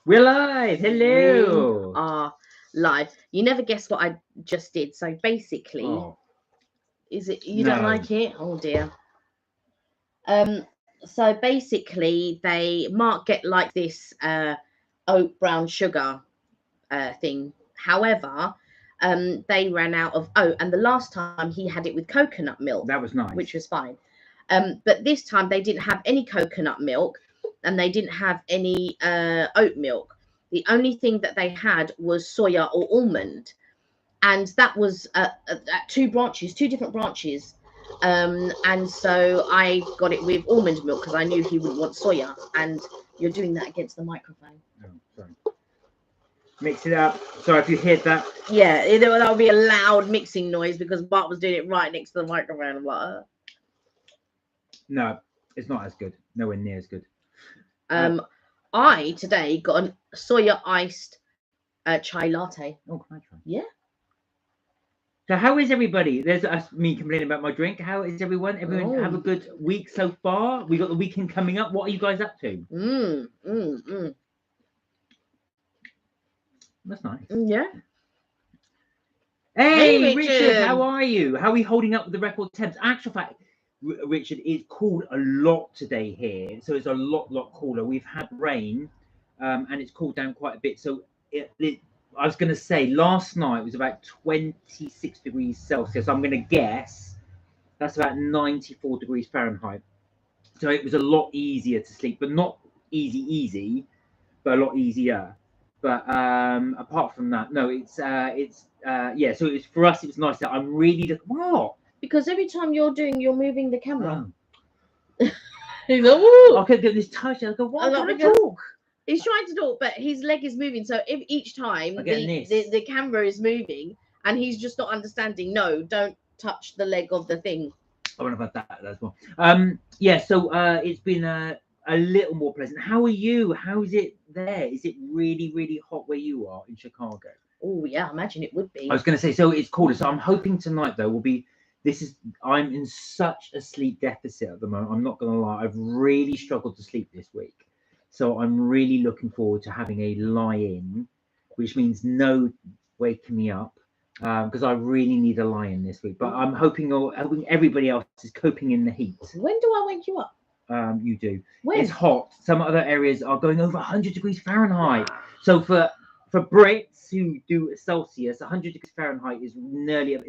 We're live. Hello. We are live. You never guessed what I just did. So basically, Oh, is it you don't no. like it? Oh dear. So basically, Mark get like this oat brown sugar thing. However, they ran out of oat, and the last time he had it with coconut milk, That was nice. which was fine. But this time they didn't have any coconut milk, and they didn't have any oat milk. The only thing that they had was soya or almond, and that was at two different branches. And so I got it with almond milk because I knew he wouldn't want soya. And you're doing that against the microphone. Oh, sorry. Mix it up. Sorry if you heard that. Yeah, that would be a loud mixing noise because Bart was doing it right next to the microphone. I'm like, No, it's not as good. Nowhere near as good. I today got a soya iced chai latte. Oh, can I try? Yeah. So how is everybody? There's me complaining about my drink. How is everyone? Everyone have a good week so far? We got the weekend coming up. What are you guys up to? That's nice. Yeah. Hey, Richard, how are you? How are we holding up with the record temps? Actual fact, Richard, it's cooled a lot today here, so it's a lot cooler. We've had rain, and it's cooled down quite a bit. So I was going to say last night was about 26 degrees Celsius. I'm going to guess that's about 94 degrees Fahrenheit. So it was a lot easier to sleep, but not easy, but a lot easier. But apart from that, no, it's yeah. So it's for us. It was nice that I'm really what? Because every time you're moving the camera. Oh. He's like, woo! I could get this touch. I go, what? I'm talk. He's trying to talk, but his leg is moving. So if each time the camera is moving, and he's just not understanding. No, don't touch the leg of the thing. I wonder about that as well. Yeah. So it's been a little more pleasant. How are you? How is it there? Is it really hot where you are in Chicago? Oh yeah, I imagine it would be. I was going to say, so it's colder. So I'm hoping tonight though will be. I'm in such a sleep deficit at the moment. I'm not going to lie. I've really struggled to sleep this week. So I'm really looking forward to having a lie-in, which means no waking me up, because I really need a lie-in this week. But I'm hoping everybody else is coping in the heat. When do I wake you up? You do. When? It's hot. Some other areas are going over 100 degrees Fahrenheit. So for Brits who do Celsius, 100 degrees Fahrenheit is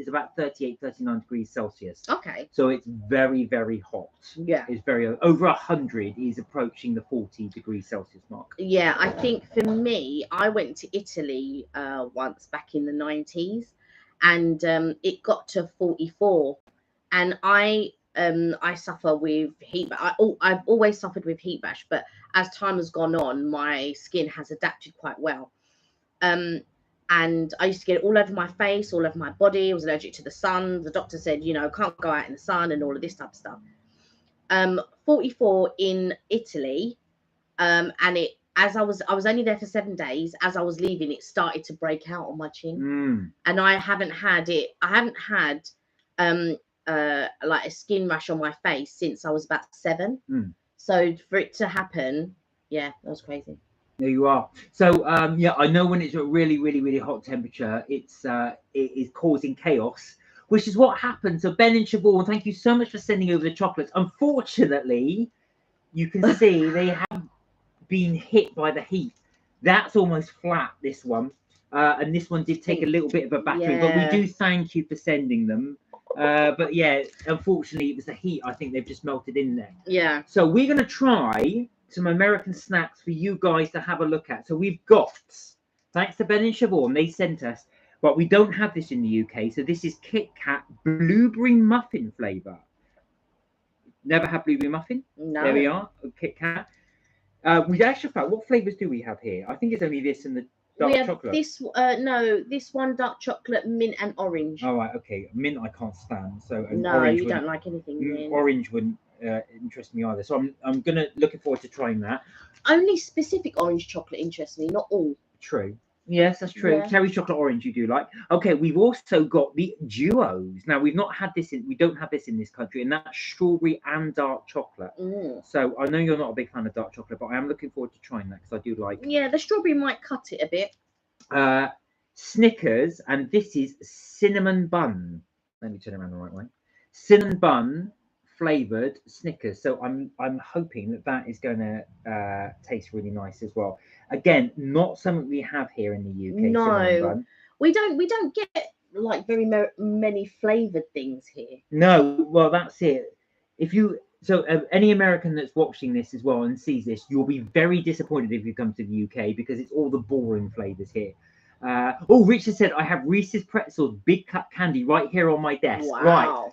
about 38, 39 degrees Celsius. Okay. So it's very hot. Yeah. It's very over 100 is approaching the 40 degrees Celsius mark. Yeah, I think for me, I went to Italy once back in the 90s, and it got to 44, and I suffer with heat. I've always suffered with heat rash, but as time has gone on, my skin has adapted quite well. And I used to get it all over my face, all over my body. I was allergic to the sun. The doctor said, can't go out in the sun and all of this type of stuff. 44 in Italy, and I was only there for 7 days. As I was leaving, it started to break out on my chin, and I haven't had like a skin rash on my face since I was about 7. So for it to happen, yeah, that was crazy. There you are. So yeah, I know when it's a really hot temperature, it is causing chaos, which is what happened. So Ben and Siobhan, thank you so much for sending over the chocolates. Unfortunately, you can see they have been hit by the heat. That's almost flat, this one, and this one did take a little bit of a battering, but we do thank you for sending them. But yeah, unfortunately, it was the heat. I think they've just melted in there. Yeah. So we're going to try some American snacks for you guys to have a look at. So we've got, thanks to Ben and Siobhan, they sent us, but we don't have this in the UK. So this is Kit Kat blueberry muffin flavour. Never had blueberry muffin? No. There we are, Kit Kat. We actually found, what flavours do we have here? I think it's only this and the dark chocolate. This this one dark chocolate, mint and orange. Oh right, okay. Mint I can't stand. So no, you don't like anything mint. Orange wouldn't interest me either. So I'm looking forward to trying that. Only specific orange chocolate interests me, not all. True. Yes, that's true. Yeah. Cherry chocolate orange you do like. Okay, we've also got the duos. Now we've not had this in, we don't have this in this country, and that's strawberry and dark chocolate. So I know you're not a big fan of dark chocolate, but I am looking forward to trying that because I do like. Yeah, the strawberry might cut it a bit. Snickers, and this is cinnamon bun. Let me turn around the right way. Cinnamon bun flavored Snickers. So I'm hoping that that is going to taste really nice as well. Again, not something we have here in the UK. Cinnamon No, bun. we don't get like very many flavored things here. No, well that's it. If you any American that's watching this as well and sees this, you'll be very disappointed if you come to the UK because it's all the boring flavors here. Oh, Richard said I have Reese's pretzels, big cut candy right here on my desk. Wow. Right.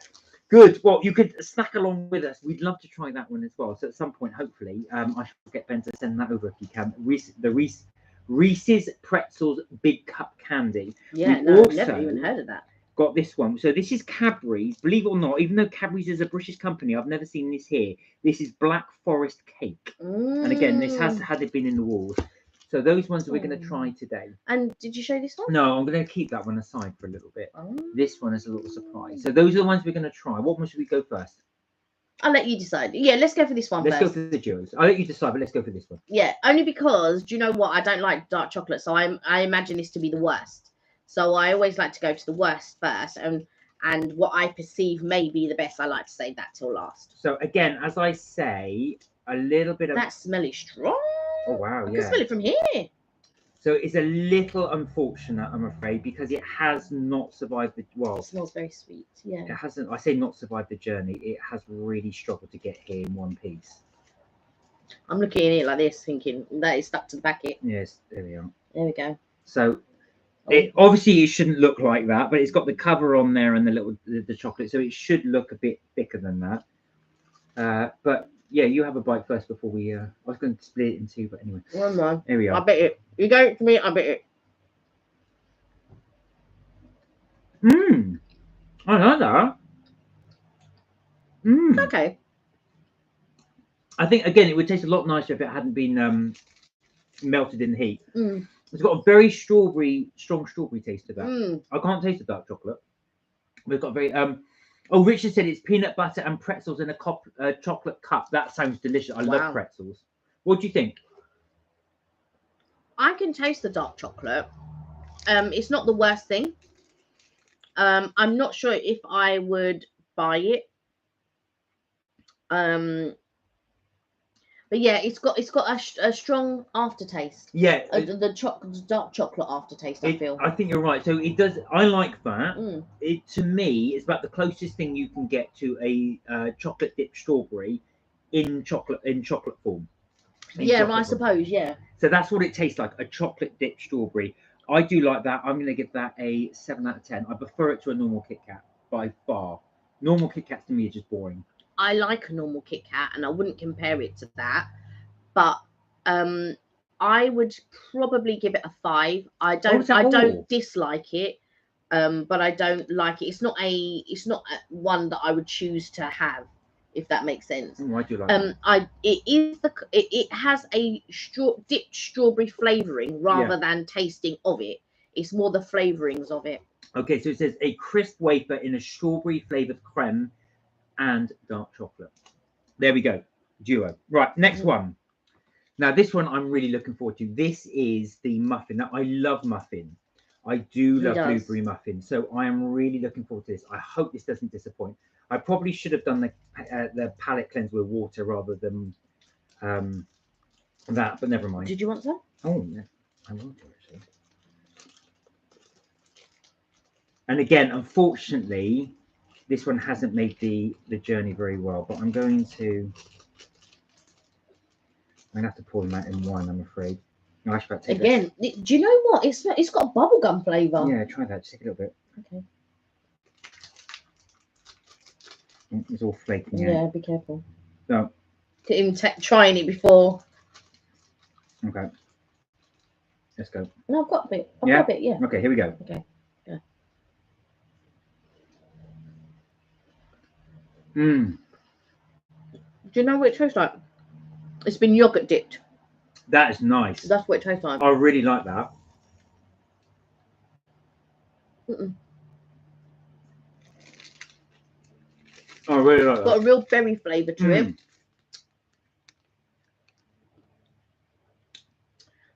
Good. Well, you could snack along with us. We'd love to try that one as well. So at some point, hopefully, I shall get Ben to send that over if you can. Reese's pretzels, big cut candy. Yeah, We've no, I've also never even heard of that. got this one. So this is Cadbury's. Believe it or not, even though Cadbury's is a British company, I've never seen this here. This is Black Forest cake. And again, this has had it been in the walls. So those ones we're going to try today. And did you show this one? No, I'm going to keep that one aside for a little bit. This one is a little surprise. So those are the ones we're going to try. What one should we go first? I'll let you decide. Yeah, let's go for this one Let's first. go for the duos. I'll let you decide, but let's go for this one. Yeah, only because, do you know what? I don't like dark chocolate, so I imagine this to be the worst. So I always like to go to the worst first, and what I perceive may be the best, I like to save that till last. So again, as I say, a little bit of... That smell is strong. Oh, wow, I can smell it from here. So it's a little unfortunate, I'm afraid, because it has not survived the... Well, it smells very sweet, yeah. It hasn't... I say not survived the journey. It has really struggled to get here in one piece. I'm looking at it like this, thinking that is stuck to the packet. Yes, there we are. There we go. So... obviously, it shouldn't look like that, but it's got the cover on there and the chocolate, so it should look a bit thicker than that. But yeah, you have a bite first before we. I was going to split it in two, but anyway. One more. There we are. I bet it. You go to me. I bet it. I like that. Okay. I think again, it would taste a lot nicer if it hadn't been melted in the heat. It's got a very strong strawberry taste to that. I can't taste the dark chocolate. We've got very oh, Richard said it's peanut butter and pretzels in a chocolate cup. That sounds delicious. I love pretzels. What do you think? I can taste the dark chocolate. It's not the worst thing. I'm not sure if I would buy it. But yeah, it's got a strong aftertaste. Yeah, the dark chocolate aftertaste. I feel. I think you're right. So it does. I like that. It to me is about the closest thing you can get to a chocolate dipped strawberry in chocolate form. Yeah, I suppose. Yeah. So that's what it tastes like, a chocolate dipped strawberry. I do like that. I'm going to give that a 7 out of 10. I prefer it to a normal Kit Kat by far. Normal Kit Kats to me are just boring. I like a normal Kit Kat, and I wouldn't compare it to that. But I would probably give it a 5. I don't dislike it, but I don't like it. It's not one that I would choose to have, if that makes sense. Why do you like it? It has a dipped strawberry flavoring rather than tasting of it. It's more the flavorings of it. Okay, so it says a crisp wafer in a strawberry flavored creme and dark chocolate. There we go. Duo. Right, next one. Now this one I'm really looking forward to. This is the muffin. Now I love muffin. I do love blueberry muffin. So I am really looking forward to this. I hope this doesn't disappoint. I probably should have done the palate cleanse with water rather than that, but never mind. Did you want some? Oh yeah, I want to actually. And again, unfortunately, this one hasn't made the journey very well, but I'm going to have to pour them out in one, I'm afraid. No, again, do you know what? It's got bubblegum flavour. Yeah, try that. Just take a little bit. Okay. It's all flaking Yeah, out. be careful. No. Even trying it before. Okay. Let's go. No, I've got a bit. I've got a bit, yeah. Okay, here we go. Okay. Yeah. Do you know what it tastes like? It's been yogurt dipped. That is nice. That's what it tastes like. I really like that. Oh, I really like Got that. a real berry flavour to it.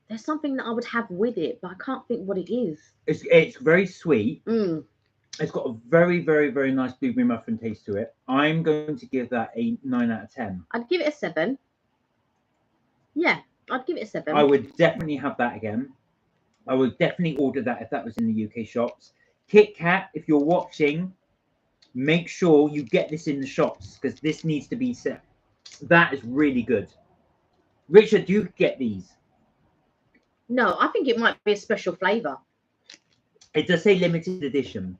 There's something that I would have with it, but I can't think what it is. It's very sweet. Mm. It's got a very, very, very nice blueberry muffin taste to it. I'm going to give that a 9 out of 10. I'd give it a 7. Yeah, I'd give it a 7. I would definitely have that again. I would definitely order that if that was in the UK shops. Kit Kat, if you're watching, make sure you get this in the shops because this needs to be set. That is really good. Richard, do you get these? No, I think it might be a special flavour. It does say limited edition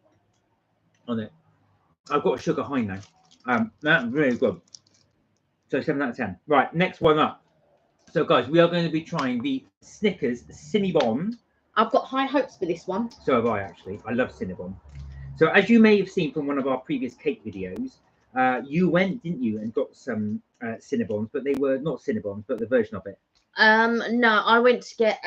on it. I've got a sugar high now. That's really good. So 7 out of 10. Right, next one up. So guys, we are going to be trying the Snickers Cinnabon. I've got high hopes for this one. So have I actually. I love Cinnabon. So as you may have seen from one of our previous cake videos, you went, didn't you, and got some Cinnabons, but they were not Cinnabons, but the version of it. No, I went to get.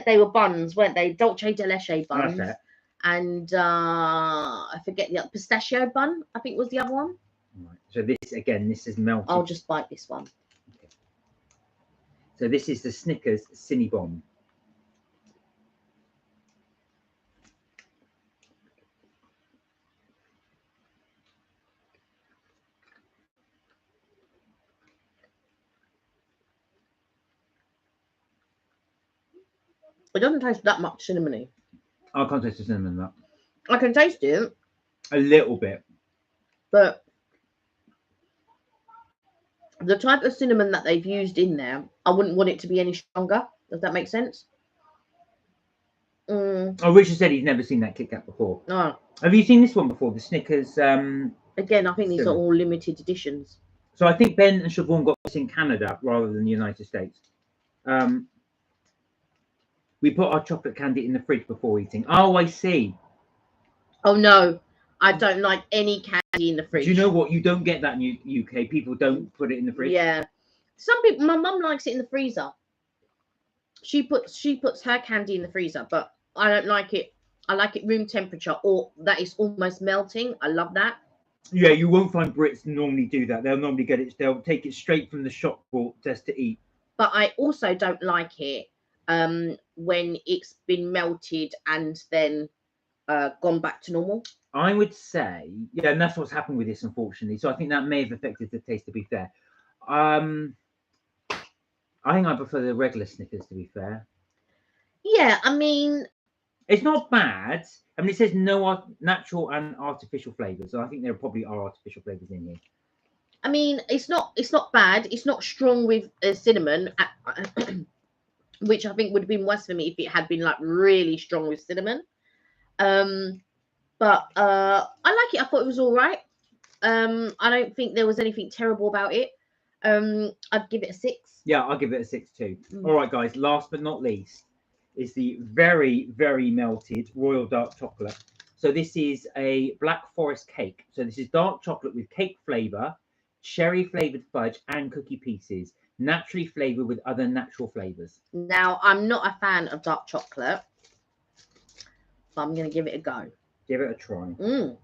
They were buns, weren't they? Dolce de leche buns. That's it. And I forget the other pistachio bun. I think was the other one. Right. So this again, this is melted. I'll just bite this one. Okay. So this is the Snickers Cinnabon. It doesn't taste that much cinnamony. I can't taste the cinnamon in that. I can taste it. A little bit. But the type of cinnamon that they've used in there, I wouldn't want it to be any stronger. Does that make sense? Oh, Richard said he's never seen that Kit Kat before. Oh. Have you seen this one before? The Snickers. Again, I think these are all limited editions. So I think Ben and Siobhan got this in Canada rather than the United States. We put our chocolate candy in the fridge before eating. Oh, I see. Oh no, I don't like any candy in the fridge. Do you know what? You don't get that in UK. People don't put it in the fridge. Yeah. Some people, my mum likes it in the freezer. She puts her candy in the freezer, but I don't like it. I like it room temperature, or that is almost melting. I love that. Yeah, you won't find Brits normally do that. They'll normally get it. They'll take it straight from the shop for just to eat. But I also don't like it when it's been melted and then gone back to normal. I would say, yeah, and that's what's happened with this, unfortunately. So I think that may have affected the taste, to be fair. I think I prefer the regular Snickers, to be fair. Yeah, I mean, it's not bad. I mean, it says no natural and artificial flavors. So I think there probably are artificial flavors in here. I mean, it's not bad. It's not strong with cinnamon, which I think would have been worse for me if it had been like really strong with cinnamon. But I like it. I thought it was all right. I don't think there was anything terrible about it. I'd give it a 6. Yeah, I'll give it a 6 too. All right, guys. Last but not least is the very, very melted royal dark chocolate. So this is a black forest cake. So this is dark chocolate with cake flavor, cherry flavored fudge, and cookie pieces, naturally flavored with other natural flavors. Now, I'm not a fan of dark chocolate, so I'm going to give it a go. Give it a try. All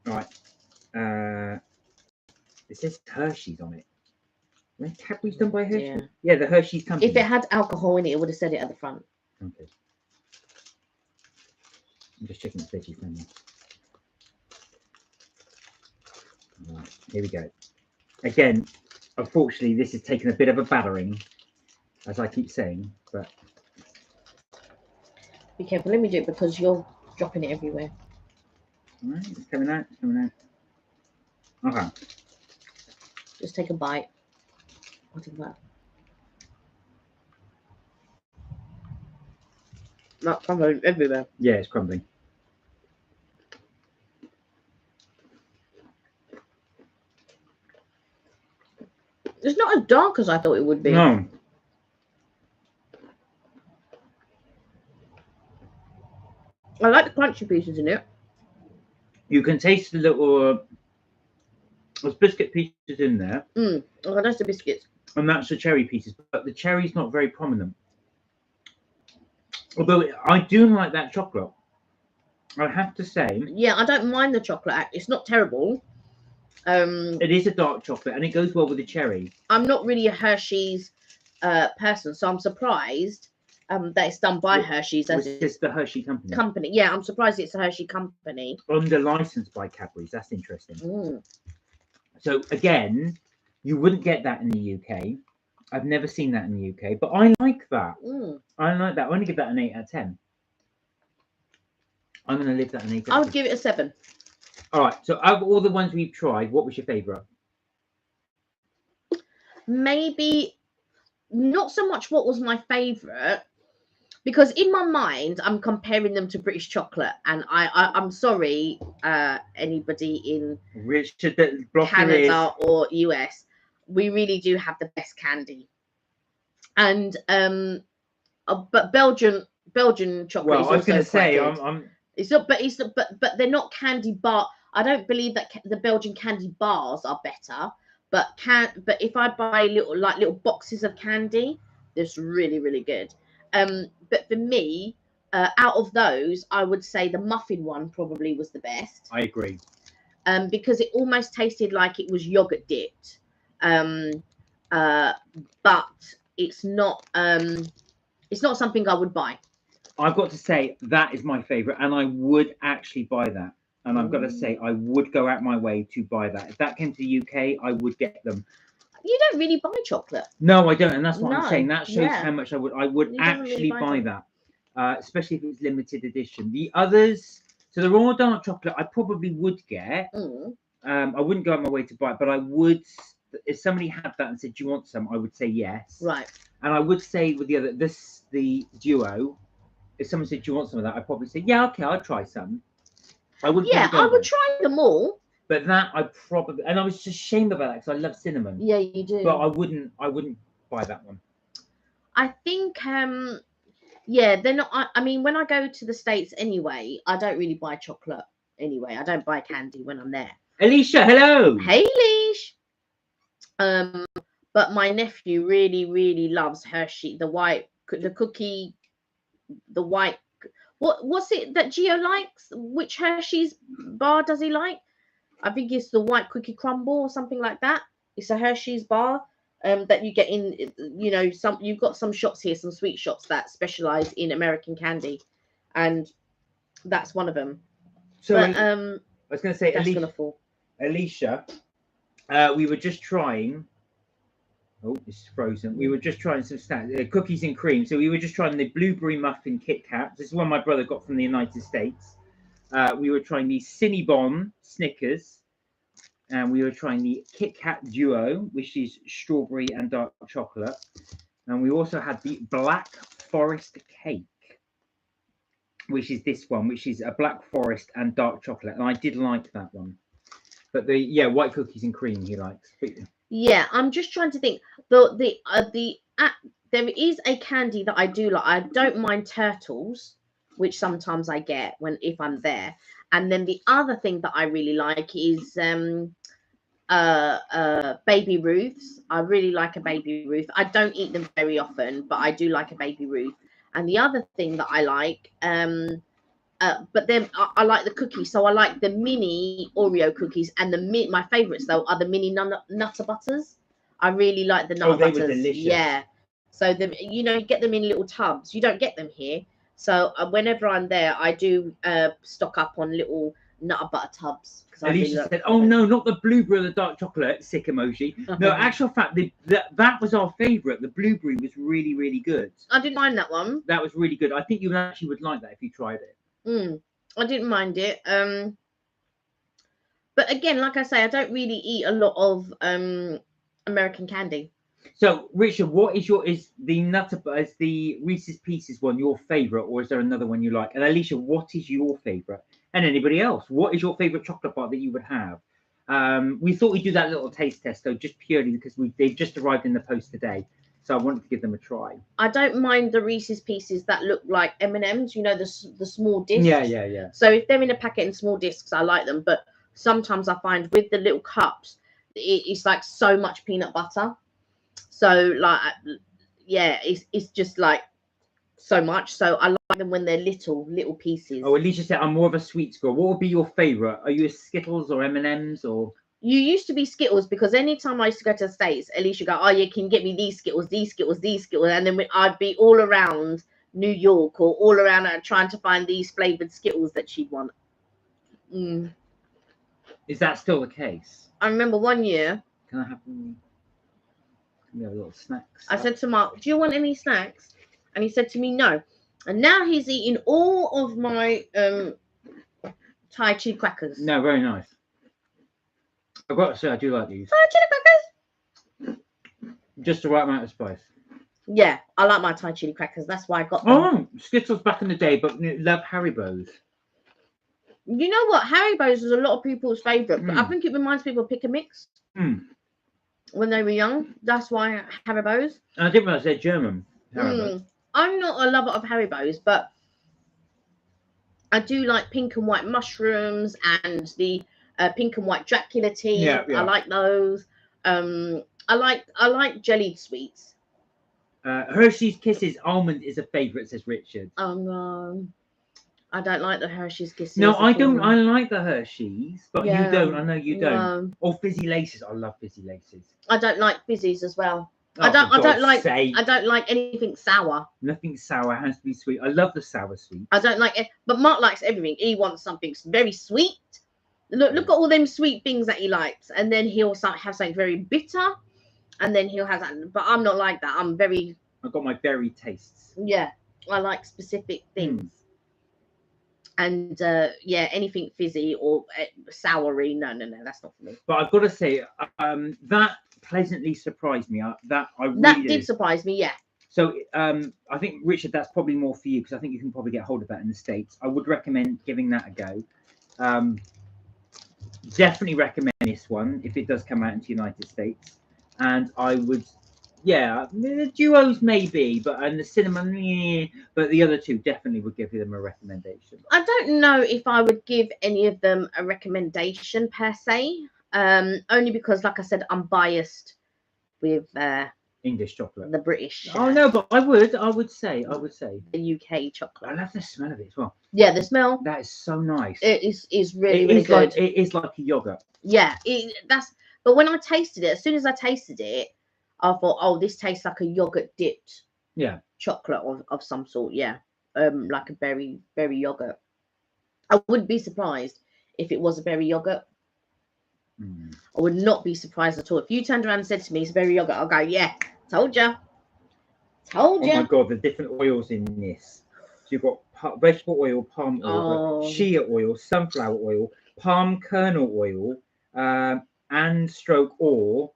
right. It says Hershey's on it. Cadbury's done by Hershey? Yeah, the Hershey's company. If it had alcohol in it, it would have said it at the front. Okay. I'm just checking the veggie friendly. All right, here we go. Again, unfortunately, this has taken a bit of a battering, as I keep saying, but... Be careful, let me do it because you're dropping it everywhere. All right, it's coming out, it's coming out. Okay. Just take a bite. What is that? That's crumbling everywhere. Yeah, it's crumbling. It's not as dark as I thought it would be. No. I like the crunchy pieces in it. You can taste the little there's biscuit pieces in there. Oh, that's the biscuits. And that's the cherry pieces, but the cherry's not very prominent. Although I do like that chocolate. I have to say, Yeah, I don't mind the chocolate act. It's not terrible. it is a dark chocolate, and it goes well with the cherry. I'm not really a Hershey's person, so I'm surprised that it's done by Hershey's as Which is the Hershey company. company. Yeah, I'm surprised it's a Hershey company. Under license by Cadbury's. That's interesting. Mm. So again, you wouldn't get that in the UK. I've never seen that in the UK, but I like that. Mm. I like that. I'm going to give that an 8 out of 10. I'm going to leave that an 8 I out would of 10. give it a 7. All right. So out of all the ones we've tried, what was your favourite? Maybe not so much what was my favourite, because in my mind I'm comparing them to British chocolate, and I'm sorry, anybody in Richard, block your ears. Canada or US, we really do have the best candy. And but Belgian chocolate Well, is I was going also to say, quite good. It's not, but they're not candy bar. I don't believe that the Belgian candy bars are better. But if I buy little boxes of candy, that's really, really good. But for me, out of those, I would say the muffin one probably was the best. I agree. Because it almost tasted like it was yogurt dipped. But it's not something I would buy. I've got to say that is my favourite, and I would actually buy that. And I've got to say, I would go out my way to buy that. If that came to the UK, I would get them. You don't really buy chocolate. No, I don't, and that's what I'm No, saying. That shows yeah. how much I would You don't actually really buy buy them. that, especially if it was limited edition. The others, so the raw dark chocolate, I probably would get. Mm. I wouldn't go out my way to buy it, but I would. If somebody had that and said, "Do you want some?" I would say yes. Right. And I would say with the duo, if someone said, "Do you want some of that?" I'd probably say, "Yeah, okay, I'll try some." I wouldn't. Yeah, I would try them all. But that I probably, and I was just ashamed about that because I love cinnamon. Yeah, you do. But I wouldn't buy that one. I think, yeah, they're not. I mean, when I go to the States anyway, I don't really buy chocolate anyway. I don't buy candy when I'm there. Alicia, hello. Hey, Leash. But my nephew really, really loves Hershey, the white. What's it that Gio likes? Which Hershey's bar does he like? I think it's the white cookie crumble or something like that. It's a Hershey's bar that you get in. You've got some shops here, some sweet shops that specialize in American candy, and that's one of them. So but, I was going to say, that's gonna fall. Alicia, we were just trying. Oh, it's frozen. We were just trying some cookies and cream. So we were just trying the blueberry muffin Kit Kat. This is one my brother got from the United States. We were trying the Cinnabon Snickers, and we were trying the Kit Kat Duo, which is strawberry and dark chocolate. And we also had the Black Forest Cake, which is this one, which is a Black Forest and dark chocolate. And I did like that one. But white cookies and cream he likes. Yeah, I'm just trying to think. There is a candy that I do like. I don't mind turtles, which sometimes I get if I'm there. And then the other thing that I really like is Baby Ruths. I really like a Baby Ruth. I don't eat them very often, but I do like a Baby Ruth. And the other thing that I like, but then I like the cookies. So I like the mini Oreo cookies, and my favorites though are the mini Nutter Butters. I really like the Nutter Butters. They were delicious. Yeah. So you get them in little tubs. You don't get them here. So whenever I'm there, I do stock up on little Nutter Butter tubs. Alicia said, "Oh no, not the blueberry or the dark chocolate." Sick emoji. No, actual fact, that was our favourite. The blueberry was really, really good. I didn't mind that one. That was really good. I think you actually would like that if you tried it. I didn't mind it. But again, like I say, I don't really eat a lot of American candy. So, Richard, what is the Reese's Pieces one your favourite, or is there another one you like? And Alicia, what is your favourite? And anybody else, what is your favourite chocolate bar that you would have? We thought we'd do that little taste test though, just purely because they've just arrived in the post today. So I wanted to give them a try. I don't mind the Reese's Pieces that look like M&Ms, the small discs. Yeah. So if they're in a packet in small discs, I like them. But sometimes I find with the little cups, it's like so much peanut butter. So it's just like so much. So I like them when they're little pieces. Oh, Alicia said I'm more of a sweets girl. What would be your favourite? Are you a Skittles or M&Ms or? You used to be Skittles because anytime I used to go to the States, Alicia go, oh, you can get me these Skittles, these Skittles, these Skittles. And then I'd be all around New York or all around trying to find these flavoured Skittles that she'd want. Mm. Is that still the case? I remember one year. Can I have them? Can we have a little snacks? I said to Mark, do you want any snacks? And he said to me, no. And now he's eating all of my Thai chili crackers. No, very nice. I've got to say, I do like these. Thai chili crackers? Just the right amount of spice. Yeah, I like my Thai chili crackers. That's why I got them. Oh, Skittles back in the day, but love Haribo's. You know what? Haribo's is a lot of people's favourite, but I think it reminds people of Pick a Mix. When they were young. That's why Haribo's. I didn't realise they're German. I'm not a lover of Haribo's, but I do like pink and white mushrooms and the pink and white Dracula tea. Yeah. I like those. I like jellied sweets. Hershey's Kisses almond is a favourite, says Richard. Oh no, I don't like the Hershey's Kisses. No, I don't. I like the Hershey's, but Yeah, you don't. I know you don't. no. Or fizzy laces. I love fizzy laces. I don't like fizzies as well. Oh, I don't for God's like. sake. I don't like anything sour. Nothing sour, has to be sweet. I love the sour sweet. I don't like it, but Mark likes everything. He wants something very sweet. Look at all them sweet things that he likes, and then he'll have something very bitter, and then he'll have that. But I'm not like that. I'm very. I've got my berry tastes. Yeah, I like specific things. And yeah, anything fizzy or soury, no, that's not for me. But I've got to say, that pleasantly surprised me. That Did surprise me, yeah. So I think, Richard, that's probably more for you because I think you can probably get hold of that in the States. I would recommend giving that a go. Definitely recommend this one if it does come out into the United States. And I would, yeah, the duos maybe, and the Cinnabon, but the other two definitely would give them a recommendation. I don't know if I would give any of them a recommendation per se, only because, like I said, I'm biased with English chocolate. The British. Oh no, but I would say the UK chocolate. I love the smell of it as well. Yeah, the smell. That is so nice. It is really good. It is like a yogurt. Yeah, but when I tasted it, as soon as I tasted it, I thought, oh, this tastes like a yogurt dipped. Yeah. Chocolate of some sort. Yeah. Like a berry yogurt. I wouldn't be surprised if it was a berry yogurt. I would not be surprised at all. If you turned around and said to me, it's berry yogurt, I'll go, yeah, told you. Oh my God, the different oils in this. So you've got vegetable oil, palm oil, shea oil, sunflower oil, palm kernel oil, and safflower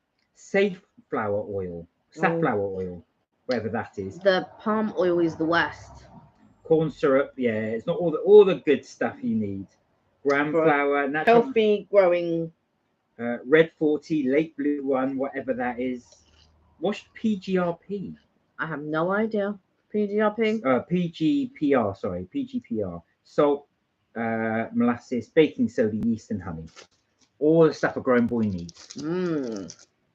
oil, whatever that is. The palm oil is the worst. Corn syrup, yeah, it's not all the good stuff you need. Gram flour, natural, healthy growing. Red 40, late blue one, whatever that is. What's PGRP? I have no idea. PGRP? PGPR, sorry, PGPR. Salt, molasses, baking soda, yeast, and honey. All the stuff a grown boy needs.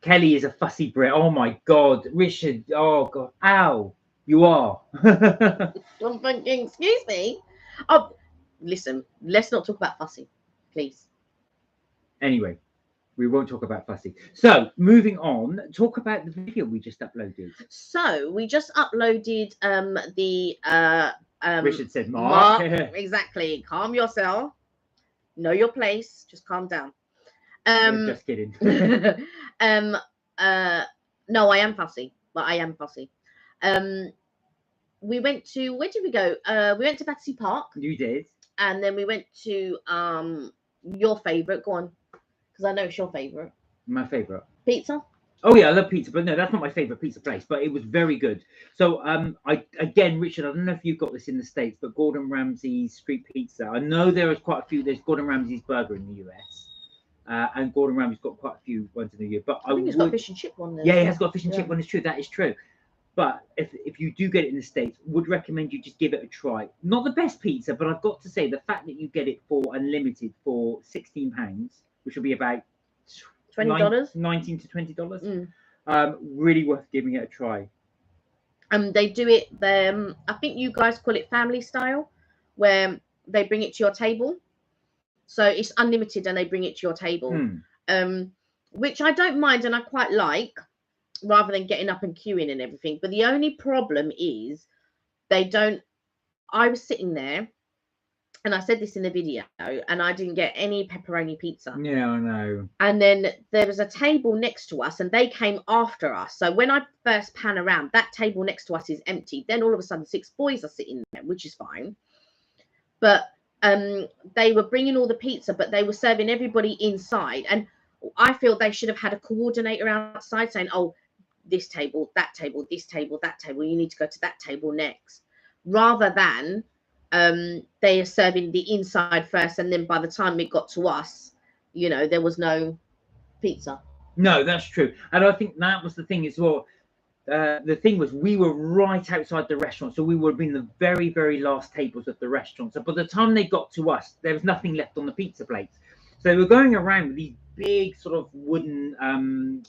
Kelly is a fussy Brit. Oh my God, Richard. Oh God, ow, you are. I'm thinking, excuse me. Oh, listen, let's not talk about fussy, please. Anyway, we won't talk about fussy. So moving on, talk about the video we just uploaded. So we just uploaded the Richard said, Mark. Exactly. Calm yourself. Know your place. Just calm down. Just kidding. No, I am fussy, but I am fussy. We went to, where did we go? We went to Battersea Park. You did. And then we went to your favourite. Go on, because I know it's your favourite. My favourite. Pizza. Oh yeah, I love pizza, but no, that's not my favourite pizza place. But it was very good. So Richard, I don't know if you've got this in the States, but Gordon Ramsay's street pizza. I know there is quite a few. There's Gordon Ramsay's burger in the US. And Gordon Ramsay's got quite a few ones in the UK. But I think he's got a fish and chip one there. Yeah, he has got a fish and chip one. It's true. That is true. But if you do get it in the States, would recommend you just give it a try. Not the best pizza, but I've got to say the fact that you get it for unlimited for £16, which will be about $20, $19 to $20. Really worth giving it a try. They do it. I think you guys call it family style, where they bring it to your table. So it's unlimited, and they bring it to your table, which I don't mind, and I quite like, rather than getting up and queuing and everything. But the only problem is they don't. I was sitting there, and I said this in the video, and I didn't get any pepperoni pizza. Yeah, I know. And then there was a table next to us, and they came after us. So when I first pan around, that table next to us is empty. Then all of a sudden, 6 boys are sitting there, which is fine. But they were bringing all the pizza, but they were serving everybody inside. And I feel they should have had a coordinator outside saying, oh, this table, that table, this table, that table, you need to go to that table next. Rather than they are serving the inside first, and then by the time it got to us, you know, there was no pizza. No, that's true. And I think that was the thing as well. The thing was, we were right outside the restaurant, so we would have been the very, very last tables of the restaurant. So by the time they got to us, there was nothing left on the pizza plates. So they were going around with these big sort of wooden,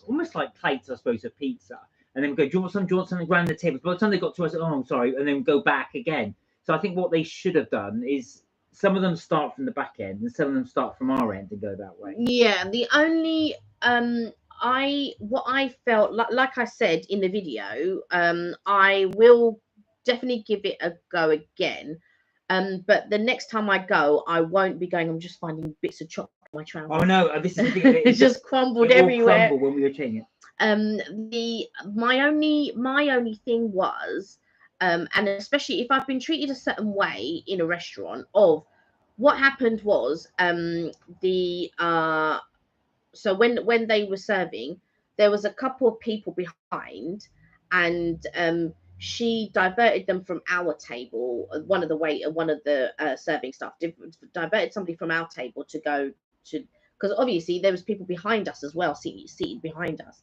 almost like plates, I suppose, of pizza. And then we go, do you want some? Do you want something around the tables? By the time they got to us, oh, sorry, and then go back again. So I think what they should have done is some of them start from the back end, and some of them start from our end and go that way. Yeah, the only what I felt like I said in the video, I will definitely give it a go again. But the next time I go, I won't be going. I'm just finding bits of chocolate in my trousers. Oh no, this is the thing. It just crumbled everywhere. Crumbled when we were changing it. My only thing was, and especially if I've been treated a certain way in a restaurant, of what happened was, so when they were serving, there was a couple of people behind, and she diverted them from our table. One of the serving staff diverted somebody from our table to go to, because obviously there was people behind us as well, seated behind us.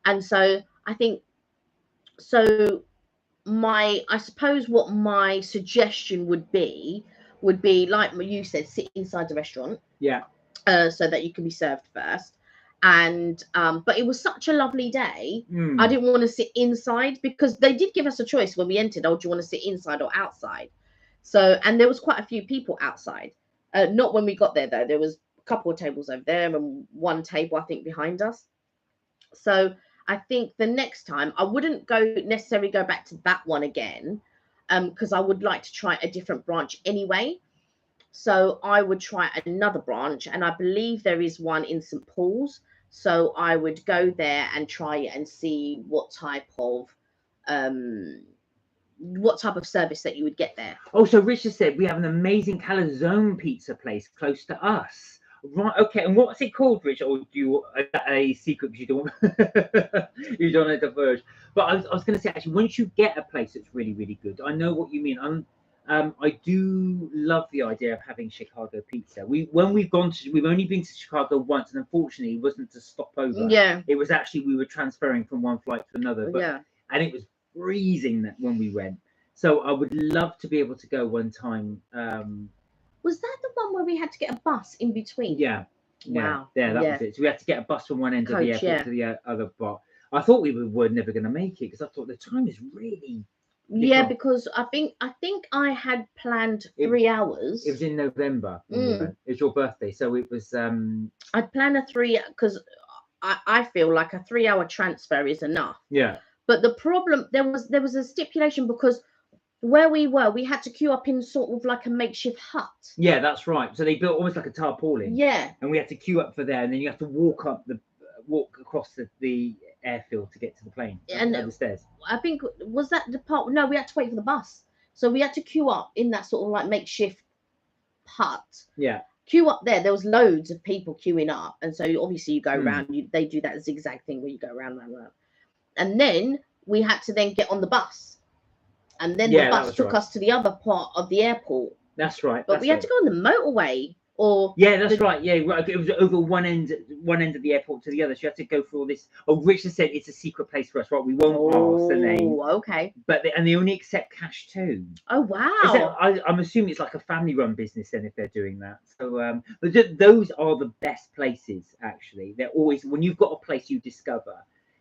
And so I think, so I suppose what my suggestion would be like you said, sit inside the restaurant. Yeah. So that you can be served first. And but it was such a lovely day. I didn't want to sit inside, because they did give us a choice when we entered. Oh, do you want to sit inside or outside? So, and there was quite a few people outside. Not when we got there though. There was a couple of tables over there and one table I think behind us. So I think the next time I wouldn't necessarily go back to that one again, because I would like to try a different branch anyway. So I would try another branch, and I believe there is one in St. Paul's. So I would go there and try it and see what type of service that you would get there. Oh, so Richard said we have an amazing calzone pizza place close to us. Right, okay. And what's it called, Rich? Or do you a secret, because you don't you don't know the verge? But I was going to say, actually, once you get a place that's really, really good, I know what you mean. I do love the idea of having Chicago pizza. We've only been to Chicago once, and unfortunately, it wasn't to stop over. Yeah. It was actually, we were transferring from one flight to another. But, yeah. And it was freezing when we went. So I would love to be able to go one time. Was that the one where we had to get a bus in between? Yeah. Wow. Yeah, that was it. So we had to get a bus from one end of the airport to the other. But I thought we were never going to make it, because I thought the time is really. Yeah, because I think I had planned 3 hours. It was in November. It was your birthday, so it was. I'd planned because I feel like a 3-hour transfer is enough. Yeah. But the problem, there was a stipulation, because where we were, we had to queue up in sort of like a makeshift hut. Yeah, that's right. So they built almost like a tarpaulin. Yeah. And we had to queue up for there, and then you have to walk across the airfield to get to the plane, and the stairs. I think, was that the part? No, we had to wait for the bus, so we had to queue up in that sort of like makeshift hut. Yeah. Queue up there. There was loads of people queuing up, and so obviously you go around. They do that zigzag thing where you go around, and then we had to then get on the bus, and then the bus took us to the other part of the airport. That's right. But we had to go on the motorway. That's right. Yeah, right. It was over one end of the airport to the other. So you had to go through all this. Oh, Richard said it's a secret place for us, right? We won't ask the name. Oh, okay. But they only accept cash too. Oh wow! I'm assuming it's like a family-run business then, if they're doing that. So, but those are the best places. Actually, they're always, when you've got a place you discover,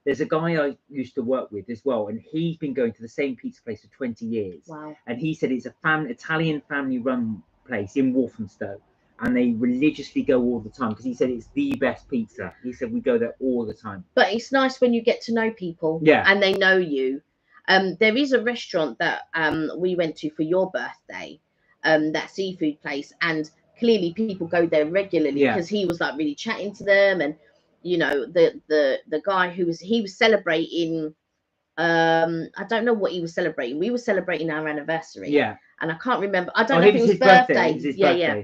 There's a guy I used to work with as well, and he's been going to the same pizza place for 20 years. Wow. And he said it's a Italian family-run place in Walthamstow, and they religiously go all the time because he said it's the best pizza. He said we go there all the time. But it's nice when you get to know people, Yeah. and they know you. There is a restaurant that we went to for your birthday, that seafood place, and clearly people go there regularly Yeah. because he was like really chatting to them, and you know the guy who was celebrating. I don't know what he was celebrating. We were celebrating our anniversary. Yeah. And I can't remember. I don't Oh, know if it was his birthday. It was his Yeah, birthday. yeah.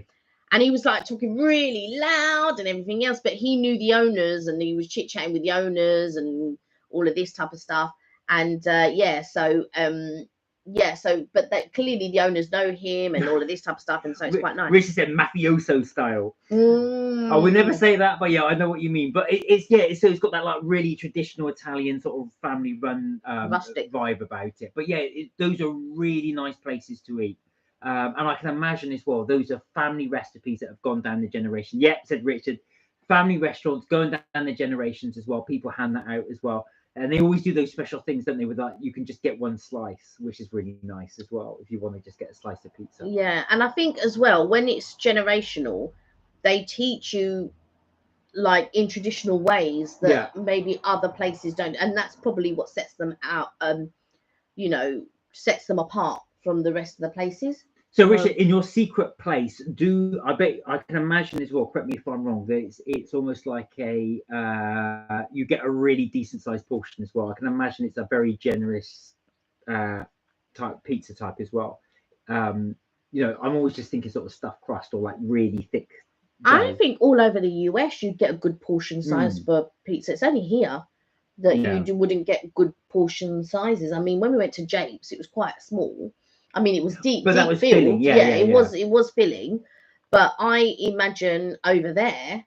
And he was like talking really loud and everything else, but he knew the owners and he was chit chatting with the owners and all of this type of stuff. And but that clearly the owners know him and all of this type of stuff, and so it's quite nice. Richard said mafioso style. Mm. I would never say that, but yeah, I know what you mean. But so it's got that like really traditional Italian sort of family-run Rustic vibe about it. But yeah, those are really nice places to eat. And I can imagine as well, those are family recipes that have gone down the generation. Yep, said Richard. Family restaurants going down the generations as well. People hand that out as well. And they always do those special things, don't they? With like, you can just get one slice, which is really nice as well, if you want to just get a slice of pizza. Yeah, and I think as well, when it's generational, they teach you like in traditional ways that maybe other places don't, and that's probably what sets them out, sets them apart from the rest of the places. So Richard, in your secret place, I bet I can imagine as well, correct me if I'm wrong, that it's almost like you get a really decent sized portion as well. I can imagine it's a very generous type pizza type as well. I'm always just thinking sort of stuffed crust or like really thick dough. I think all over the US you'd get a good portion size for pizza. It's only here that you wouldn't get good portion sizes. I mean, when we went to Japes, it was quite small. I mean, it was deep, but that was filled. filling. It was filling. But I imagine over there,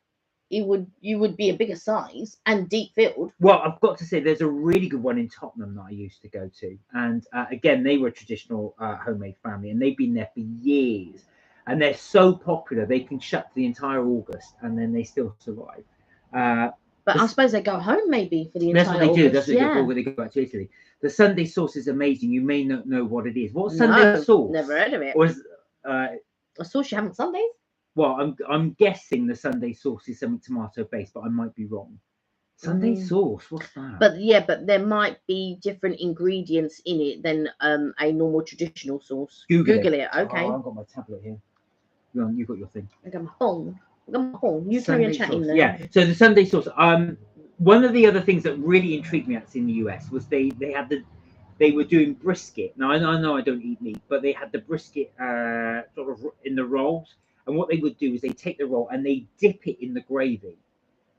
you would be a bigger size and deep filled. Well, I've got to say, there's a really good one in Tottenham that I used to go to, and again, they were a traditional homemade family, and they've been there for years, and they're so popular they can shut for the entire August, and then they still survive. But I suppose they go home maybe for the entire That's what they August. do. That's what they do when they go back to Italy. The Sunday sauce is amazing. You may not know what it is. What's Sunday sauce? Never heard of it. Or is, a sauce you have on Sundays? Well, I'm guessing the Sunday sauce is something tomato based, but I might be wrong. Sunday sauce, what's that? But there might be different ingredients in it than a normal traditional sauce. Google it. Okay. Oh, I've got my tablet here. You've got your thing. I got my phone. You carry on chatting there. Yeah. So the Sunday sauce. One of the other things that really intrigued me in the US was they were doing brisket. Now I know I don't eat meat, but they had the brisket sort of in the rolls. And what they would do is they take the roll and they dip it in the gravy,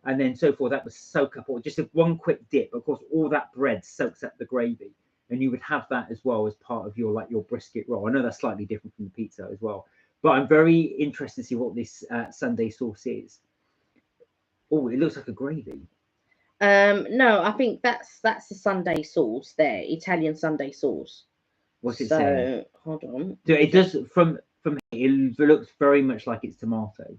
and then so forth. That would soak up, or just one quick dip. Of course, all that bread soaks up the gravy, and you would have that as well as part of your brisket roll. I know that's slightly different from the pizza as well. But I'm very interested to see what this Sunday sauce is. Oh, it looks like a gravy. No, I think that's the Sunday sauce there, Italian Sunday sauce. What's it saying? Hold on. So it does from here. It looks very much like it's tomato.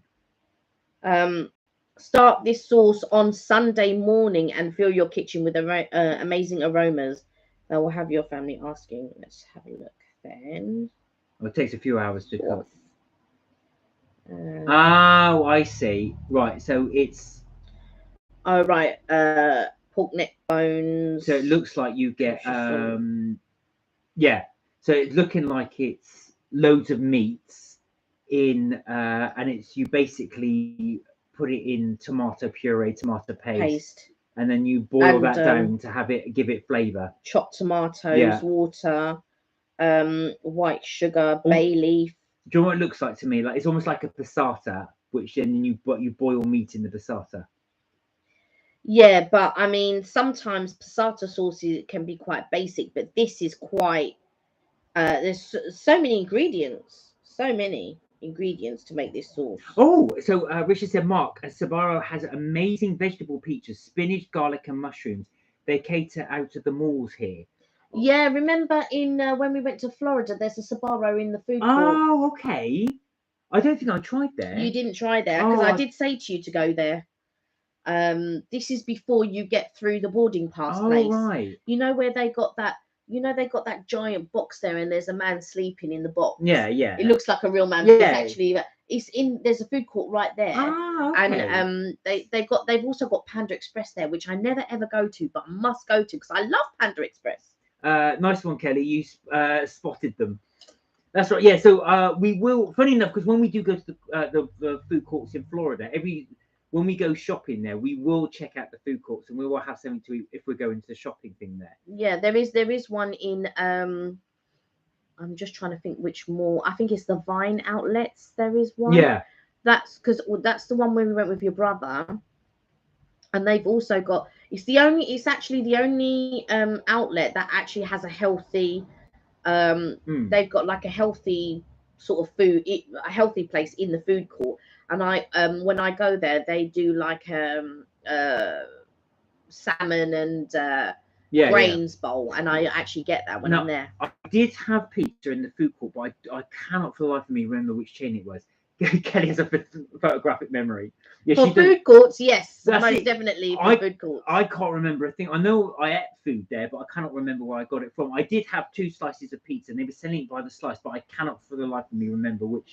Start this sauce on Sunday morning and fill your kitchen with amazing aromas that will have your family asking. Let's have a look then. Well, it takes a few hours to cook. Oh, I see. Right, so it's. Oh right, pork neck bones. So it looks like you get yeah. So it's looking like it's loads of meats in, and you basically put it in tomato puree, tomato paste, and then you boil that down to give it flavour. Chopped tomatoes, water, white sugar, bay leaf. Do you know what it looks like to me? Like it's almost like a passata, which then you boil meat in the passata. Yeah, but I mean, sometimes passata sauces can be quite basic, but this is quite. There's so many ingredients to make this sauce. Oh, so Richard said, Mark, Sbarro has amazing vegetable pizzas, spinach, garlic, and mushrooms. They cater out of the malls here. Yeah, remember when we went to Florida, there's a Sbarro in the food court. Oh, okay. I don't think I tried there. You didn't try there because I did say to you to go there. This is before you get through the boarding pass Oh, place. right. You know where they got that. You know they got that giant box there, and there's a man sleeping in the box. Yeah, yeah. It looks like a real man. But Yeah. it's actually it's in. There's a food court right there. Ah, okay. And they've also got Panda Express there, which I never ever go to, but I must go to because I love Panda Express. Nice one, Kelly. You spotted them. That's right. Yeah. So we will. Funny enough, because when we do go to the food courts in Florida, when we go shopping there, we will check out the food courts and we will have something to eat if we're going to the shopping thing there. Yeah, there is one in. I'm just trying to think which mall. I think it's the Vine Outlets. There is one. Yeah. That's that's the one where we went with your brother. And they've also got. It's actually the only outlet that actually has a healthy. They've got like a healthy sort of food, a healthy place in the food court. And I when I go there, they do like salmon and grains bowl, and I actually get that when I'm there. I did have pizza in the food court, but I cannot for the life of me remember which chain it was. Kelly has a photographic memory. Yeah, for food courts, yes, most definitely for food courts. I can't remember a thing. I know I ate food there, but I cannot remember where I got it from. I did have 2 slices of pizza, and they were selling it by the slice, but I cannot for the life of me remember what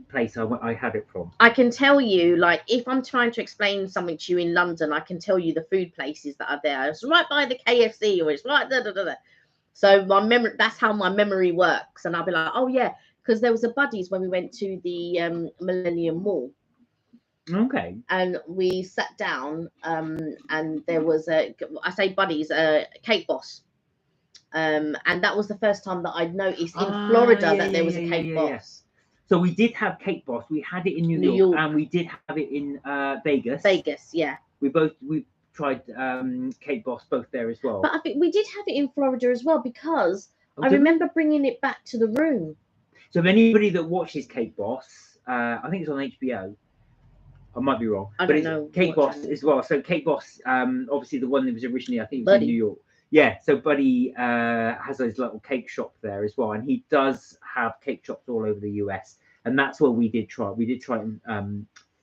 place I had it from. I can tell you, like, if I'm trying to explain something to you in London, I can tell you the food places that are there. It's right by the KFC, or it's right da. So my memory, that's how my memory works, and I'll be like, oh yeah, because there was a Buddies when we went to the Millennium Mall. Okay. And we sat down, and there was I say Buddies, Cake Boss. And that was the first time that I'd noticed in Florida that there was a Cake Boss. Yeah. So we did have Cake Boss. We had it in New York, and we did have it in Vegas. Vegas, yeah. We tried Cake Boss both there as well. But I think we did have it in Florida as well, because I remember bringing it back to the room. So if anybody that watches Cake Boss, I think it's on HBO. I might be wrong, but it's Cake Boss as well. So Cake Boss, obviously the one that was originally, I think, it was in New York. Yeah, so Buddy has those little cake shops there as well, and he does have cake shops all over the US, and that's where we did try. We did try it,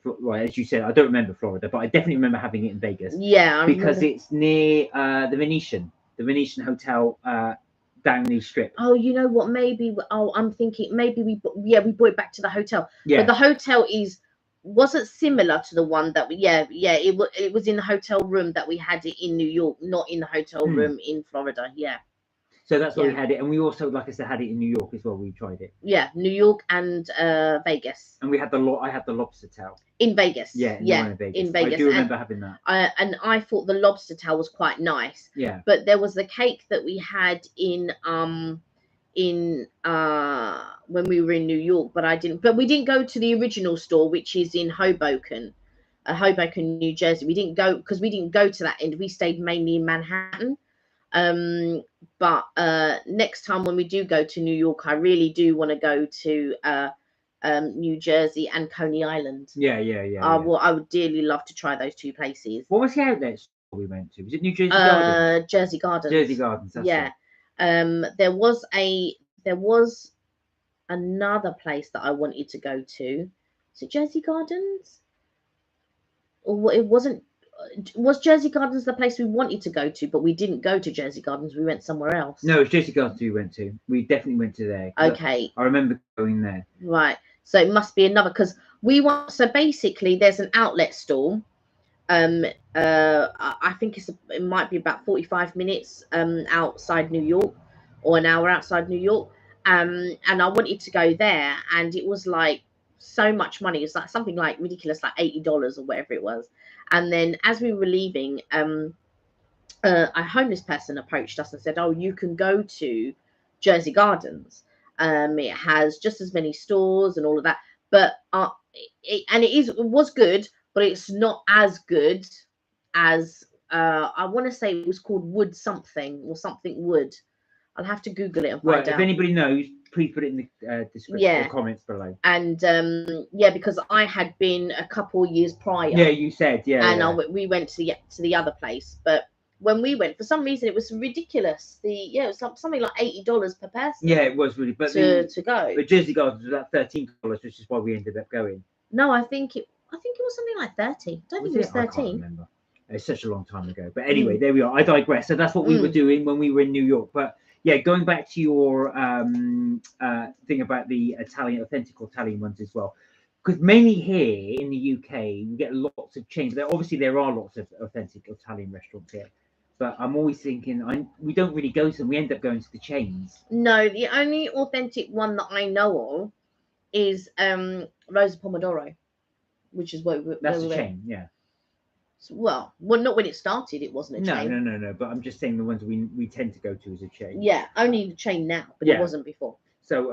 right, as you said, I don't remember Florida, but I definitely remember having it in Vegas. Yeah, because it's near the Venetian Hotel down the strip. Oh, you know what? Maybe. Oh, I'm thinking maybe we brought it back to the hotel. Yeah, but the hotel wasn't similar to the one that it was in the hotel room that we had it in New York, not in the hotel room in Florida. Yeah. So that's where we had it, and we also, like I said, had it in New York as well. We tried it. Yeah, New York and Vegas. And we had I had the lobster tail in Vegas. Yeah, in Vegas. I do remember having that. And I thought the lobster tail was quite nice. Yeah. But there was the cake that we had in when we were in New York, but we didn't go to the original store, which is in Hoboken, New Jersey. We didn't go because we didn't go to that end. We stayed mainly in Manhattan. But next time when we do go to New York, I really do want to go to New Jersey and Coney Island. Yeah. I would dearly love to try those 2 places. What was the outlet store we went to? Was it New Jersey Gardens? Jersey Gardens. Jersey Gardens. That's right. There was another place that I wanted to go to. Is it Jersey Gardens? Or it wasn't. Was Jersey Gardens the place we wanted to go to, but we didn't go to Jersey Gardens? We went somewhere else. No, it's Jersey Gardens we went to. We definitely went to there. Okay. I remember going there. Right. So it must be another, because so basically there's an outlet store. I think it might be about 45 minutes outside New York, or an hour outside New York. And I wanted to go there, and it was like so much money. It's like something like ridiculous, like $80 or whatever it was. And then as we were leaving, a homeless person approached us and said, oh, you can go to Jersey Gardens. It has just as many stores and all of that, but it was good, but it's not as good as I want to say it was called Wood something or something Wood. I'll have to Google it and find out. If anybody knows, please put it in the description or comments below. And because I had been a couple years prior. Yeah, you said, and we went to the other place, but when we went, for some reason, it was ridiculous. It was something like $80 per person. Yeah, it was really, but to go. But Jersey Gardens was about $13, which is why we ended up going. No, I think I think it was something like 30. I don't think Was it was I can't 13. remember. It's such a long time ago. But anyway, there we are. I digress. So that's what we were doing when we were in New York. But yeah, going back to your thing about the authentic Italian ones as well. Because mainly here in the UK, we get lots of chains. Obviously, there are lots of authentic Italian restaurants here. But I'm always thinking, we don't really go to them. We end up going to the chains. No, the only authentic one that I know of is Rosa Pomodoro, which is what That's a chain, yeah. Well, not when it started. It wasn't a chain. No. But I'm just saying the ones we tend to go to as a chain. Yeah, only the chain now, but it wasn't before. So,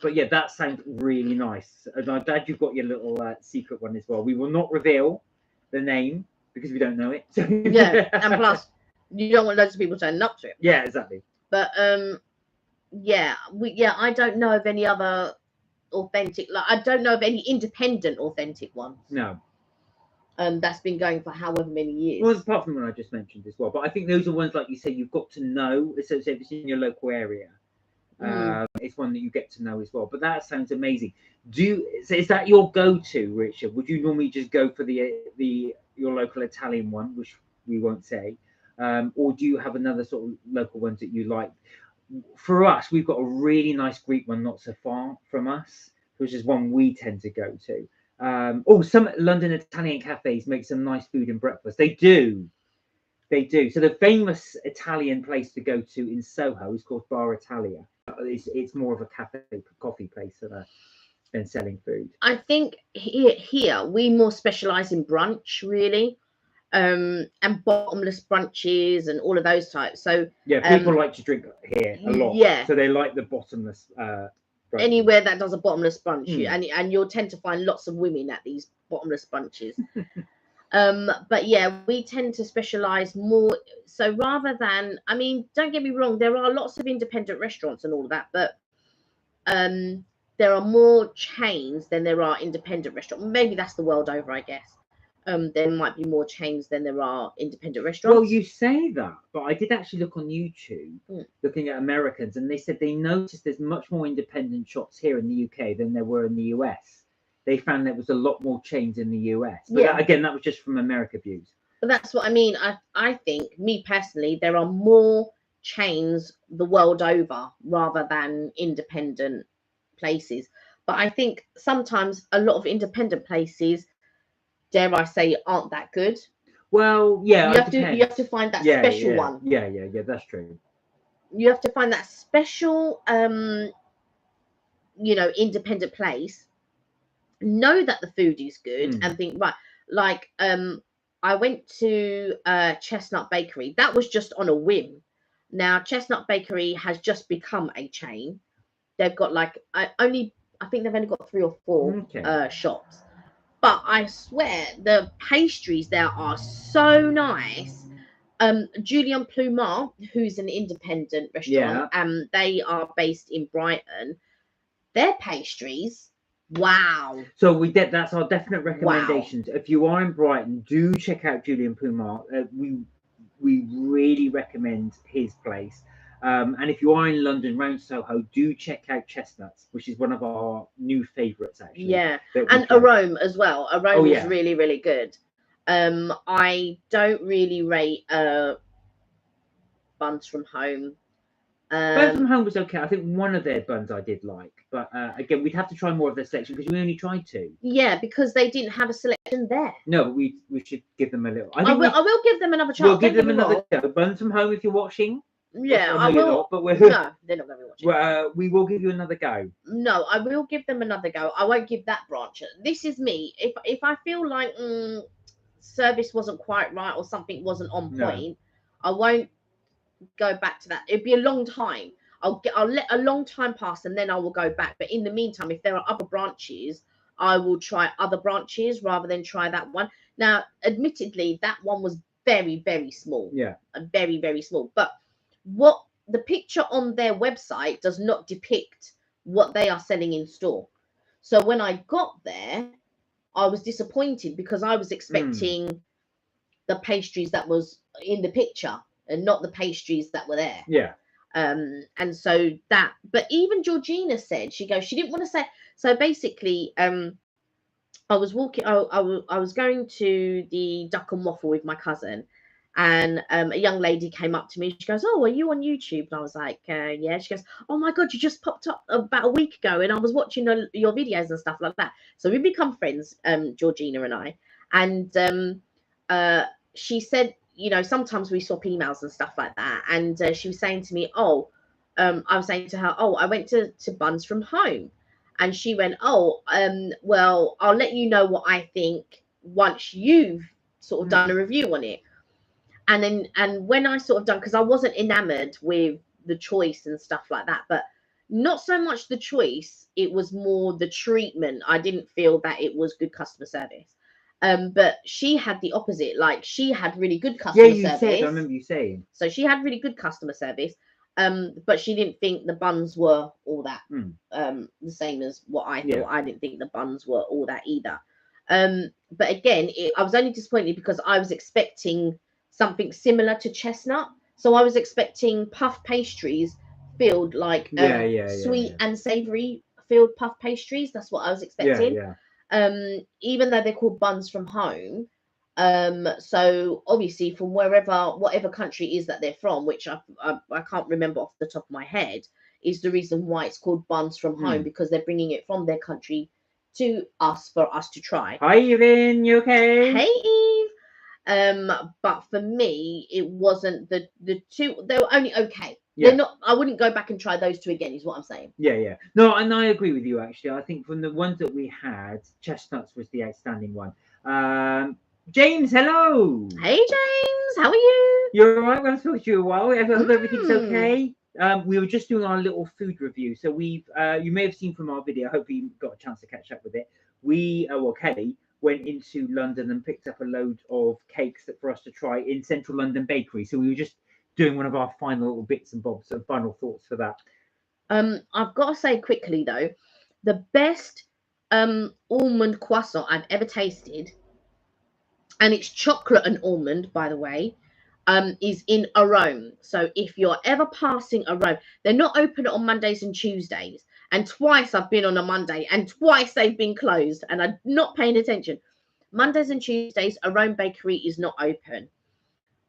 but yeah, that sounds really nice. And I'm glad you've got your little secret one as well. We will not reveal the name because we don't know it. Yeah, and plus, you don't want loads of people turning up to it. Yeah, exactly. But I don't know of any other authentic. Like, I don't know of any independent authentic ones. No. That's been going for however many years. Well, apart from what I just mentioned as well. But I think those are ones, like you say, you've got to know. So if it's in your local area, it's one that you get to know as well. But that sounds amazing. Is that your go-to, Richard? Would you normally just go for your local Italian one, which we won't say, or do you have another sort of local ones that you like? For us, we've got a really nice Greek one not so far from us, which is one we tend to go to. Some London Italian cafes make some nice food and breakfast. They do. So the famous Italian place to go to in Soho is called Bar Italia. It's more of a coffee place than selling food. I think here we more specialize in brunch, really, and bottomless brunches and all of those types. So yeah, people like to drink here a lot. Yeah. So they like the bottomless. Anywhere that does a bottomless brunch, and you'll tend to find lots of women at these bottomless brunches. But yeah, we tend to specialize more. So rather than, I mean, don't get me wrong, there are lots of independent restaurants and all of that, but there are more chains than there are independent restaurants. Maybe that's the world over, I guess. There might be more chains than there are independent restaurants. Well, you say that, but I did actually look on YouTube, looking at Americans, and they said they noticed there's much more independent shops here in the UK than there were in the US. They found there was a lot more chains in the US. But again, that was just from America views. But that's what I mean. I think, me personally, there are more chains the world over rather than independent places. But I think sometimes a lot of independent places, dare I say, aren't that good. Well, yeah, you have to find that special one. Yeah, that's true. You have to find that special independent place, know that the food is good, and think, right, like I went to Chestnut Bakery. That was just on a whim. Now Chestnut Bakery has just become a chain. They've got I think they've only got 3 or 4 shops. But I swear the pastries there are so nice. Julian Plumard, who's an independent restaurant, they are based in Brighton. Their pastries, wow. So that's our definite recommendations. Wow. If you are in Brighton, do check out Julian Plumard. We really recommend his place. And if you are in London, round Soho, do check out Chestnuts, which is one of our new favourites, actually. Yeah, and Arome as well. Arome is really, really good. I don't really rate Buns from Home. Buns from Home was okay. I think one of their buns I did like. But again, we'd have to try more of their selection because we only tried 2. Yeah, because they didn't have a selection there. No, but we should give them a little. I will give them another chance. We'll give them another go. Buns from Home, if you're watching. Yeah, I will. Not, but no, they're not going to be watching. We will give you another go. No, I will give them another go. I won't give that branch. This is me. If I feel like service wasn't quite right or something wasn't on point, I won't go back to that. It'd be a long time. I'll let a long time pass and then I will go back. But in the meantime, if there are other branches, I will try other branches rather than try that one. Now, admittedly, that one was very, very small. Yeah. Very, very small. But what the picture on their website does not depict what they are selling in store. So when I got there, I was disappointed because I was expecting the pastries that was in the picture and not the pastries that were there. Yeah. And so but even Georgina said, she didn't want to say, so basically I was walking. I was going to the Duck and Waffle with my cousin, and a young lady came up to me. She goes, "Oh, are you on YouTube?" And I was like, "Yeah." She goes, "Oh my God, you just popped up about a week ago, and I was watching your videos and stuff like that." So we become friends, Georgina and I. And she said, you know, sometimes we swap emails and stuff like that. And she was saying to me, "Oh," I was saying to her, "Oh, I went to Buns from Home." And she went, "Oh, well, I'll let you know what I think once you've sort of done a review on it." And then, and when I sort of done, because I wasn't enamored with the choice and stuff like that, but not so much the choice, it was more the treatment. I didn't feel that it was good customer service. But she had the opposite. Like, she had really good customer Yeah, you service. said. I remember you saying. So she had really good customer service. But she didn't think the buns were all that. The same as what I thought. Yeah. I didn't think the buns were all that either. But again, I was only disappointed because I was expecting something similar to chestnut. So I was expecting puff pastries filled like sweet and savory filled puff pastries. That's what I was expecting. Yeah. Even though they're called Buns from Home. So obviously from whatever country it is that they're from, which I can't remember off the top of my head, is the reason why it's called Buns from Home, because they're bringing it from their country to us for us to try. Hi, Evan, you okay? Hey, Eve. But for me, it wasn't the two. They were only okay. Yeah. They're not. I wouldn't go back and try those two again. Is what I'm saying. Yeah. No, and I agree with you actually. I think from the ones that we had, chestnuts was the outstanding one. James, hello. Hey, James. How are you? You're all right. We haven't spoken to you a while. I hope everything's okay. We were just doing our little food review. So we've, you may have seen from our video. Hopefully you got a chance to catch up with it. Kelly went into London and picked up a load of cakes for us to try in Central London Bakery. So we were just doing one of our final little bits and bobs and final thoughts for that. I've got to say quickly though, the best almond croissant I've ever tasted, and it's chocolate and almond, by the way, is in Rome. So if you're ever passing Rome, they're not open on Mondays and Tuesdays. And twice I've been on a Monday, and twice they've been closed, and I'm not paying attention. Mondays and Tuesdays, Rome Bakery is not open.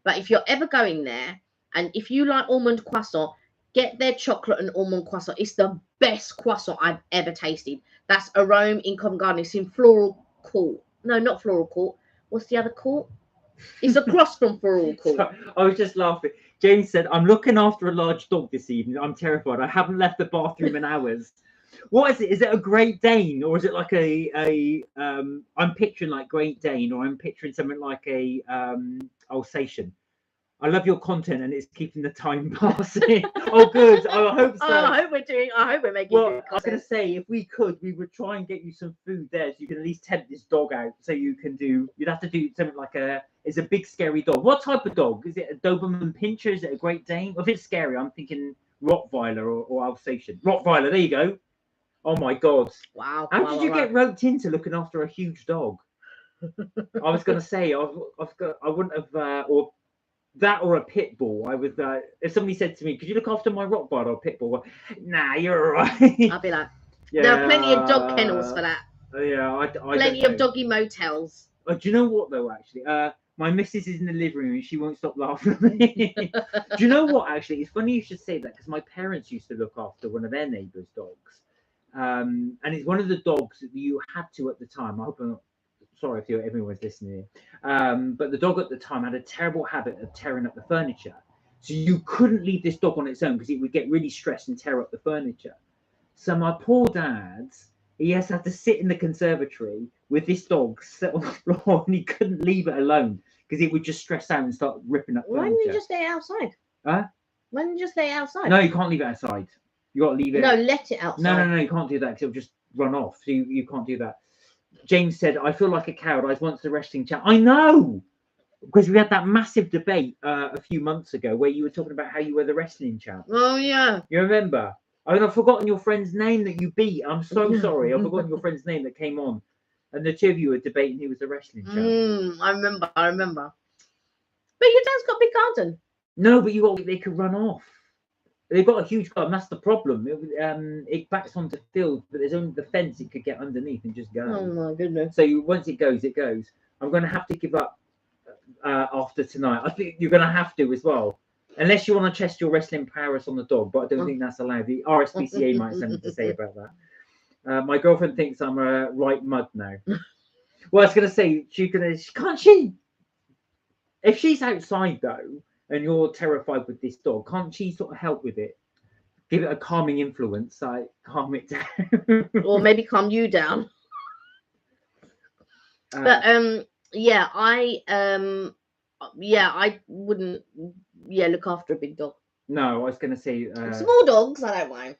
But if you're ever going there, and if you like almond croissant, get their chocolate and almond croissant. It's the best croissant I've ever tasted. That's Rome in Covent Garden. It's in Floral Court. No, not Floral Court. What's the other court? It's across from Floral Court. So, I was just laughing. James said, "I'm looking after a large dog this evening. I'm terrified. I haven't left the bathroom in hours." What is it? Is it a Great Dane, or is it like I'm picturing like Great Dane, or I'm picturing something like a Alsatian. I love your content, and it's keeping the time passing. Oh, good. I hope so. I hope we're making good content. I was going to say, if we could, we would try and get you some food there, so you can at least tempt this dog out. So you'd have to do something like it's a big scary dog. What type of dog? Is it a Doberman Pinscher? Is it a Great Dane? If it's scary, I'm thinking Rottweiler or Alsatian. Rottweiler. There you go. Oh my God. Wow. How did you get roped into looking after a huge dog? I was going to say, I wouldn't have, or that or a pit bull. I was, if somebody said to me, "Could you look after my Rottweiler or pit bull?" Nah, you're all right. I'll be like, there are plenty of dog kennels for that. Yeah, plenty of doggy motels. Do you know what though? Actually, my missus is in the living room and she won't stop laughing at me. Do you know what? Actually, it's funny you should say that, because my parents used to look after one of their neighbours' dogs, and it's one of the dogs that you had to at the time. I hope I'm not sorry if everyone's listening, but the dog at the time had a terrible habit of tearing up the furniture. So you couldn't leave this dog on its own, because it would get really stressed and tear up the furniture. So my poor dad, he has had to sit in the conservatory with this dog set on the floor, and he couldn't leave it alone because it would just stress out and start ripping up furniture. Why didn't you just lay it outside? Huh? Why didn't you just lay it outside? No, you can't leave it outside. You got to leave it. No, let it outside. No, you can't do that, because it'll just run off. So you can't do that. James said, "I feel like a coward. I was once a wrestling champ." I know, because we had that massive debate a few months ago where you were talking about how you were the wrestling champ. Oh yeah. You remember? I've forgotten your friend's name that you beat. I'm so sorry. I've forgotten your friend's name that came on, and the two of you were debating who was the wrestling champ. I remember. But your dad's got a big garden. No, but they could run off. They've got a huge garden. That's the problem. It backs onto field, but there's only the fence it could get underneath and just go. Oh my goodness. So once it goes, it goes. I'm going to have to give up after tonight. I think you're going to have to as well. Unless you want to test your wrestling prowess on the dog, but I don't think that's allowed. The RSPCA might have something to say about that. My girlfriend thinks I'm a right mud now. Well, I was going to say, can't she? If she's outside though, and you're terrified with this dog, can't she sort of help with it? Give it a calming influence, like calm it down. Or maybe calm you down. But yeah, I wouldn't look after a big dog. No, I was going to say small dogs, I don't mind.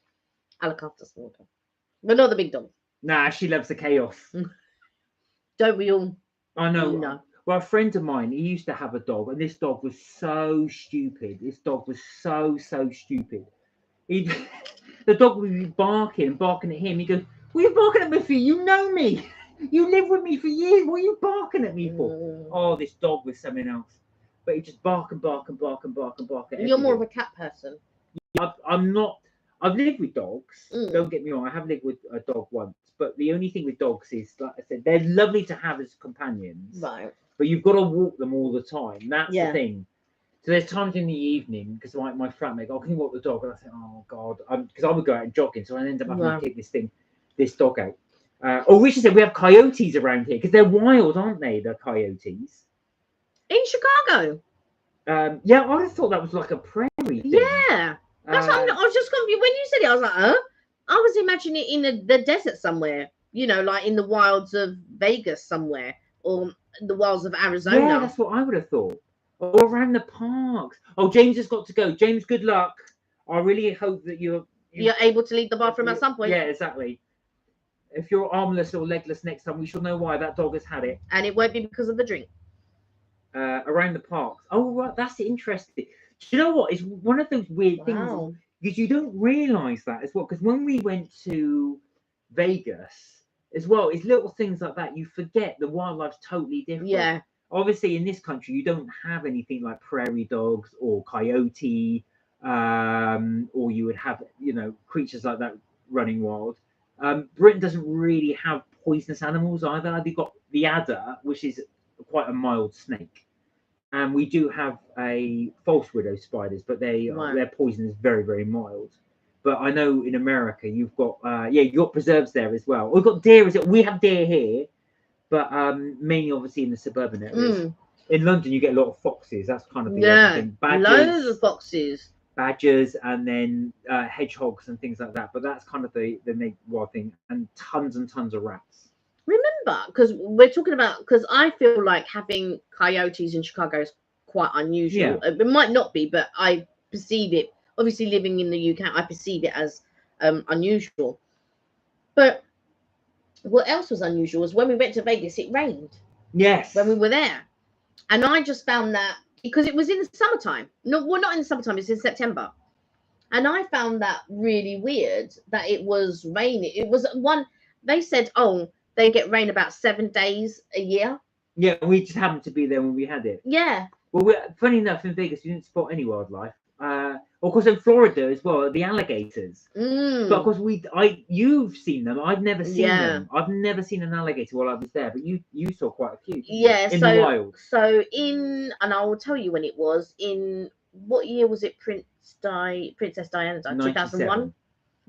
I look after small dogs, but not the big dog. Nah, she loves the chaos. Don't we all? I know. No. Well, a friend of mine, he used to have a dog, and this dog was so stupid. This dog was so stupid. The dog would be barking at him. He goes, "What are you barking at me for? You know me. You live with me for years. What are you barking at me for?" Oh, this dog was something else. But he just bark and bark and bark and bark and bark at You're more of a cat person. I'm not. I've lived with dogs. Don't get me wrong. I have lived with a dog once. But the only thing with dogs is, like I said, they're lovely to have as companions. Right. But you've got to walk them all the time. That's the thing. So there's times in the evening, because my flatmate, "Oh, can you walk the dog?" And I say, "Oh God," because I would go out and jogging, so I end up having to take this dog out. Richard said we have coyotes around here because they're wild, aren't they? The coyotes in Chicago. Yeah, I would have thought that was like a prairie thing. Yeah, that's what I was just confused when you said it. I was like, "Huh?" I was imagining it in the desert somewhere, like in the wilds of Vegas somewhere, or the wilds of Arizona. Yeah, that's what I would have thought. Or around the parks. Oh, James has got to go. James, good luck. I really hope that you're able to leave the bathroom at some point. Yeah, exactly. If you're armless or legless next time, we shall know why that dog has had it. And it won't be because of the drink. Around the parks. Oh, right, that's interesting. Do you know what? It's one of those weird things because you don't realise that as well. Because when we went to Vegas as well, it's little things like that. You forget the wildlife's totally different. Yeah. Obviously, in this country, you don't have anything like prairie dogs or coyote, or you would have, creatures like that running wild. Britain doesn't really have poisonous animals either. They've got the adder, which is quite a mild snake. And we do have a false widow spiders, but their poison is very, very mild. But I know in America, you've got, you've got preserves there as well. We've got deer. We have deer here. But mainly, obviously, in the suburban areas. In London, you get a lot of foxes. That's kind of the other thing. Badgers, loads of foxes, badgers, and then hedgehogs and things like that. But that's kind of the wild thing, and tons of rats. Remember, because we're talking about, because I feel like having coyotes in Chicago is quite unusual. Yeah. It might not be, but I perceive it. Obviously, living in the UK, I perceive it as unusual. But what else was unusual was when we went to Vegas, it rained. Yes. When we were there. And I just found that, because it was in the summertime. No, well, not in the summertime, it's in September. And I found that really weird that it was raining. It was they said, they get rain about 7 days a year. Yeah, we just happened to be there when we had it. Yeah. Well, funny enough, in Vegas, we didn't spot any wildlife. Of course, in Florida as well, the alligators. But of course, you've seen them. I've never seen them. I've never seen an alligator while I was there, but you saw quite a few. Yeah, in the wild. So and I will tell you when it was. In what year was it? Princess Diana died. 2001.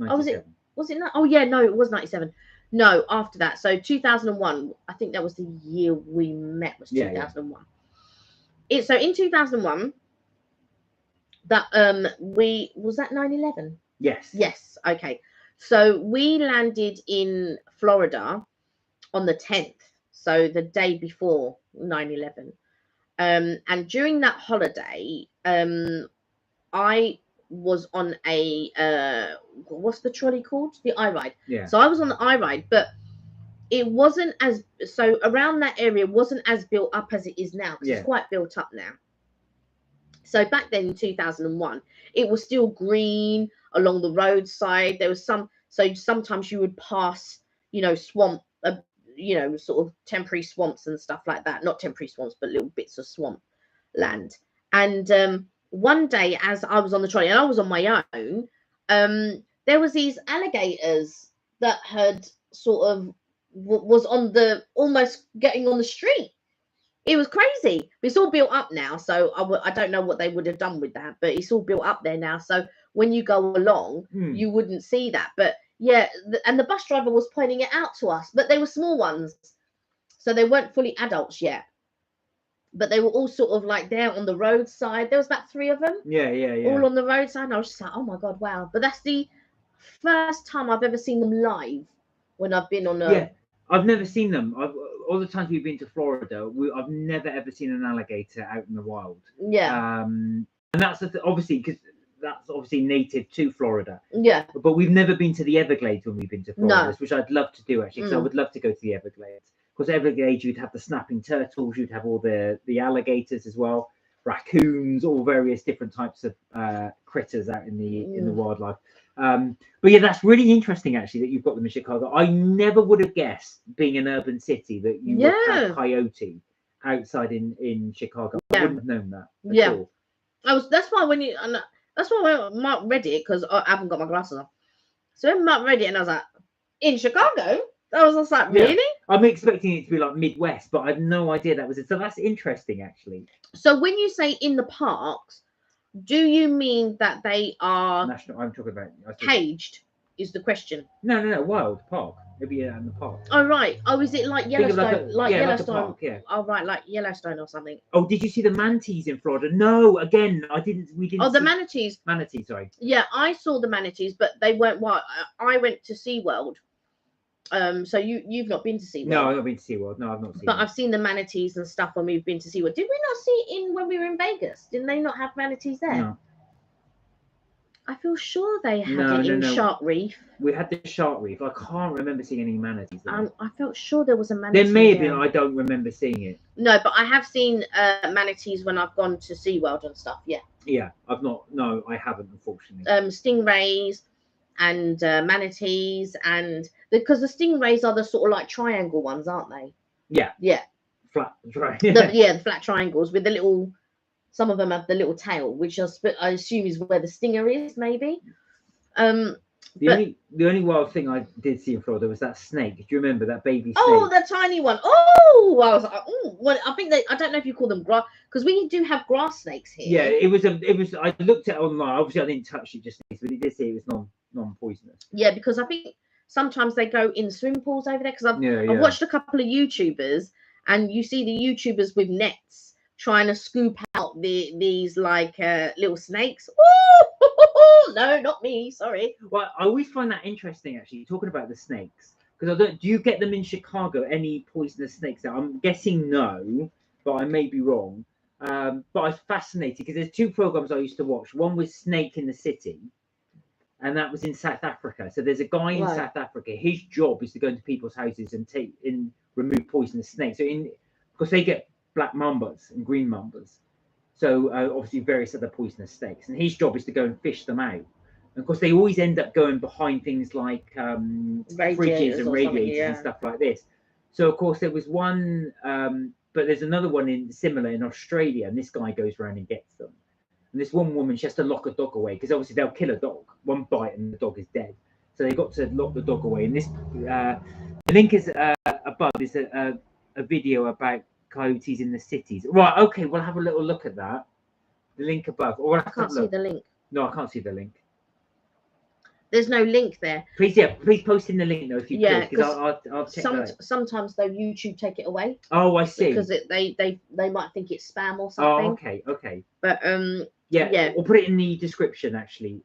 Oh, was it? Was it not? Oh yeah, no, it was 97. No, after that. So 2001. I think that was the year we met. Was 2001. Yeah. So in 2001. That was that 9/11? Yes. Okay. So we landed in Florida on the 10th, so the day before 9/11. And during that holiday, I was on a what's the trolley called? The I-Ride. Yeah. So I was on the I-Ride, but it wasn't around that area wasn't as built up as it is now. It's quite built up now. So back then in 2001, it was still green along the roadside. There was so sometimes you would pass, swamp, sort of temporary swamps and stuff like that. Not temporary swamps, but little bits of swamp land. And one day as I was on the trolley and I was on my own, there was these alligators that had sort of was on the almost getting on the street. It was crazy. It's all built up now, so I don't know what they would have done with that, but it's all built up there now. So when you go along, you wouldn't see that. But yeah, and the bus driver was pointing it out to us, but they were small ones, so they weren't fully adults yet. But they were all sort of like there on the roadside. There was about 3 of them. Yeah. All on the roadside. And I was just like, oh my God, wow. But that's the first time I've ever seen them live when I've been on a... Yeah, I've never seen them. All the times we've been to Florida, I've never ever seen an alligator out in the wild. Yeah. And that's obviously because that's obviously native to Florida. Yeah. But we've never been to the Everglades when we've been to Florida, No. which I'd love to do actually, because I would love to go to the Everglades. Because Everglades, you'd have the snapping turtles, you'd have all the alligators as well, raccoons, all various different types of critters out in the wildlife. But yeah, that's really interesting actually that you've got them in Chicago. I never would have guessed, being an urban city, that you would have coyote outside in Chicago. I wouldn't have known that at all. That's why when Mark read it, because I haven't got my glasses on. So when Mark read it, and I was like, in Chicago? I was just like, really? I'm expecting it to be like Midwest, but I had no idea that was it. So that's interesting, actually. So when you say in the parks, do you mean that they are national? I'm talking about caged. Is the question? No, wild park. Maybe in the park. Oh right. Oh, is it like Yellowstone? Like Yellowstone. Like a park, yeah. Oh right, like Yellowstone or something. Oh, did you see the manatees in Florida? No, again, I didn't. We didn't. Oh, the manatees. Manatees, sorry. Yeah, I saw the manatees, but they weren't wild. I went to SeaWorld. So you've not been to SeaWorld? No, I've not been to SeaWorld. No, I've not seen. But I've seen the manatees and stuff when we've been to SeaWorld. Did we not see it when we were in Vegas? Didn't they not have manatees there? No. I feel sure they had it in Shark Reef. We had the Shark Reef. I can't remember seeing any manatees there. I felt sure there was a manatee. There may have been. I don't remember seeing it. No, but I have seen manatees when I've gone to SeaWorld and stuff. Yeah. Yeah, I've not. No, I haven't, unfortunately. Stingrays and manatees, and because the stingrays are the sort of like triangle ones, aren't they? Yeah. Yeah. Flat, right. The flat triangles with the little. Some of them have the little tail, which I assume is where the stinger is, maybe. The only wild thing I did see in Florida was that snake. Do you remember that baby snake? Oh, the tiny one. Oh, I was like, oh, well, I think I don't know if you call them grass, because we do have grass snakes here. Yeah, it was. I looked at it online. Obviously, I didn't touch it just, but it did say it was non-poisonous. Yeah, because I think sometimes they go in swimming pools over there. Because I've watched a couple of YouTubers, and you see the YouTubers with nets trying to scoop out these like little snakes. Ooh, no, not me. Sorry. Well, I always find that interesting, actually, talking about the snakes, because do you get them in Chicago? Any poisonous snakes? I'm guessing no, but I may be wrong. But I was fascinated because there's 2 programs I used to watch. One was Snake in the City, and that was in South Africa. So there's a guy in South Africa. His job is to go into people's houses and remove poisonous snakes. So because they get black mambas and green mambas, so obviously various other poisonous snakes, and his job is to go and fish them out. And of course they always end up going behind things like fridges and radiators and stuff like this. So of course there was one, but there's another one similar in Australia, and this guy goes around and gets them. And this one woman, she has to lock a dog away, because obviously they'll kill a dog, one bite and the dog is dead, so they got to lock the dog away. And this the link is above is a video about coyotes in the cities. Right, okay, we'll have a little look at that. The link above. Or I can't see the link. No, I can't see the link. There's no link there. Please post in the link though if you could, because I'll check that. Sometimes though YouTube take it away. Oh, I see. Because they might think it's spam or something. Oh, okay. But yeah, we'll put it in the description actually,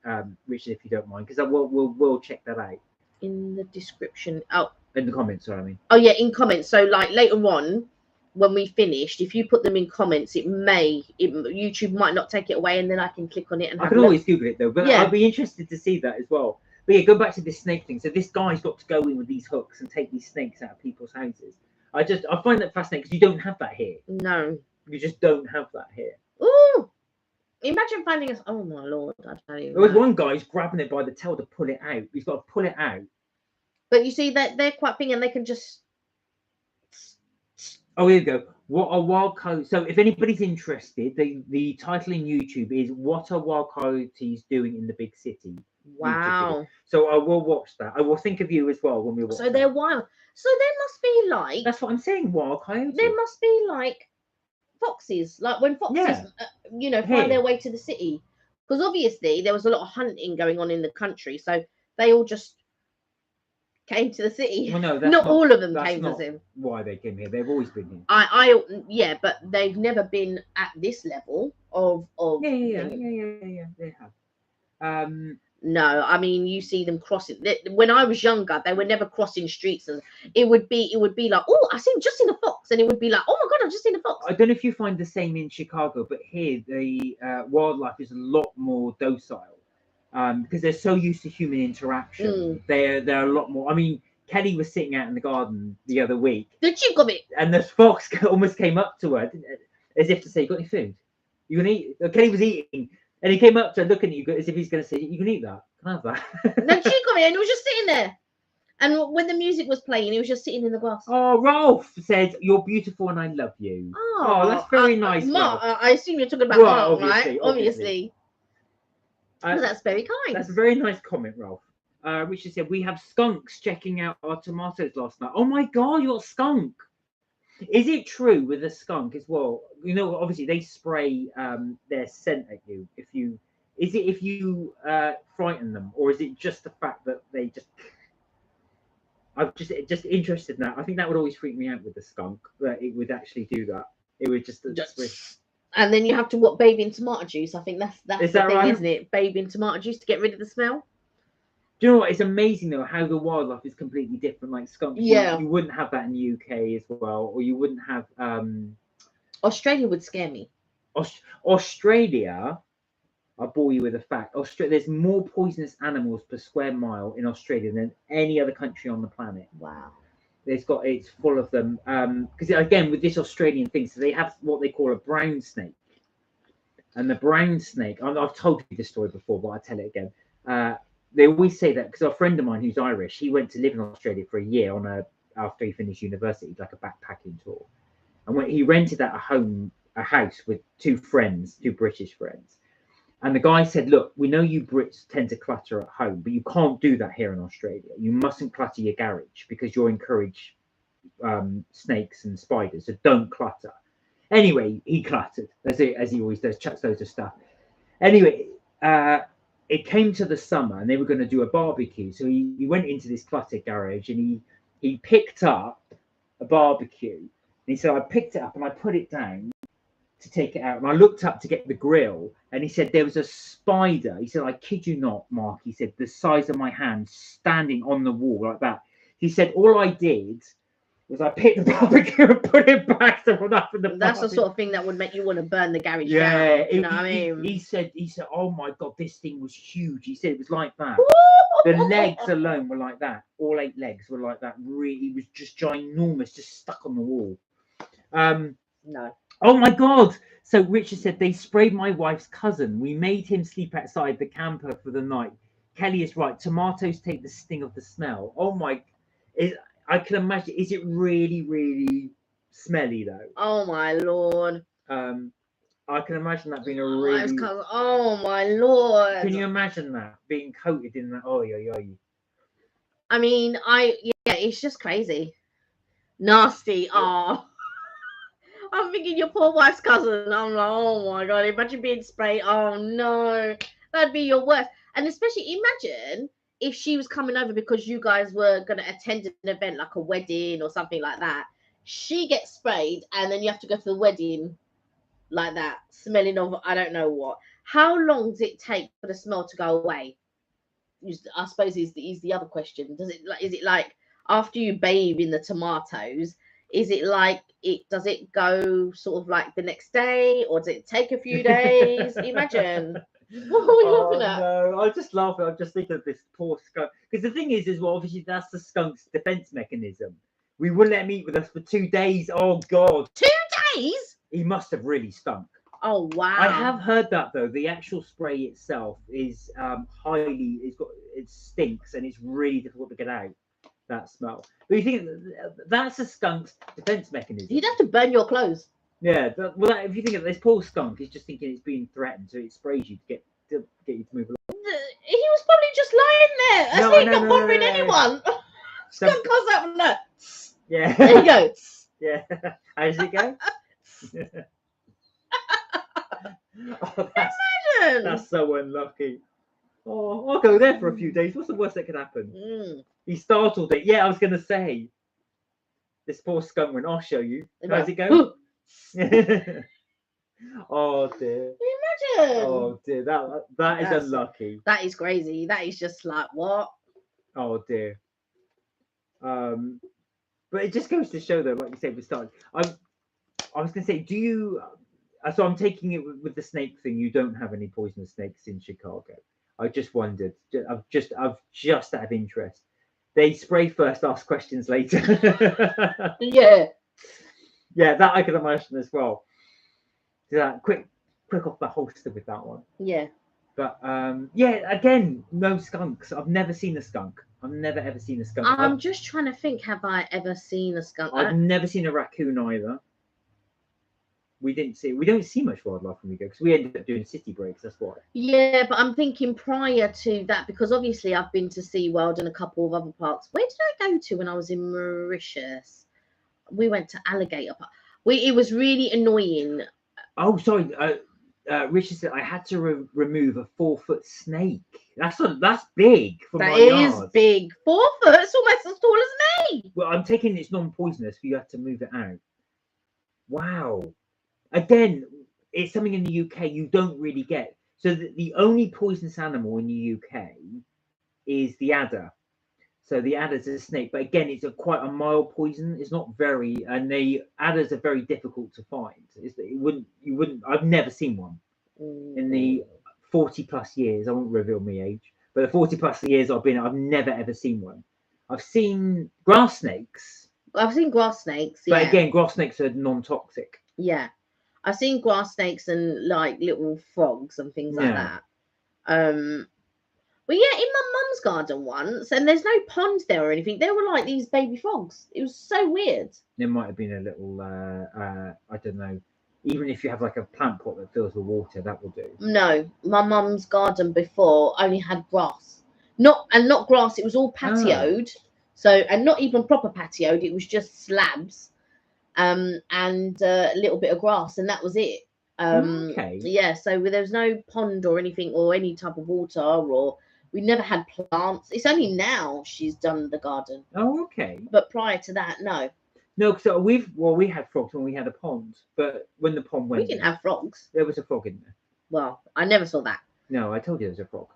Richard, if you don't mind, because we'll check that out. In the description. Oh. In the comments, sorry, I mean. Oh yeah, in comments. So like later on, when we finished, if you put them in comments, YouTube might not take it away, and then I can click on it and I can always Google it though, but I'd be interested to see that as well. But yeah, go back to this snake thing. So this guy's got to go in with these hooks and take these snakes out of people's houses. I find that fascinating, because you don't have that here. No, you just don't have that here. Ooh, imagine finding us. Oh my lord, I tell you. There was one guy who's grabbing it by the tail to pull it out. He's got to pull it out. But you see that they're quite big, and they can just. Oh, here you go. What are wild coyotes? So if anybody's interested, the title in YouTube is "What are wild coyotes doing in the big city?" YouTube video. Wow. So I will watch that. I will think of you as well when we watch. So they're wild. So there must be like, That's what I'm saying. Wild coyotes. there must be like foxes, like when foxes, Yeah. find their Here. way to the city. Because obviously there was a lot of hunting going on in the country, so they all just came to the city. Well, no, that's Not all of them that's came not to him. why they came here. They've always been here. Yeah, but they've never been at this level of Yeah. thing. They have. No, I mean you see them crossing. When I was younger, they were never crossing streets, and it would be like, oh, just seen a fox, and it would be like, oh my god, I've just seen a fox. I don't know if you find the same in Chicago, but here the wildlife is a lot more docile because they're so used to human interaction. They're a lot more. I mean, Kelly was sitting out in the garden the other week. Did you got it? And the fox almost came up to her as if to say, "Got any food? You can eat." Kelly was eating, and he came up to her looking at you as if he's going to say, "You can eat that. Can I have that?" No, she got it, and he was just sitting there. And when the music was playing, he was just sitting in the grass. Oh, Rolf said, "You're beautiful and I love you." Oh, that's very nice. Mark, I assume you're talking about Mark, right? Obviously. That's very kind. That's a very nice comment, Rolf. Richard said, "We have skunks checking out our tomatoes last night." Oh my God, you got a skunk. Is it true with a skunk as well? Obviously they spray their scent at you if you frighten them, or is it just the fact that they just? I'm just interested in that. I think that would always freak me out with the skunk, that it would actually do that. It would just and then you have to bathe in tomato juice. I think that's Is the that thing, right? isn't it? Bathe in tomato juice to get rid of the smell. Do you know what? It's amazing though how the wildlife is completely different. Like skunks, Yeah. you wouldn't have that in the UK as well, or you wouldn't have. Australia would scare me. Australia, I'll bore you with a fact. There's more poisonous animals per square mile in Australia than any other country on the planet. Wow. It's full of them. Because again, with this Australian thing, so they have what they call a brown snake. And the brown snake, I've told you this story before, but I'll tell it again. They always say that because a friend of mine who's Irish, he went to live in Australia for a year after he finished university, like a backpacking tour. And when he rented out a house with two British friends. And the guy said, "Look, we know you Brits tend to clutter at home, but you can't do that here in Australia. You mustn't clutter your garage because you'll encourage snakes and spiders. So don't clutter." Anyway, he cluttered as he always does, chucks loads of stuff. Anyway, it came to the summer and they were going to do a barbecue. So he went into this cluttered garage and he picked up a barbecue. And he said, "I picked it up and I put it down to take it out. And I looked up to get the grill." And he said, "There was a spider." He said, "I kid you not, Mark." He said, "The size of my hand standing on the wall like that." He said, "All I did was I picked the barbecue and put it back so nothing." That's the sort of thing that would make you want to burn the garage down. Yeah, You know what I mean? He said, "Oh my God, this thing was huge." He said it was like that. The legs alone were like that. All 8 legs were like that. Really, it was just ginormous, just stuck on the wall. No. Oh my God. So Richard said, "They sprayed my wife's cousin. We made him sleep outside the camper for the night." Kelly is right. Tomatoes take the sting of the smell. Oh my. I can imagine. Is it really, really smelly though? Oh my Lord. I can imagine that being a really. Oh my Lord. Can you imagine that being coated in that? Oh yeah. I mean, it's just crazy. Nasty. Oh. I'm thinking your poor wife's cousin. I'm like, oh my God, imagine being sprayed. Oh no, that'd be your worst. And especially imagine if she was coming over because you guys were going to attend an event like a wedding or something like that. She gets sprayed and then you have to go to the wedding like that, smelling of I don't know what. How long does it take for the smell to go away? I suppose is the other question. Is it like after you bathe in the tomatoes? Is it like does it go sort of like the next day, or does it take a few days? Imagine. What are we laughing at? No, I just laugh. I just think of this poor skunk. Because the thing is, well, obviously that's the skunk's defense mechanism. We wouldn't let him eat with us for 2 days. Oh God. 2 days? He must have really stunk. Oh wow. I have heard that though. The actual spray itself is it stinks and it's really difficult to get out. that smell. But you think that's a skunk's defense mechanism? You'd have to burn your clothes. Yeah. If you think of this poor skunk, is just thinking it's being threatened, so it sprays you to get you to move along. He was probably just lying there, No, asleep, no, not no, bothering no, no. anyone. Skunk comes out and look. Yeah. There you go. Yeah. How does it go? Oh, that's so unlucky. Oh, I'll go there for a few days. What's the worst that could happen? He startled it. Yeah, I was going to say. This poor skunk went, I'll show you. How does it go? Oh, dear. Imagine. Oh, dear. That is unlucky. That is crazy. That is just like, what? Oh, dear. But it just goes to show, though, like you said, we started. I was going to say, do you... So I'm taking it with the snake thing. You don't have any poisonous snakes in Chicago. I just wondered. I've just out of interest. They spray first, ask questions later. Yeah. Yeah, that I can imagine as well. Quick off the holster with that one. Yeah. But yeah, again, no skunks. I've never seen a skunk. I've never ever seen a skunk. I'm just trying to think. Have I ever seen a skunk? I've never seen a raccoon either. We don't see much wildlife when we go because we ended up doing city breaks. That's why. Yeah, but I'm thinking prior to that, because obviously I've been to SeaWorld and a couple of other parks. Where did I go to when I was in Mauritius? We went to Alligator Park. It was really annoying. Oh, sorry. Richard said I had to remove a 4-foot snake. That's big. That is big. 4 foot. It's almost as tall as me. Well, I'm taking it's non-poisonous, but you have to move it out. Wow. Again, it's something in the UK you don't really get. So the only poisonous animal in the UK is the adder. So the adder's a snake, but again, it's quite a mild poison. It's not very, and adders are very difficult to find. I've never seen one in the 40+ years. I won't reveal my age, but the 40+ years I've never ever seen one. I've seen grass snakes. I've seen grass snakes, yeah. But again, grass snakes are non-toxic. Yeah. I've seen grass snakes and like little frogs and things like that. But yeah, in my mum's garden once, and there's no pond there or anything. There were like these baby frogs. It was so weird. There might have been a little, I don't know. Even if you have like a plant pot that fills with water, that will do. No, my mum's garden before only had grass. Not grass. It was all patioed. So, and not even proper patioed. It was just slabs. And a little bit of grass, and that was it. Okay. Yeah, so there was no pond or anything or any type of water, or we never had plants. It's only now she's done the garden. Oh, okay. But prior to that, no. No, so we had frogs when we had a pond, but when the pond went, we didn't have frogs. There was a frog in there. Well, I never saw that. No, I told you there was a frog.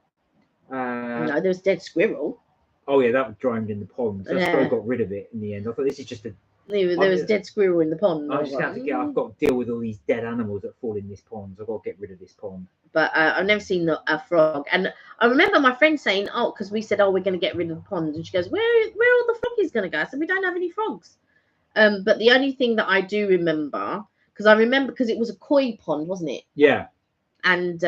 No, there was dead squirrel. Oh yeah, that was drowned in the pond. So I got rid of it in the end. I thought this is just a. There was dead squirrel in the pond. I just have to I've got to deal with all these dead animals that fall in this pond. So I've got to get rid of this pond. But I've never seen a frog. And I remember my friend saying, "Oh, because we said, oh, we're going to get rid of the pond," and she goes, "Where are all the froggies going to go?" I said, "We don't have any frogs." But the only thing that I do remember, because it was a koi pond, wasn't it? Yeah. And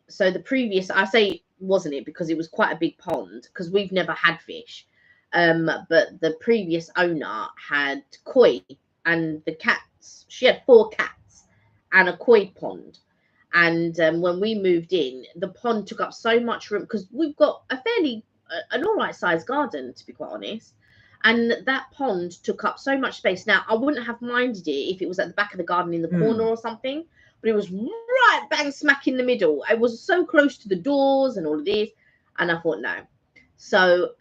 so the previous, I say wasn't it because it was quite a big pond, because we've never had fish. But the previous owner had koi, and the cats, she had 4 cats and a koi pond. And when we moved in, the pond took up so much room, because we've got an all right sized garden, to be quite honest. And that pond took up so much space. Now, I wouldn't have minded it if it was at the back of the garden in the corner or something, but it was right bang smack in the middle. It was so close to the doors and all of this. And I thought, no. So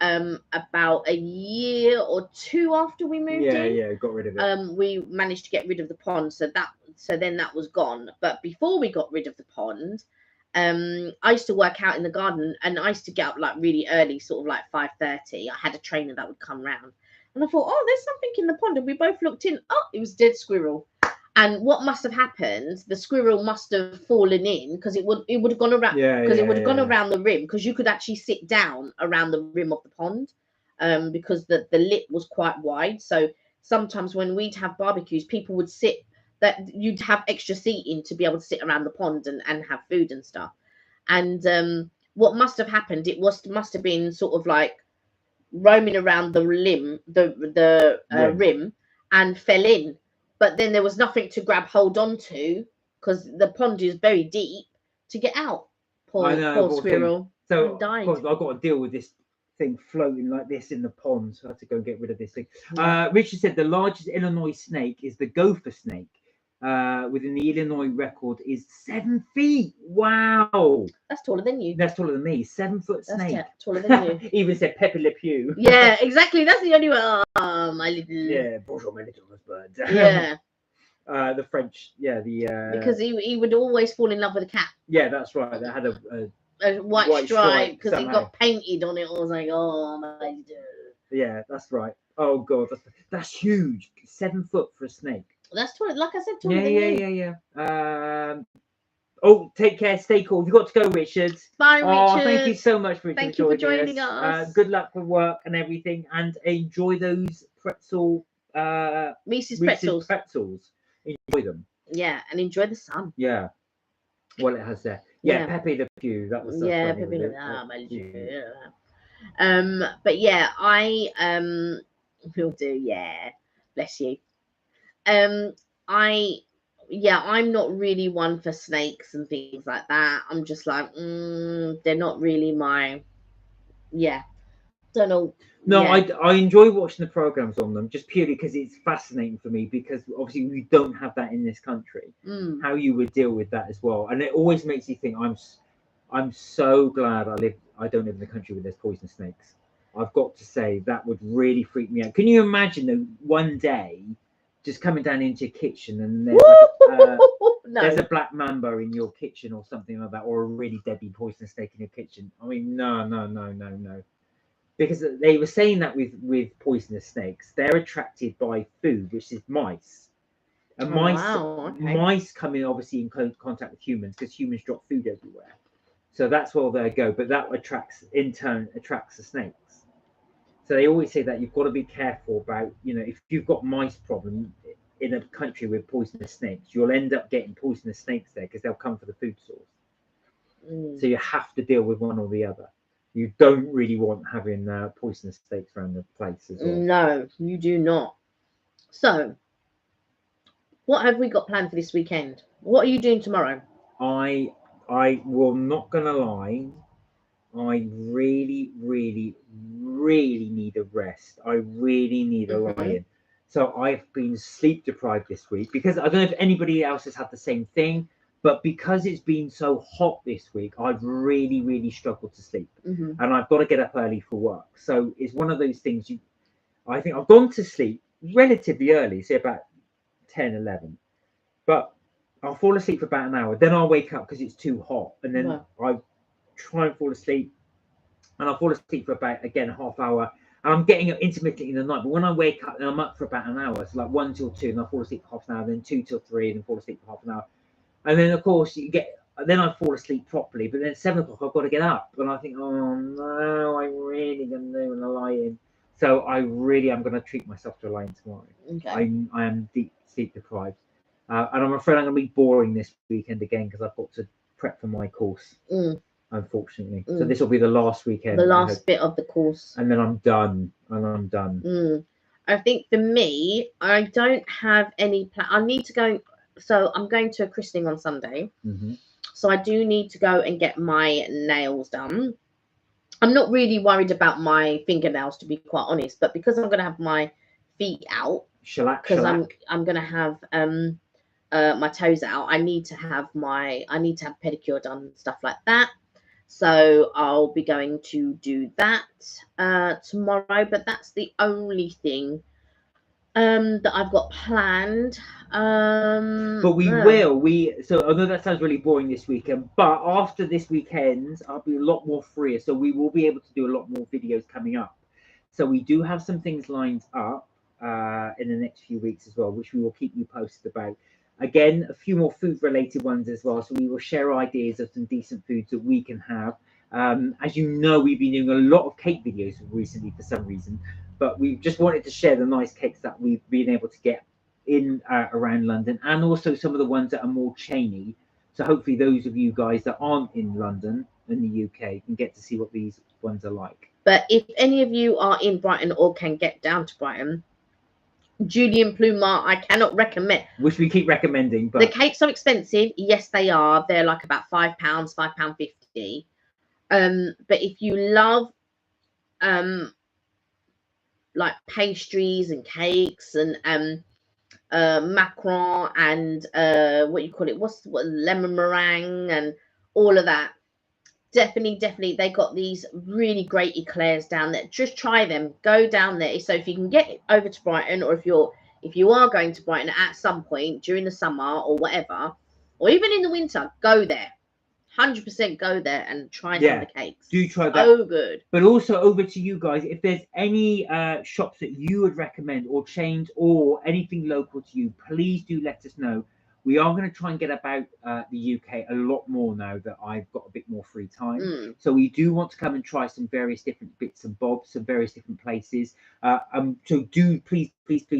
about a year or 2 after we moved in, got rid of it. We managed to get rid of the pond. So then that was gone. But before we got rid of the pond, I used to work out in the garden, and I used to get up like really early, sort of like 5:30. I had a trainer that would come round, and I thought, oh, there's something in the pond, and we both looked in. Oh, it was dead squirrel. And what must have happened? The squirrel must have fallen in, because it would have gone around. It would have gone around the rim, because you could actually sit down around the rim of the pond, because the lip was quite wide. So sometimes when we'd have barbecues, people would sit. That you'd have extra seating to be able to sit around the pond and have food and stuff. And what must have happened, must have been sort of like roaming around the rim, and fell in. But then there was nothing to hold on to because the pond is very deep to get out. Poor squirrel. So died. of course I've got to deal with this thing floating like this in the pond, so I had to go and get rid of this thing. Richard said the largest Illinois snake is the gopher snake. Within the Illinois record is 7 feet. Wow, that's taller than you. That's taller than me. 7-foot snake. That's taller than you. Even said Pepe Le Pew. Yeah, exactly. That's the only one. Oh, my little. Yeah, bonjour, my little bird. Yeah. The French. Yeah, because he would always fall in love with a cat. Yeah, that's right. They had a white stripe because it got painted on it. I was like, oh my God. Yeah, that's right. Oh God, that's huge. 7 foot for a snake. That's taller, like I said. Yeah. Oh, take care. Stay cool. You've got to go, Richard. Bye, Richard. Oh, thank you so much, Richard. Thank you for joining us. Good luck with work and everything, and enjoy those Reese's pretzels. Enjoy them. Yeah, and enjoy the sun. Yeah. Well, it has there. Yeah, Pepe Le Pew. That was Pepe Le Pew. But yeah, I will do. Yeah, bless you. I'm not really one for snakes and things like that. I'm just like, they're not really my. Yeah, don't know. No, I enjoy watching the programs on them just purely because it's fascinating for me, because obviously we don't have that in this country. How you would deal with that as well, and it always makes you think. I'm so glad I don't live in the country where there's poisonous snakes. I've got to say that would really freak me out. Can you imagine though, one day just coming down into your kitchen and there's there's a black mamba in your kitchen or something like that, or a really deadly poisonous snake in your kitchen? I mean, no. Because they were saying that with poisonous snakes, they're attracted by food, which is mice. And mice come in obviously in contact with humans because humans drop food everywhere. So that's where they go. But that in turn attracts the snakes. So they always say that you've got to be careful about, if you've got mice problem in a country with poisonous snakes, you'll end up getting poisonous snakes there because they'll come for the food source. So you have to deal with one or the other. You don't really want having poisonous snakes around the place as well. No, you do not. So, what have we got planned for this weekend? What are you doing tomorrow? I will not gonna lie. I really need a rest. I really need a lie-in. So I've been sleep deprived this week because I don't know if anybody else has had the same thing. But because it's been so hot this week, I've really struggled to sleep. And I've got to get up early for work. So it's one of those things I think I've gone to sleep relatively early, say about 10, 11. But I'll fall asleep for about an hour. Then I'll wake up because it's too hot. And then I try and fall asleep. And I'll fall asleep for about, again, a half hour. And I'm getting up intermittently in the night. But when I wake up, and I'm up for about an hour. So like 1 till 2, and I'll fall asleep for half an hour. Then 2 till 3, and then fall asleep for half an hour. And then, of course, then I fall asleep properly. But then at 7 o'clock, I've got to get up. And I think, oh, no, I'm really going to lie in. So I really am going to treat myself to a lie-in tomorrow. Okay. I am deep sleep deprived. And I'm afraid I'm going to be boring this weekend again because I've got to prep for my course, unfortunately. So this will be the last weekend. The last bit of the course. And then I'm done. I think for me, I don't have any plan. I need to go... So I'm going to a christening on Sunday. So I do need to go and get my nails done. I'm not really worried about my fingernails, to be quite honest, but because I'm going to have my feet out, because I'm going to have my toes out, I need to have pedicure done and stuff like that. So I'll be going to do that tomorrow, but that's the only thing that I've got planned. But so I know that sounds really boring this weekend, but after this weekend I'll be a lot more freer, so we will be able to do a lot more videos coming up. So we do have some things lined up in the next few weeks as well, which we will keep you posted about. Again, a few more food related ones as well, so we will share ideas of some decent foods that we can have. As you know, we've been doing a lot of cake videos recently for some reason, but we just wanted to share the nice cakes that we've been able to get in around London, and also some of the ones that are more chainy. So hopefully those of you guys that aren't in London, in the UK, can get to see what these ones are like. But if any of you are in Brighton or can get down to Brighton, Julian Plumar, I cannot recommend. Which we keep recommending, but the cakes are expensive. Yes, they are. They're like about £5, £5.50. But if you love like pastries and cakes and macaron and what you call it, what lemon meringue and all of that, definitely they got these really great eclairs down there. Just try them. Go down there. So if you can get over to Brighton, or if you are going to Brighton at some point during the summer or whatever, or even in the winter, go there. 100% go there and try some of the cakes. Do try that. Oh, good. But also over to you guys, if there's any shops that you would recommend, or chains, or anything local to you, please do let us know. We are going to try and get about the UK a lot more now that I've got a bit more free time. So we do want to come and try some various different bits and bobs, some various different places. So do please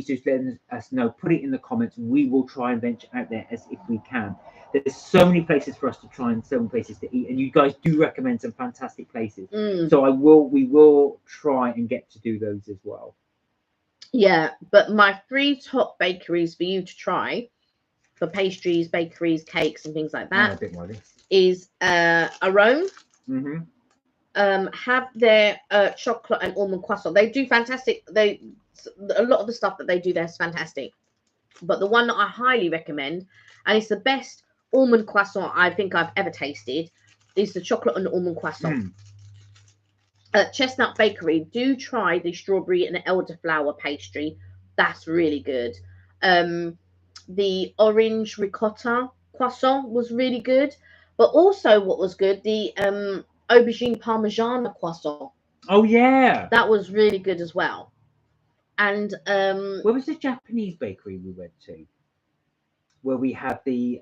just let us know. Put it in the comments. We will try and venture out there as if we can. There's so many places for us to try and so many places to eat, and you guys do recommend some fantastic places. So we will try and get to do those as well. Yeah, but my 3 top bakeries for you to try for pastries, bakeries, cakes, and things like that is Arome. Have their chocolate and almond croissant. They do fantastic. A lot of the stuff that they do there is fantastic. But the one that I highly recommend, and it's the best almond croissant I think I've ever tasted, is the chocolate and almond croissant. Chestnut Bakery, do try the strawberry and elderflower pastry. That's really good. The orange ricotta croissant was really good. But also what was good, the aubergine parmigiana croissant. Oh, yeah. That was really good as well. And where was the Japanese bakery we went to? Where we had the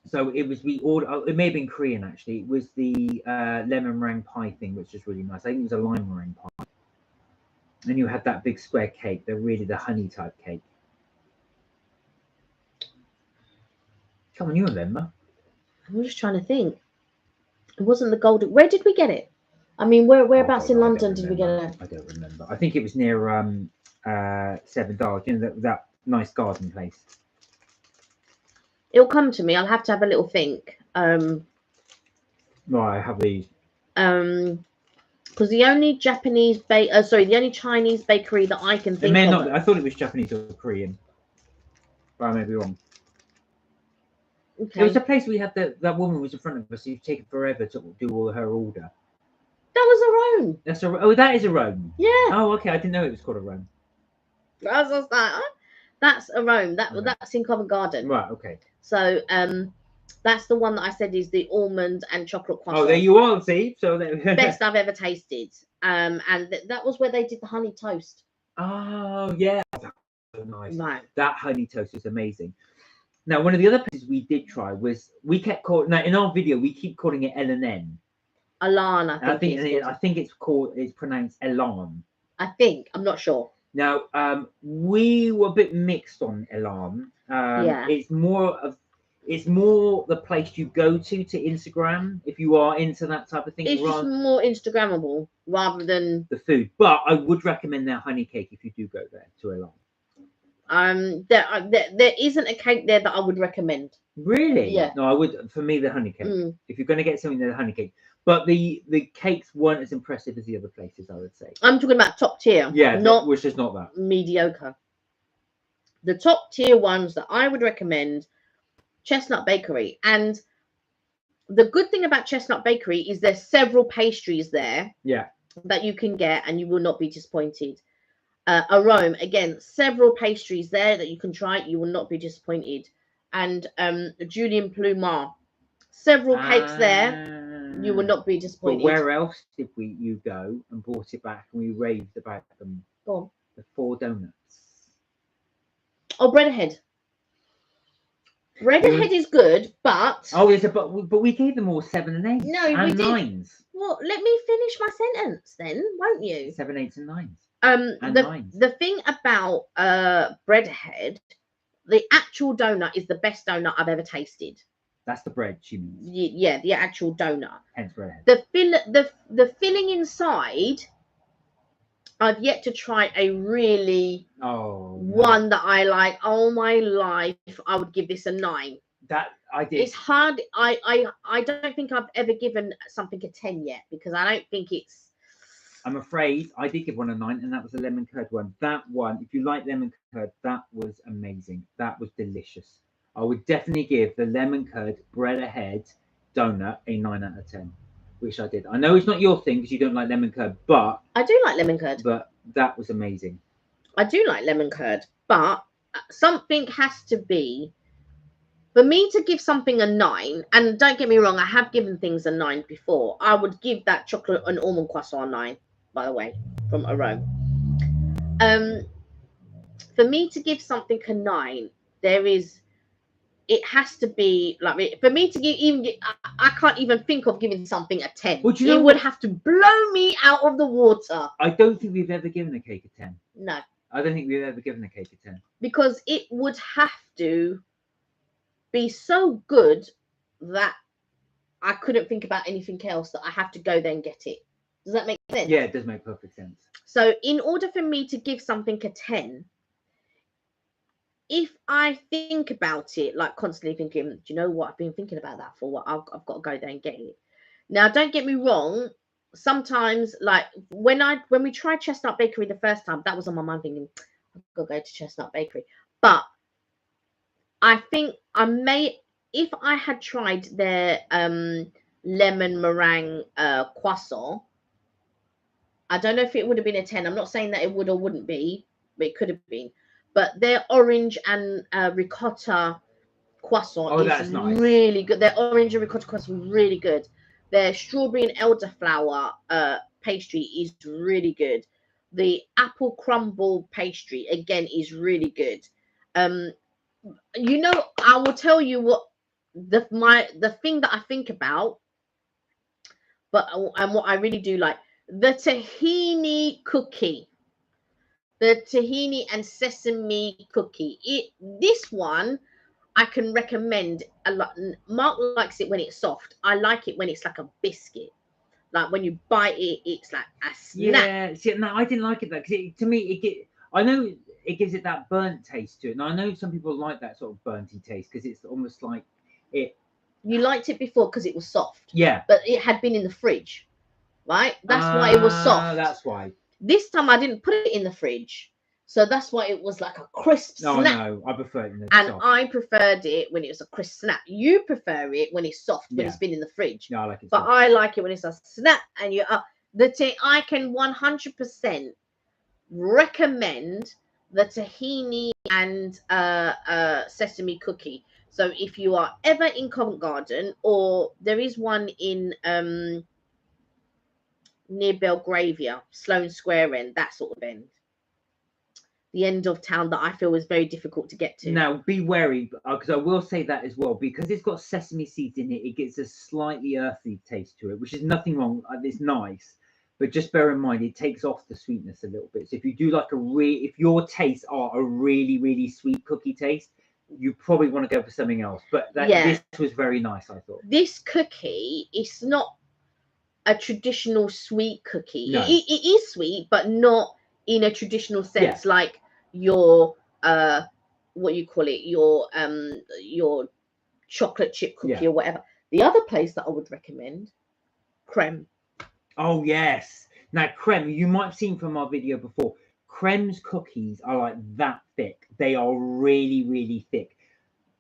so it was it may have been Korean actually. It was the lemon meringue pie thing, which was really nice. I think it was a lime meringue pie. And you had that big square cake, the honey type cake. Come on, you remember? I'm just trying to think. It wasn't the golden. Where did we get it? I mean, whereabouts in London did we get it? I don't remember. I think it was near Seven Dials, you know, that nice garden place. It'll come to me. I'll have to have a little think. Right, I have these. Because the only the only Chinese bakery that I can think of. I thought it was Japanese or Korean, but I may be wrong. Okay. It was a place we had that woman was in front of us. It's taken forever to do all her order. That was Arome. That is Arome. Yeah. Oh, okay. I didn't know it was called Arome. That's Arome. That's in Covent Garden. Right. Okay. So that's the one that I said is the almond and chocolate croissant. Oh, there you are. See, so best I've ever tasted. And that was where they did the honey toast. Oh yeah, that's so nice. Right. That honey toast is amazing. Now, one of the other places we did try was we kept calling. Now, in our video, we keep calling it L&N. Elan, I think it's pronounced Elan. I think, I'm not sure. Now, we were a bit mixed on Elan. Yeah. It's more the place you go to Instagram if you are into that type of thing. It's just more Instagrammable rather than the food. But I would recommend their honey cake if you do go there to Elan. There isn't a cake there that I would recommend. Really? Yeah. No, I would. For me, the honey cake. If you're going to get something, the honey cake. But the cakes weren't as impressive as the other places, I would say. I'm talking about top tier. Yeah, which is not that mediocre. The top tier ones that I would recommend, Chestnut Bakery. And the good thing about Chestnut Bakery is there's several pastries there. Yeah. That you can get, and you will not be disappointed. Arome, again, several pastries there that you can try. You will not be disappointed. And Julian Plumar, several cakes there. You will not be disappointed. But where else did you go and brought it back and we raved about them? Go on. The 4 donuts. Oh, Bread Ahead. Bread Ahead is good, but but we gave them all 7 and 8. No, and we did. 9s. Well, let me finish my sentence then, won't you? 7, 8s, and 9s. And 9s. The thing about Bread Ahead, the actual donut is the best donut I've ever tasted. That's the bread she means. Yeah, the actual donut. Hence bread. The filling inside, I've yet to try a really one that I like. All my life, I would give this a 9. That I did. It's hard. I don't think I've ever given something a 10 yet, because I don't think it's. I'm afraid I did give one a 9, and that was the lemon curd one. That one, if you like lemon curd, that was amazing. That was delicious. I would definitely give the lemon curd bread ahead donut a 9 out of 10, which I did. I know it's not your thing because you don't like lemon curd, but I do like lemon curd. But that was amazing. I do like lemon curd, but something has to be. For me to give something a 9, and don't get me wrong, I have given things a 9 before. I would give that chocolate and almond croissant a 9, by the way, from Arome. For me to give something a 9, it has to be like, for me to give I can't even think of giving something a 10. Well, it would have to blow me out of the water. I don't think we've ever given a cake a 10. No. I don't think we've ever given a cake a 10. Because it would have to be so good that I couldn't think about anything else, that I have to go there and get it. Does that make sense? Yeah, it does make perfect sense. So in order for me to give something a 10, if I think about it, like constantly thinking, do you know what, I've been thinking about that for what, I've got to go there and get it. Now, don't get me wrong, sometimes, like when we tried Chestnut Bakery the first time, that was on my mind, thinking I've got to go to Chestnut Bakery. But I think I may, if I had tried their lemon meringue croissant, I don't know if it would have been a 10. I'm not saying that it would or wouldn't be, but it could have been. But their orange and ricotta croissant is nice. Really good. Their orange and ricotta croissant is really good. Their strawberry and elderflower pastry is really good. The apple crumble pastry, again, is really good. You know, I will tell you what the thing that I think about, and what I really do like, the tahini cookie, the tahini and sesame cookie. This one I can recommend a lot. Mark likes it when it's soft. I like it when it's like a biscuit. Like when you bite it, it's like a snap. Yeah, see, no, I didn't like it though, because to me, I know it gives it that burnt taste to it. And I know some people like that sort of burnty taste because it's almost like it. You liked it before because it was soft. Yeah. But it had been in the fridge, right? That's why it was soft. That's why. This time I didn't put it in the fridge. So that's why it was like a crisp snap. No, I prefer it in the soft. I prepreferred it when it was a crisp snap. You prefer it when it's soft, when it's been in the fridge. No, I like it but soft. I like it when it's a snap and you are I can 100% recommend the tahini and sesame cookie. So if you are ever in Covent Garden, or there is one in near Belgravia, Sloane Square end, that sort of end. The end of town that I feel is very difficult to get to. Now, be wary, because I will say that as well, because it's got sesame seeds in it, it gets a slightly earthy taste to it, which is nothing wrong. It's nice, but just bear in mind, it takes off the sweetness a little bit. So if you do like if your tastes are a really, really sweet cookie taste, you probably want to go for something else. But this was very nice, I thought. This cookie is not a traditional sweet cookie. No. It is sweet, but not in a traditional sense, like your what you call it, your chocolate chip cookie or whatever. The other place that I would recommend, Creme. Oh yes. Now Creme, you might have seen from our video before, Creme's cookies are like that thick. They are really, really thick.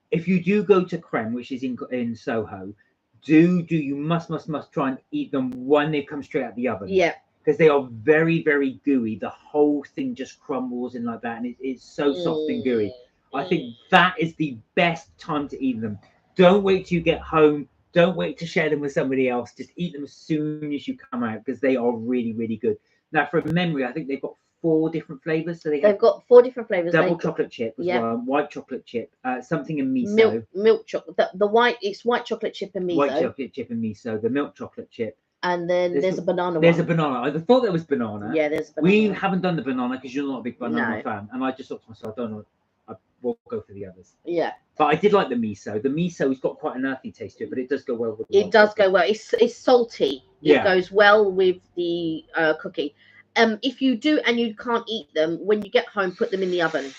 If you do go to Creme, which is in Soho, you must try and eat them when they come straight out the oven. Yeah. Because they are very, very gooey. The whole thing just crumbles in like that, and it's so soft and gooey. I think that is the best time to eat them. Don't wait till you get home. Don't wait to share them with somebody else. Just eat them as soon as you come out, because they are really, really good. Now, from memory, I think they've got 4 different flavors. So they've got 4 different flavors. Double chocolate chip as well, white chocolate chip, something in miso. Milk chocolate. The white, it's white chocolate chip and miso. White chocolate chip and miso. The milk chocolate chip. And then there's a banana There's one. a banana. I thought there was banana. Yeah, there's banana. We haven't done the banana because you're not a big banana fan. And I just thought to myself, I don't know. we'll go for the others. Yeah. But I did like the miso. The miso's got quite an earthy taste to it, but it does go well with the It does go well. It's salty. Yeah. It goes well with the cookie. If you do and you can't eat them, when you get home, put them in the oven.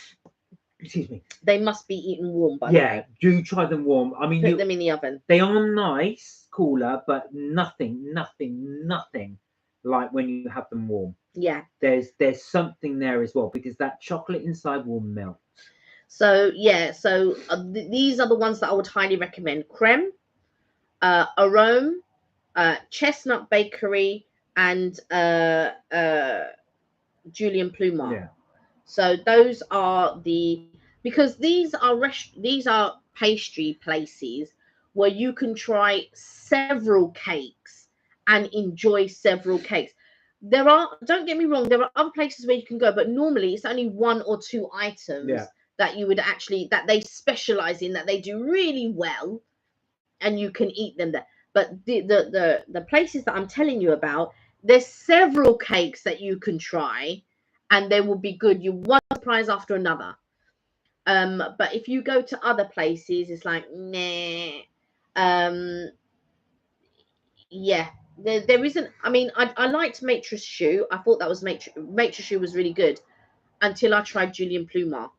Excuse me. They must be eaten warm, by the way. Yeah, do try them warm. I mean, Put them in the oven. they are nice, cooler, but nothing like when you have them warm. Yeah. There's something there as well, because that chocolate inside will melt. So yeah, so these are the ones that I would highly recommend: Creme, Arome, Chestnut Bakery, and Julian Plumar. Yeah. So those are because these are pastry places where you can try several cakes and enjoy several cakes. Don't get me wrong, there are other places where you can go, but normally it's only 1 or 2 items that you would that they specialize in, that they do really well, and you can eat them there. But the places that I'm telling you about, there's several cakes that you can try, and they will be good. You one surprise after another. But if you go to other places, it's like nah. Yeah, there isn't. I mean, I liked Maître Choux. I thought that was Maître Choux was really good until I tried Julian Plumar,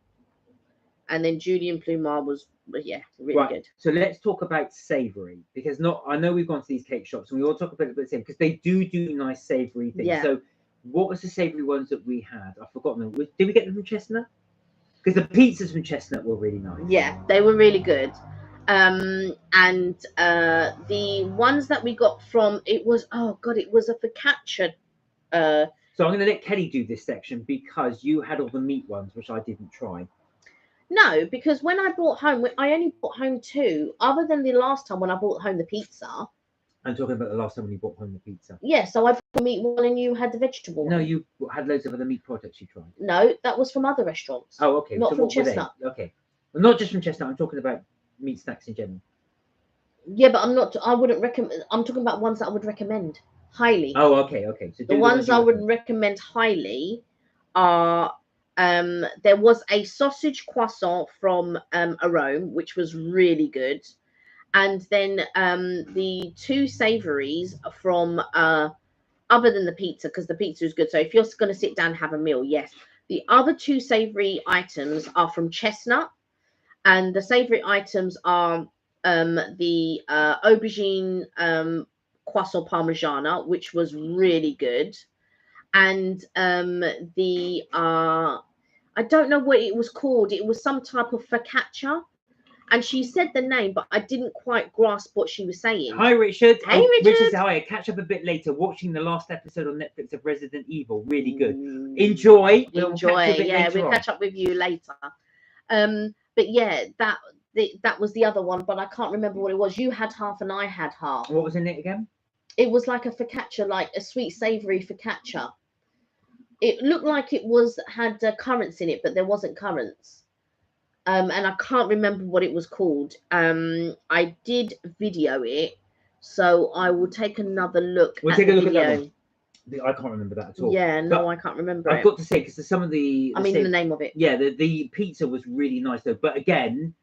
and then Julian Plumar was really good. So let's talk about savoury, because I know we've gone to these cake shops and we all talk about it the same, because they do nice savoury things. Yeah. So what was the savoury ones that we had? I've forgotten them. Did we get them from Chestnut? Because the pizzas from Chestnut were really nice. Yeah, they were really good. And the ones that we got from it was a focaccia. So I'm going to let Kelly do this section, because you had all the meat ones, which I didn't try. No, because when I brought home, I only brought home 2, other than the last time when I brought home the pizza. I'm talking about the last time when you brought home the pizza. Yeah, so I brought the meat one and you had the vegetable one. No, you had loads of other meat products you tried. No, that was from other restaurants. Oh, okay. Not from Chestnut. Okay. Well, not just from Chestnut. I'm talking about meat snacks in general. Yeah, but I wouldn't recommend. I'm talking about ones that I would recommend highly. Oh, okay. So the ones I would recommend highly are there was a sausage croissant from Arome, which was really good, and then the 2 savouries from other than the pizza, because the pizza is good. So if you're going to sit down and have a meal, yes. The other 2 savoury items are from Chestnut, and the savoury items are the aubergine croissant parmigiana, which was really good, and the I don't know what it was called. It was some type of focaccia, and she said the name, but I didn't quite grasp what she was saying. Hi, Richard. Hey, Richard. Richard, hi. Catch up a bit later. Watching the last episode on Netflix of Resident Evil. Really good. Enjoy. We'll catch up with you later. But yeah, that was the other one, but I can't remember what it was. You had half and I had half. What was in it again? It was like a focaccia, like a sweet savoury focaccia. It looked like it had currants in it, but there wasn't currants. And I can't remember what it was called. I did video it, so I will take another look. We'll take a look at that one. I can't remember that at all. Yeah, no, I can't remember. I've got to say, because some of the name of it. Yeah, the pizza was really nice though. But again,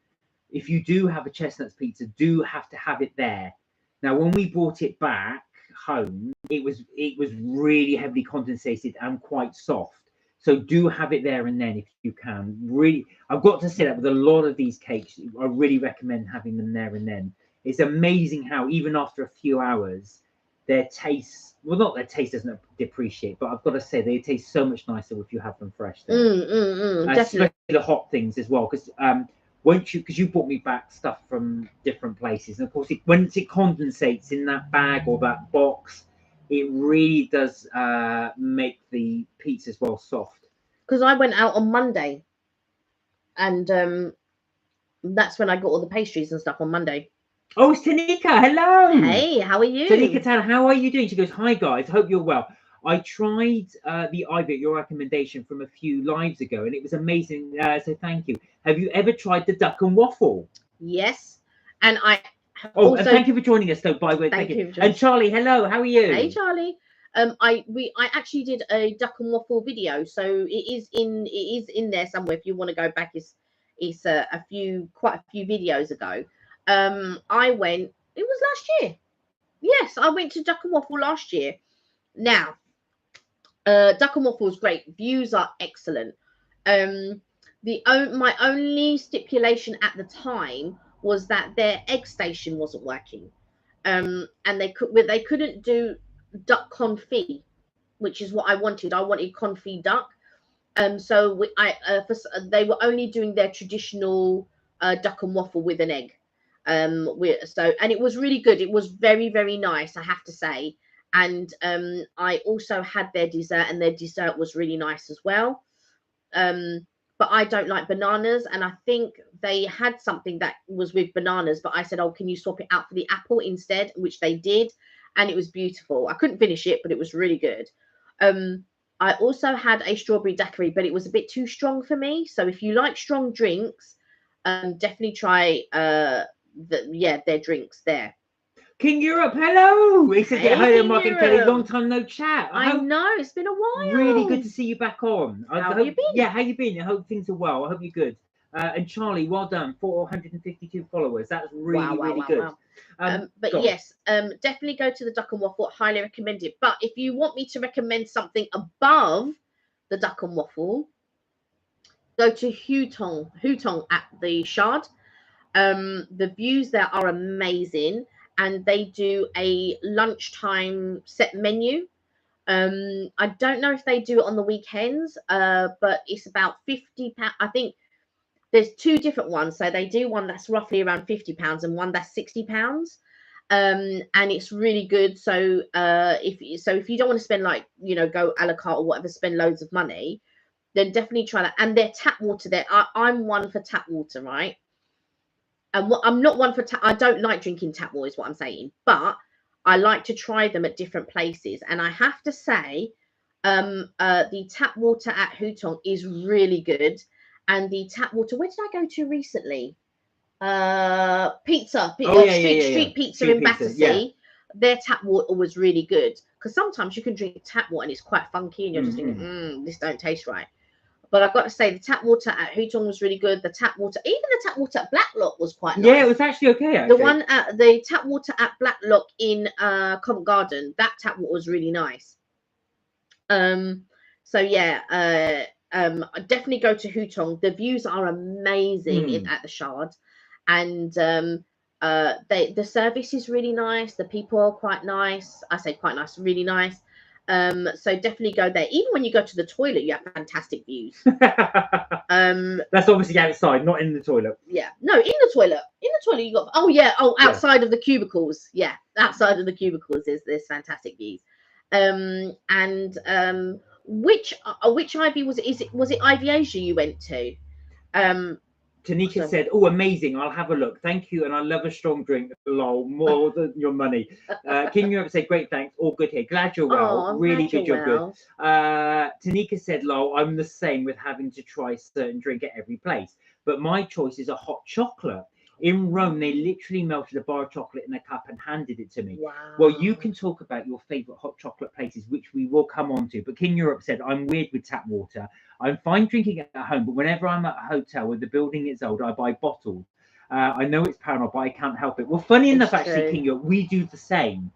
if you do have a Chestnut's pizza, do have to have it there. Now, when we brought it back home, it was really heavily condensated and quite soft. So do have it there and then if you can. Really, I've got to say that with a lot of these cakes, I really recommend having them there and then. It's amazing how even after a few hours, their taste doesn't depreciate, but I've got to say they taste so much nicer if you have them fresh. Definitely. Especially the hot things as well, because because you brought me back stuff from different places, and of course once it condensates in that bag or that box, it really does make the pizza as well soft. Because I went out on Monday, and that's when I got all the pastries and stuff on Monday. Oh, it's Tanika. Hello. Hey, how are you? Tanika Tan, how are you doing? She goes, hi guys, hope you're well. I tried the ivy at your recommendation from a few lives ago, and it was amazing. So thank you. Have you ever tried the duck and waffle? Yes, and I. And thank you for joining us, though. By the way, thank you. And Charlie, hello. How are you? Hey, Charlie. I actually did a duck and waffle video, so it is in there somewhere. If you want to go back, It's quite a few videos ago. I went. It was last year. Yes, I went to Duck and Waffle last year. Now, Duck and Waffle is great. Views are excellent. My only stipulation at the time was that their egg station wasn't working, and they couldn't do duck confit, which is what I wanted. I wanted confit duck. So they were only doing their traditional duck and waffle with an egg. And it was really good. It was very, very nice, I have to say. And I also had their dessert, and their dessert was really nice as well. But I don't like bananas, and I think they had something that was with bananas, but I said, oh, can you swap it out for the apple instead, which they did, and it was beautiful. I couldn't finish it, but it was really good. I also had a strawberry daiquiri, but it was a bit too strong for me. So if you like strong drinks, definitely try their drinks there. King Europe, hello. He says, Hey, hello, King Mark and Kelly. Europe. Long time no chat. I know, it's been a while. Really good to see you back on. How have you been? Yeah, how you been? I hope things are well. I hope you're good. And Charlie, well done. 452 followers. That's really good. Wow. But yes, definitely go to the Duck and Waffle. Highly recommend it. But if you want me to recommend something above the Duck and Waffle, go to Hutong at the Shard. The views there are amazing, and they do a lunchtime set menu. I don't know if they do it on the weekends, but it's about £50. I think there's two different ones. So they do one that's roughly around £50 and one that's £60. And it's really good. So if you don't want to spend go a la carte or whatever, spend loads of money, then definitely try that. And their tap water there, I'm one for tap water, right? And I'm not one for I don't like drinking tap water, is what I'm saying, but I like to try them at different places. And I have to say, the tap water at Hutong is really good. And the tap water, where did I go to recently? Street pizza in Battersea. Their tap water was really good, because sometimes you can drink tap water and it's quite funky and you're just thinking, this don't taste right. But I've got to say, the tap water at Hutong was really good. Even the tap water at Blacklock was quite nice. Yeah, it was actually okay. Actually. The tap water at Blacklock in Covent Garden, that tap water was really nice. So yeah, definitely go to Hutong. The views are amazing at the Shard, and the service is really nice. The people are quite nice. I say quite nice, really nice. So definitely go there. Even when you go to the toilet, you have fantastic views. That's obviously outside, not in the toilet. Yeah, no, in the toilet. In the toilet, you got outside of the cubicles. Yeah, outside of the cubicles there's fantastic views. Which Ivy was it? Was it Ivy Asia you went to? Tanika said, "Oh, amazing! I'll have a look. Thank you, and I love a strong drink. Lol, more than your money." King Europe said, "Great, thanks. All good here. Glad you're well. Really good. You're good." Tanika said, "Lol, I'm the same with having to try certain drink at every place, but my choice is a hot chocolate. In Rome, they literally melted a bar of chocolate in a cup and handed it to me." Wow. Well, you can talk about your favourite hot chocolate places, which we will come on to. But King Europe said, "I'm weird with tap water. I'm fine drinking it at home, but whenever I'm at a hotel where the building is old, I buy bottled. I know it's paranoid, but I can't help it." Well, funny enough, actually, King Europe, we do the same.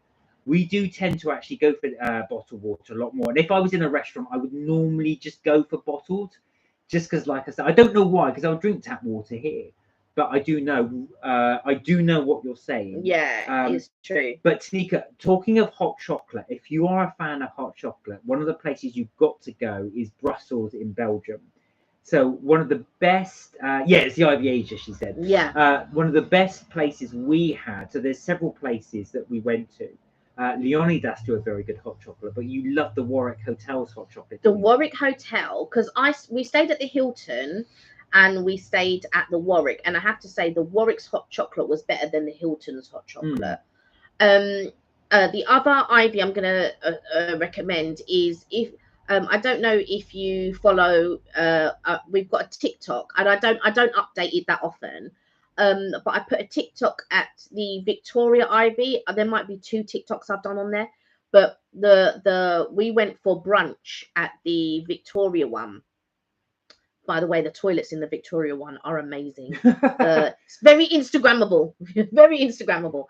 We do tend to actually go for bottled water a lot more. And if I was in a restaurant, I would normally just go for bottled, just because, like I said, I don't know why, because I'll drink tap water here. But I do know what you're saying. Yeah, it's true. But Tanika, talking of hot chocolate, if you are a fan of hot chocolate, one of the places you've got to go is Brussels in Belgium. So one of the best, it's the Ivy Asia, she said. Yeah. One of the best places we had. So there's several places that we went to. Leonidas do a very good hot chocolate, but you love the Warwick Hotel's hot chocolate. The Warwick Hotel, because we stayed at the Hilton. And we stayed at the Warwick, and I have to say the Warwick's hot chocolate was better than the Hilton's hot chocolate. The other Ivy I'm gonna recommend is, if I don't know if you follow, we've got a TikTok, and I don't update it that often, but I put a TikTok at the Victoria Ivy. There might be 2 TikToks I've done on there, but we went for brunch at the Victoria one. By the way, the toilets in the Victoria one are amazing. It's very Instagrammable, very Instagrammable.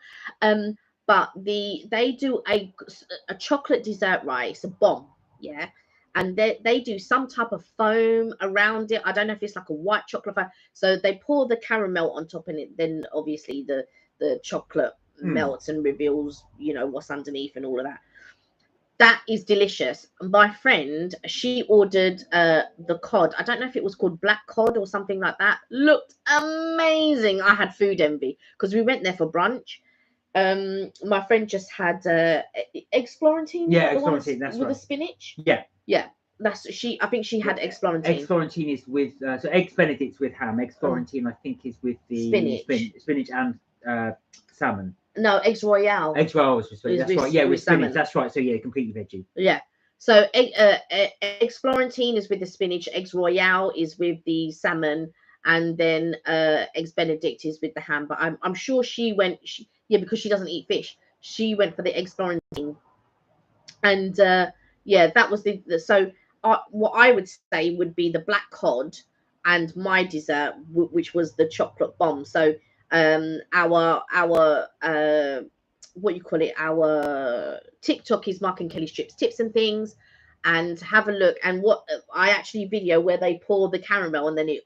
But they do a chocolate dessert, right? It's a bomb, yeah. And they do some type of foam around it. I don't know if it's like a white chocolate foam. So they pour the caramel on top, and it then obviously the chocolate melts and reveals, you know, what's underneath and all of that. That is delicious. My friend, she ordered the cod. I don't know if it was called black cod or something like that. Looked amazing. I had food envy because we went there for brunch. My friend just had eggs Florentine. Yeah, eggs Florentine. That's with right. the spinach. Yeah. Yeah. That's she. I think she had eggs Florentine. Eggs Florentine is with so eggs Benedict's with ham. Eggs Florentine, I think, is with the spinach and salmon. No, eggs Royale. Eggs Royale was with spinach. That's right. Yeah, with spinach. That's right. So yeah, completely veggie. Yeah. So eggs Florentine is with the spinach. Eggs Royale is with the salmon, and then eggs Benedict is with the ham. But I'm sure she went. Because she doesn't eat fish. She went for the eggs Florentine, and yeah, that was the so. What I would say would be the black cod and my dessert, which was the chocolate bomb. So our what you call it, our TikTok is Mark and Kelly Strips Tips and Things, and have a look. And what I actually video where they pour the caramel and then it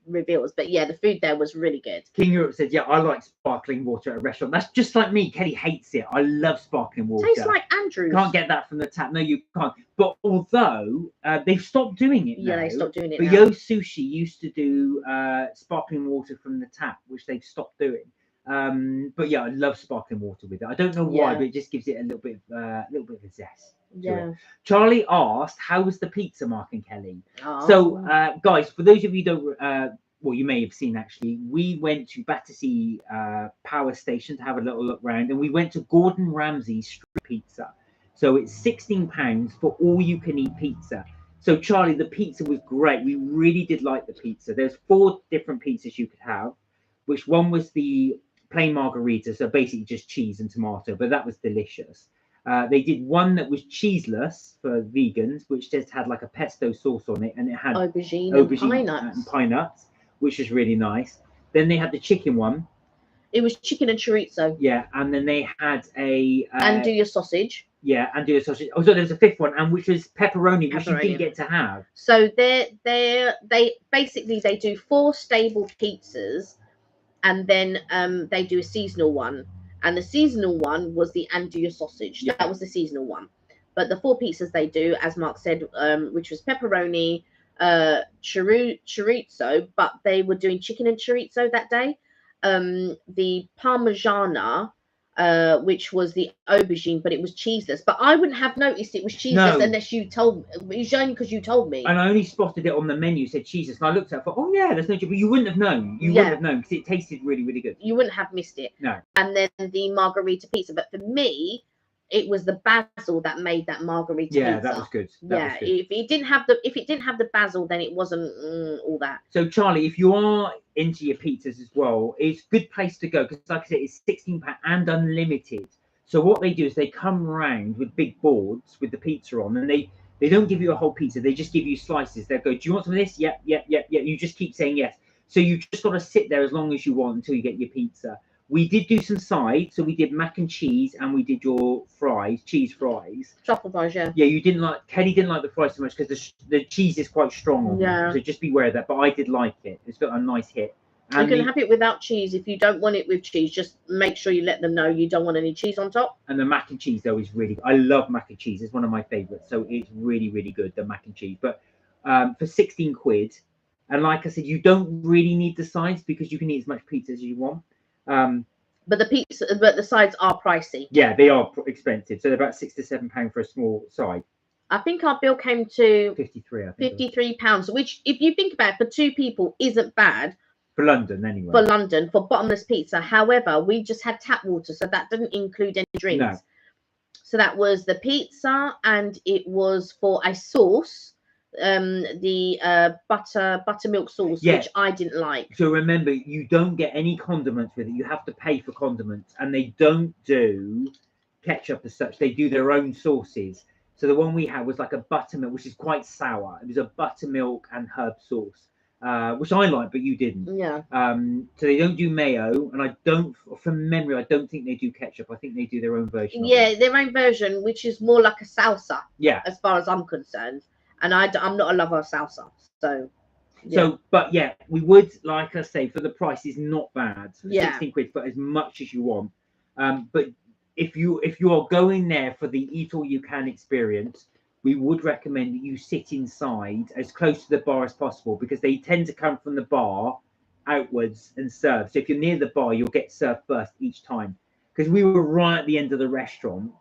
reveals. But yeah, the food there was really good. King Europe said, yeah, I like sparkling water at a restaurant. That's just like me. Kelly hates it. I love sparkling water. Tastes like Andrew's. Can't get that from the tap. No, you can't. But although they've stopped doing it now. Yeah, they stopped doing it but now. Yo Sushi used to do sparkling water from the tap, which they've stopped doing. But yeah, I love sparkling water with it. I don't know why, but it just gives it a little bit of a zest. Yeah. Charlie asked, "How was the pizza, Mark and Kelly?" Oh. So, guys, for those of you who don't, well, you may have seen actually, we went to Battersea Power Station to have a little look around, and we went to Gordon Ramsay's street pizza. So it's £16 for all-you-can-eat pizza. So Charlie, the pizza was great. We really did like the pizza. There's 4 different pizzas you could have, which one was the plain margarita, so basically just cheese and tomato, but that was delicious. They did one that was cheeseless for vegans, which just had like a pesto sauce on it, and it had aubergine and pine nuts, which was really nice. Then they had the chicken one. It was chicken and chorizo. Yeah, and then they had a andouille sausage. Yeah, andouille sausage. Oh, so there was a 5th one, and which was pepperoni, which you didn't get to have. So they basically they do 4 stable pizzas, and then they do a seasonal one. And the seasonal one was the andouille sausage. Yeah. That was the seasonal one. But the 4 pizzas they do, as Mark said, which was pepperoni, chorizo, but they were doing chicken and chorizo that day. The parmigiana, which was the aubergine, but it was cheeseless. But I wouldn't have noticed it was cheeseless unless you told me. It was only because you told me. And I only spotted it on the menu, said cheeseless. And I looked at it and thought, oh yeah, there's no cheese. But you wouldn't have known. You wouldn't have known because it tasted really, really good. You wouldn't have missed it. No. And then the margarita pizza. But for me, it was the basil that made that margarita pizza. Yeah, that was good. That was good. If it didn't have the basil, then it wasn't all that. So Charlie, if you are into your pizzas as well, it's a good place to go because, like I said, it's £16 and unlimited. So what they do is they come round with big boards with the pizza on, and they don't give you a whole pizza. They just give you slices. They'll go, do you want some of this? Yep. You just keep saying yes. So you just got to sit there as long as you want until you get your pizza. We did do some sides, so we did mac and cheese, and we did your cheese fries. Truffle fries, yeah. Yeah, Kelly didn't like the fries so much because the cheese is quite strong on them, so just beware of that. But I did like it. It's got a nice hit. And you can have it without cheese. If you don't want it with cheese, just make sure you let them know you don't want any cheese on top. And the mac and cheese, though, is really good. I love mac and cheese. It's one of my favourites. So it's really, really good, the mac and cheese. But for 16 quid, and like I said, you don't really need the sides because you can eat as much pizza as you want. But the sides are pricey. Yeah, they are expensive. So they're about £6 to £7 for a small side. I think our bill came to 53. I think £53, which, if you think about it, for 2 people, isn't bad. For London, anyway. For London, for bottomless pizza. However, we just had tap water, so that didn't include any drinks. No. So that was the pizza, and it was for a sauce, the buttermilk sauce, which I didn't like. So remember, you don't get any condiments with it. You have to pay for condiments, and they don't do ketchup as such. They do their own sauces. So the one we had was like a buttermilk, which is quite sour. It was a buttermilk and herb sauce, which I like, but you didn't. Yeah. So they don't do mayo, and I don't, from memory, I don't think they do ketchup. I think they do their own version. Yeah, their own version, which is more like a salsa. Yeah. As far as I'm concerned, and I'm not a lover of salsa, so. Yeah. So, but yeah, we would, like I say, for the price is not bad. For Yeah. 16 quid for as much as you want. But if you are going there for the eat all you can experience, we would recommend that you sit inside as close to the bar as possible, because they tend to come from the bar outwards and serve. So if you're near the bar, you'll get served first each time. Because we were right at the end of the restaurant.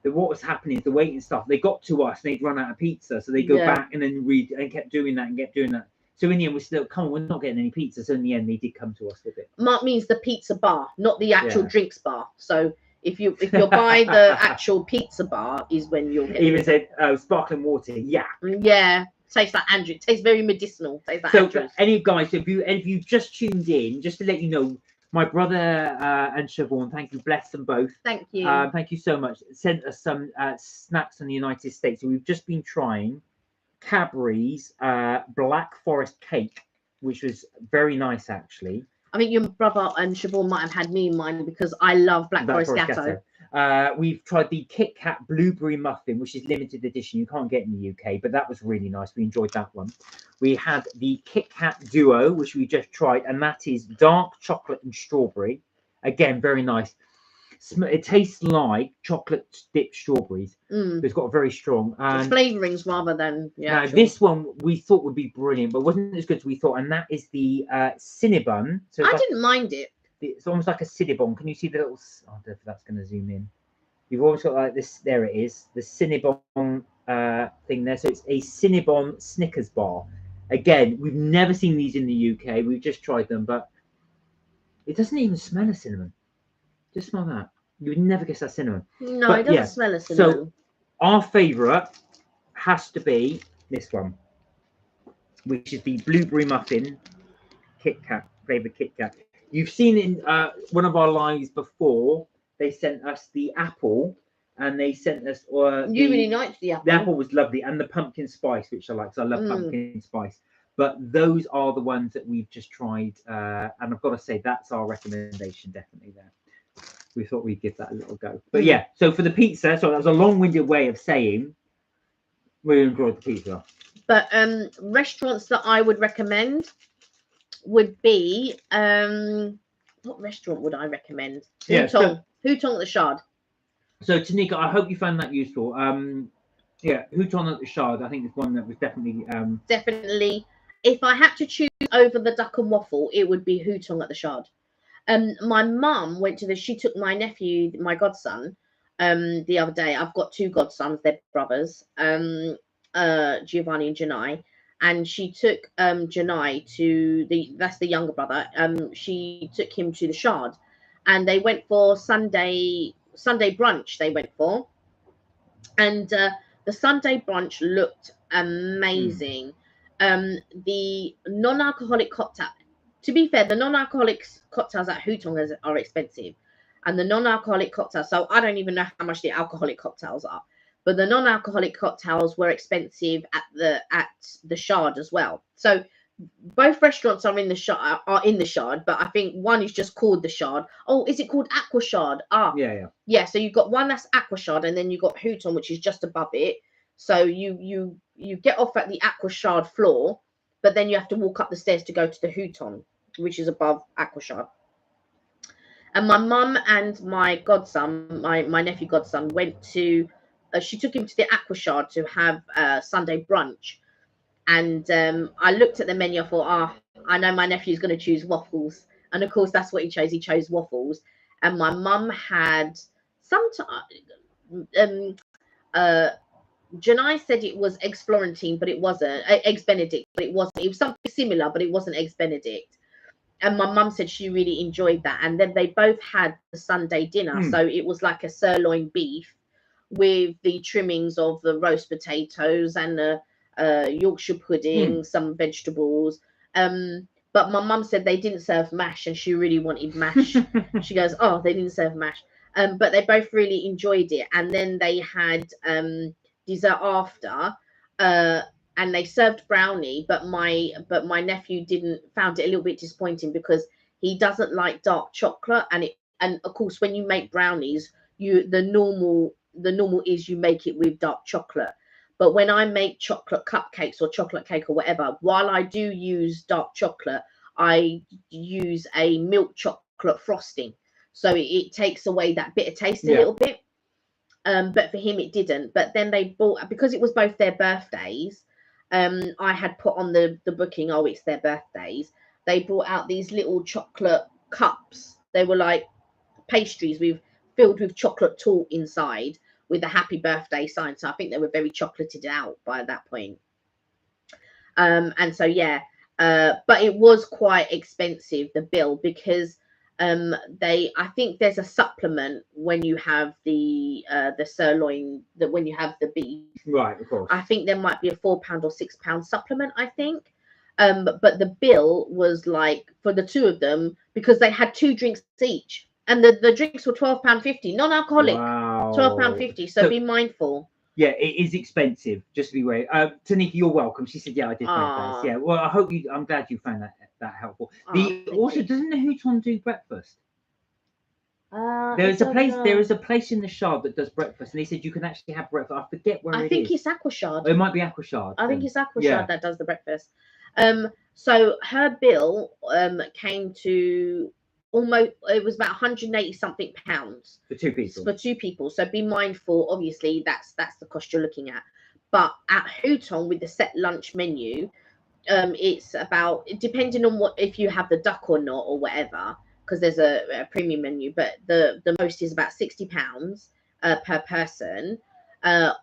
What was happening is the waiting staff, they got to us and they'd run out of pizza. So they go back and then read and kept doing that and kept doing that. So in the end, we're still, come on, we're not getting any pizza. So in the end, they did come to us with it. Mark means the pizza bar, not the actual drinks bar. So if you're by the actual pizza bar, is when you'll get. Even said sparkling water. Yeah. Yeah. Tastes like Andrew. Tastes very medicinal. Tastes like so any guys, if you just tuned in, just to let you know, my brother and Siobhan, thank you, bless them both. Thank you. Thank you so much. Sent us some snacks from the United States. So we've just been trying Cadbury's Black Forest cake, which was very nice actually. I think your brother and Siobhan might have had me in mind, because I love Black Forest Gatto. We've tried the Kit Kat blueberry muffin, which is limited edition. You can't get in the UK, but that was really nice. We enjoyed that one. We had the Kit Kat Duo, which we just tried, and that is dark chocolate and strawberry. Again, very nice. It tastes like chocolate dipped strawberries. It's got a very strong flavorings rather than now this one we thought would be brilliant, but wasn't as good as we thought, and that is the Cinnabon. So I didn't mind it. It's almost like a Cinnabon. Can you see the little? I don't know if that's going to zoom in. You've always got like this. There it is, the Cinnabon thing there. So it's a Cinnabon Snickers bar. Again, we've never seen these in the UK. We've just tried them, but it doesn't even smell of cinnamon. Just smell that. You would never guess that's cinnamon. No, it doesn't smell of cinnamon. So our favourite has to be this one, which is the blueberry muffin Kit Kat, flavoured Kit Kat. You've seen in one of our lives before, they sent us the apple, and they sent us you really liked the apple. The apple was lovely, and the pumpkin spice, which I like, because I love pumpkin spice. But those are the ones that we've just tried, and I've got to say that's our recommendation, definitely there. We thought we'd give that a little go. But yeah, so for the pizza, so that was a long-winded way of saying we enjoyed the pizza. But restaurants that I would recommend would be what restaurant would I recommend? Hutong at the Shard. So Tanika, I hope you found that useful. Hutong at the Shard, I think it's one that was definitely definitely. If I had to choose over the duck and waffle, it would be Hutong at the Shard. My mum went to she took my nephew, my godson, the other day. I've got two godsons, they're brothers, Giovanni and Janai, and she took Janai to that's the younger brother. She took him to the Shard, and they went for Sunday brunch. They went for, and the Sunday brunch looked amazing. The non-alcoholic cocktail. To be fair, the non-alcoholic cocktails at Hutong are expensive, and the non-alcoholic cocktails. So I don't even know how much the alcoholic cocktails are, but the non-alcoholic cocktails were expensive at the Shard as well. So both restaurants are in the Shard, but I think one is just called the Shard. Oh, is it called Aqua Shard? Yeah. So you've got one that's Aqua Shard, and then you've got Hutong, which is just above it. So you get off at the Aqua Shard floor, but then you have to walk up the stairs to go to the Hutong, which is above Aqua Shard. And my mum and my godson, my nephew godson, went to. She took him to the Aqua Shard to have Sunday brunch, and I looked at the menu. I thought, I know my nephew's going to choose waffles, and of course that's what he chose. He chose waffles, and my mum had Janai said it was eggs Florentine, but it wasn't. Eggs Benedict, but it wasn't. It was something similar, but it wasn't eggs Benedict. And my mum said she really enjoyed that. And then they both had the Sunday dinner. So it was like a sirloin beef with the trimmings of the roast potatoes and the Yorkshire pudding, some vegetables. But my mum said they didn't serve mash, and she really wanted mash. She goes, they didn't serve mash. But they both really enjoyed it. And then they had dessert after, and they served brownie, but my nephew found it a little bit disappointing because he doesn't like dark chocolate, and of course when you make brownies, the normal is you make it with dark chocolate. But when I make chocolate cupcakes or chocolate cake or whatever, while I do use dark chocolate, I use a milk chocolate frosting. So it takes away that bitter taste a little bit. But for him, it didn't. But then they bought, because it was both their birthdays, I had put on the booking, oh, it's their birthdays. They brought out these little chocolate cups. They were like pastries filled with chocolate torte inside with a happy birthday sign. So I think they were very chocolated out by that point. And so, yeah, but it was quite expensive, the bill, because I think there's a supplement when you have the sirloin, that when you have the beef, Right, of course. I think there might be a £4 or £6 supplement, I think. But the bill was like, for the two of them, because they had 2 drinks each, and the drinks were £12.50, non-alcoholic. Wow. £12.50. So be mindful. Yeah, it is expensive. Just to be aware. Tanika, you're welcome. She said, "Yeah, I did breakfast." Yeah. Well, I'm glad you found that helpful. Doesn't the Houton do breakfast? There is a place in the Shard that does breakfast, and they said you can actually have breakfast. I forget where it is. I think it's Aquashard. It might be Aquashard. I think it's Aquashard that does the breakfast. So her bill came to almost, it was about 180 something pounds for 2 people. For 2 people. So be mindful. Obviously, that's the cost you're looking at. But at Houton, with the set lunch menu, it's about, depending on if you have the duck or not or whatever, because there's a premium menu, but the most is about £60 per person,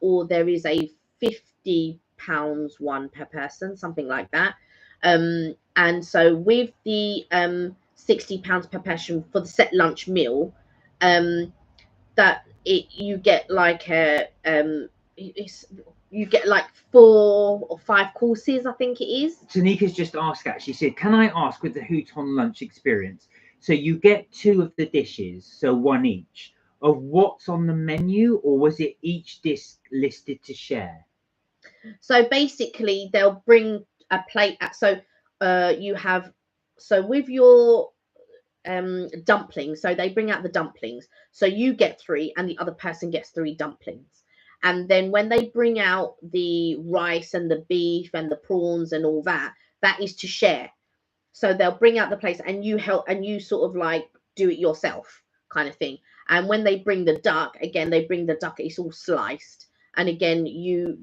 or there is a £50 one per person, something like that. And so with the £60 per person for the set lunch meal, you get like you get like 4 or 5 courses, I think it is. Tanika's just asked, actually, she said, can I ask, with the Houton lunch experience, so you get 2 of the dishes, so 1 each, of what's on the menu, or was it each dish listed to share? So basically they'll bring a plate with your dumplings, so they bring out the dumplings, so you get 3 and the other person gets 3 dumplings. And then when they bring out the rice and the beef and the prawns and all that is to share. So they'll bring out the plates and you help, and you sort of like do it yourself kind of thing. And when they bring the duck, again, they bring the duck, it's all sliced. And again, you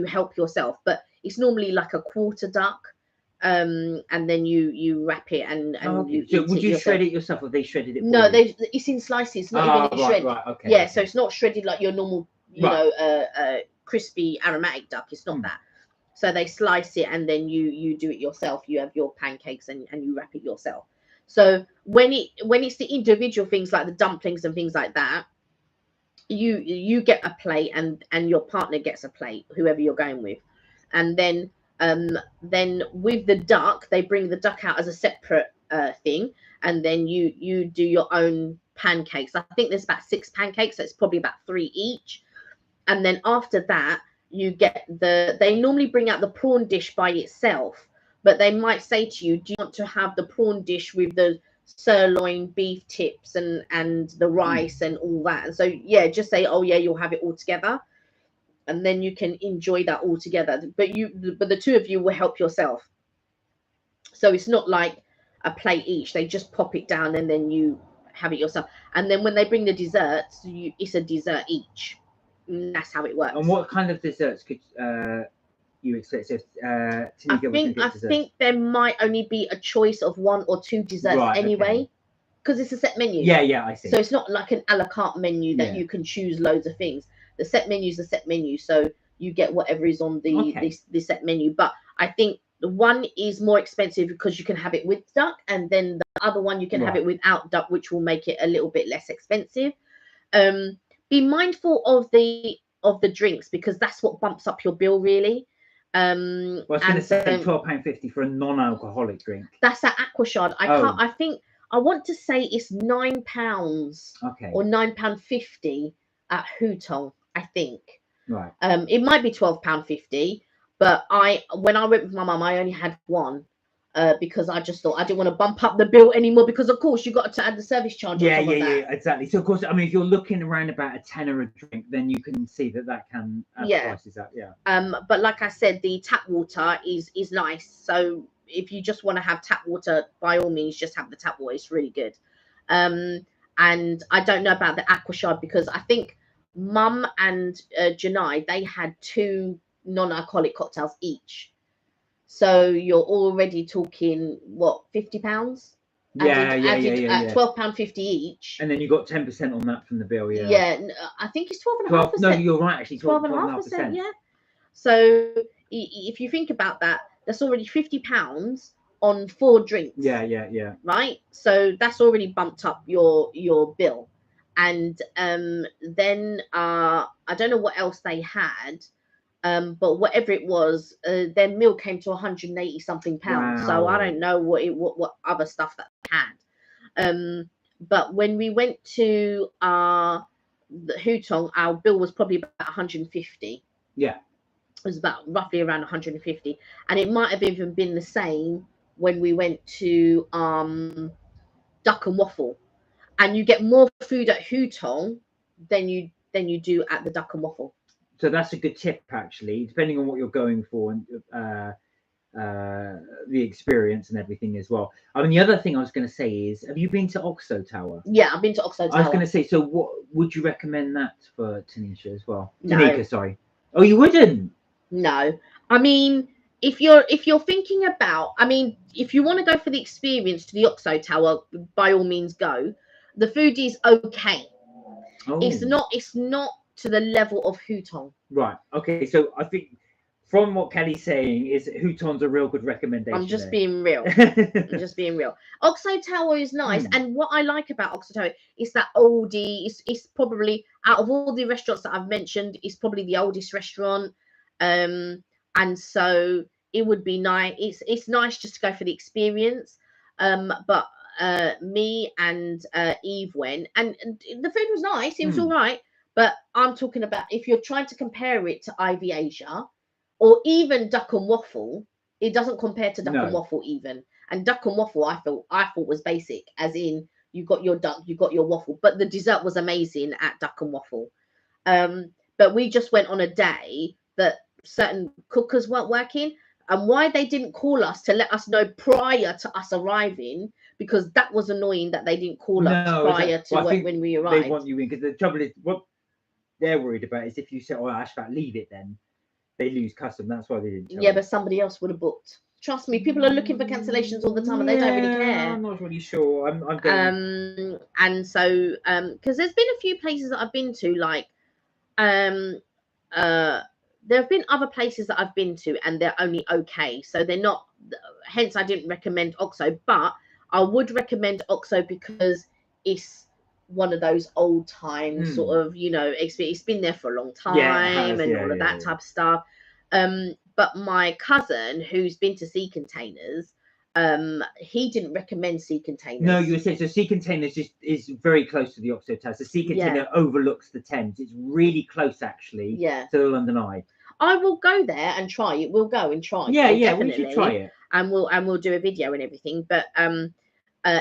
help yourself, but it's normally like a quarter duck. And then you wrap it and you so would you shred it yourself, or they shredded it for no you? It's in slices, not even in shreds. Right, okay. Yeah, so it's not shredded like your normal crispy aromatic duck. It's not that. So they slice it and then you do it yourself. You have your pancakes and you wrap it yourself. So when it's the individual things like the dumplings and things like that, you get a plate and your partner gets a plate, whoever you're going with. And then with the duck, they bring the duck out as a separate thing, and then you do your own pancakes. I think there's about 6 pancakes, so it's probably about 3 each. And then after that, you get they normally bring out the prawn dish by itself, but they might say to you, do you want to have the prawn dish with the sirloin beef tips and the rice and all that? And so yeah, just say, oh yeah, you'll have it all together, and then you can enjoy that all together. But the 2 of you will help yourself. So it's not like a plate each. They just pop it down and then you have it yourself. And then when they bring the desserts, it's a dessert each. And that's how it works. And what kind of desserts could you expect? So, I think there might only be a choice of 1 or 2 desserts anyway, because it's a set menu. Yeah, I see. So it's not like an a la carte menu that you can choose loads of things. The set menu is the set menu, so you get whatever is on the set menu. But I think the one is more expensive because you can have it with duck, and then the other one you can have it without duck, which will make it a little bit less expensive. Be mindful of the drinks, because that's what bumps up your bill really. Well, I was going to say £12.50 for a non-alcoholic drink. That's at Aquashard. I think I want to say it's £9 or £9.50 at Houton, I think. Right. It might be £12.50, but when I went with my mum, I only had one. Because I just thought I didn't want to bump up the bill anymore, because of course you got to add the service charge on top of that. Exactly. So of course, I mean, if you're looking around about a tenner a drink, then you can see that can add prices up. Yeah. But like I said, the tap water is nice. So if you just want to have tap water, by all means, just have the tap water. It's really good. And I don't know about the aquashard, because I think Mum and Janai, they had 2 non-alcoholic cocktails each. So you're already talking what, £50? Yeah. £12.50 each. And then you got 10% on that from the bill. Yeah. Yeah, I think it's 12.5%. No, you're right. Actually, 12.5%. Yeah. So if you think about that, that's already £50 on 4 drinks. Yeah. Right. So that's already bumped up your bill. And then I don't know what else they had. But whatever it was, their meal came to 180 something pounds. Wow. So I don't know what other stuff that they had. But when we went to the Hutong, our bill was probably about 150. Yeah. It was about roughly around 150, and it might have even been the same when we went to Duck and Waffle. And you get more food at Hutong than you do at the Duck and Waffle. So that's a good tip, actually, depending on what you're going for and the experience and everything as well. I mean, the other thing I was going to say is, have you been to Oxo Tower? Yeah, I've been to Oxo Tower. I was going to say, so what would you recommend that for Tanisha as well? No. Tanika, sorry. Oh, you wouldn't? No. I mean, if you're thinking about, I mean, if you want to go for the experience to the Oxo Tower, by all means go. The food is okay. Oh. It's not to the level of Hutong. Right. Okay. So I think from what Kelly's saying is Hutong's a real good recommendation. I'm just being real. I'm just being real. Oxo Tower is nice. And what I like about Oxo Tower is that oldie. It's probably, out of all the restaurants that I've mentioned, it's probably the oldest restaurant. And so it would be nice. It's nice just to go for the experience. But me and Eve went, and the food was nice. It was all right. But I'm talking about, if you're trying to compare it to Ivy Asia or even Duck and Waffle, it doesn't compare to Duck and Waffle even. And Duck and Waffle, I thought was basic, as in you got your duck, you got your waffle, but the dessert was amazing at Duck and Waffle. But we just went on a day that certain cookers weren't working, and why they didn't call us to let us know prior to us arriving, because that was annoying that they didn't call us prior to when we arrived. They want you in, because the trouble is, what they're worried about is if you say, "Oh, Ashfaq, leave it," then they lose custom. That's why they didn't tell but somebody else would have booked. Trust me, people are looking for cancellations all the time, and they don't really care. I'm not really sure. I'm going. And so because there's been a few places that I've been to, like there have been other places that I've been to, and they're only okay. So they're not. Hence, I didn't recommend Oxo, but I would recommend Oxo because it's one of those old time sort of, it's been there for a long time, and all of that type of stuff. But my cousin, who's been to Sea Containers, he didn't recommend Sea Containers. No, you were saying, so Sea Containers is very close to the Oxo Tower. So Sea Container overlooks the Thames. It's really close, actually, to the London Eye. I will go there and try it. We'll go and try. We should try it, and we'll do a video and everything. But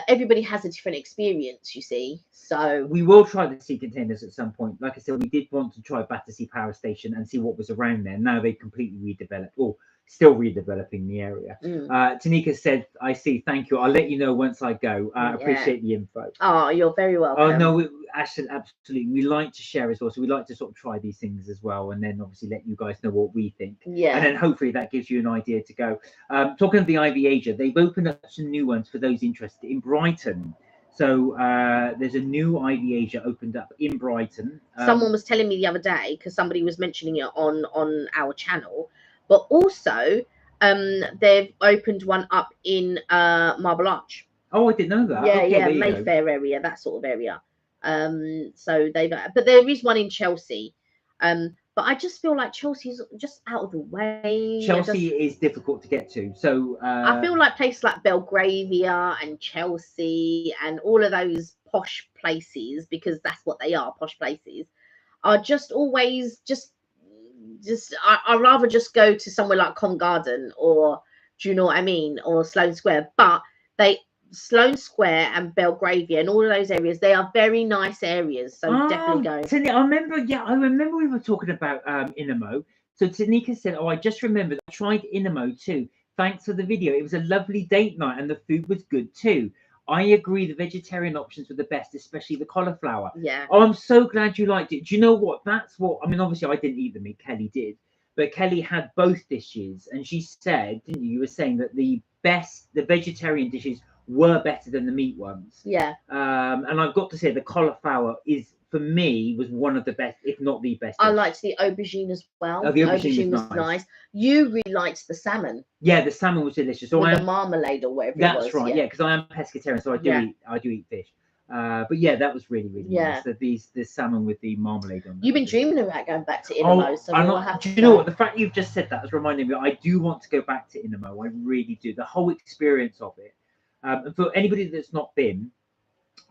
everybody has a different experience, you see. So we will try the Sea Containers at some point. Like I said, we did want to try Battersea Power Station and see what was around there. Now they completely redeveloped, or still redeveloping the area. Tanika said, "I see. Thank you. I'll let you know once I go. Appreciate the info." Oh, you're very welcome. Oh no, Ashton, absolutely. We like to share as well, so we like to sort of try these things as well, and then obviously let you guys know what we think. And then hopefully that gives you an idea to go. Talking of the Ivy Asia, they've opened up some new ones for those interested in Brighton. So there's a new Ivy Asia opened up in Brighton. Someone was telling me the other day, because somebody was mentioning it on our channel, but also they've opened one up in Marble Arch. Oh, I didn't know that. Mayfair area, that sort of area. So but there is one in Chelsea. But I just feel like Chelsea's just out of the way. Chelsea is difficult to get to. So I feel like places like Belgravia and Chelsea and all of those posh places, because that's what they are, posh places, are just always just I'd rather just go to somewhere like Covent Garden, or do you know what I mean, or Sloane Square. But Sloane Square and Belgravia and all of those areas, they are very nice areas. So definitely go. I remember we were talking about Inamo. So Tanika said, "Oh, I just remembered. I tried Inamo too. Thanks for the video. It was a lovely date night, and the food was good too. I agree. The vegetarian options were the best, especially the cauliflower. Yeah. Oh, I'm so glad you liked it. Do you know what? That's what I mean. Obviously, I didn't eat the meat. Kelly did, but Kelly had both dishes, and she said, didn't you? You were saying that the vegetarian dishes were better than the meat ones. Yeah. And I've got to say, the cauliflower for me was one of the best, if not the best. I liked the aubergine as well. Oh, the aubergine was nice. You really liked the salmon. Yeah, the salmon was delicious. So with the marmalade or whatever it was. That's right. Yeah, because I am pescatarian, so I do eat fish. But yeah, that was really nice. The salmon with the marmalade on. You've been dreaming about going back to Inamo, so we'll have do you know what? The fact you've just said that has reminded me. I do want to go back to Inamo. I really do. The whole experience of it. And for anybody that's not been,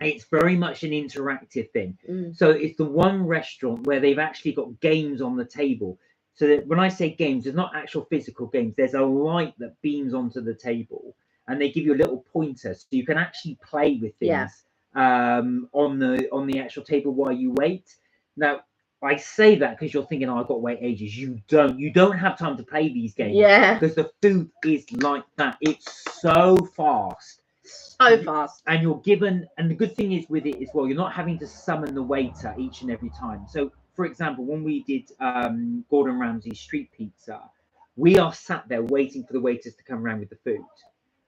it's very much an interactive thing. So it's the one restaurant where they've actually got games on the table. So that when I say games, there's not actual physical games. There's a light that beams onto the table, and they give you a little pointer, so you can actually play with things on the actual table while you wait. Now, I say that because you're thinking, "Oh, I've got to wait ages." You don't have time to play these games. Yeah. Because the food is like that. It's so fast. So fast. And you're given, and the good thing is with it as well, you're not having to summon the waiter each and every time. So, for example, when we did Gordon Ramsay's street pizza, we are sat there waiting for the waiters to come around with the food.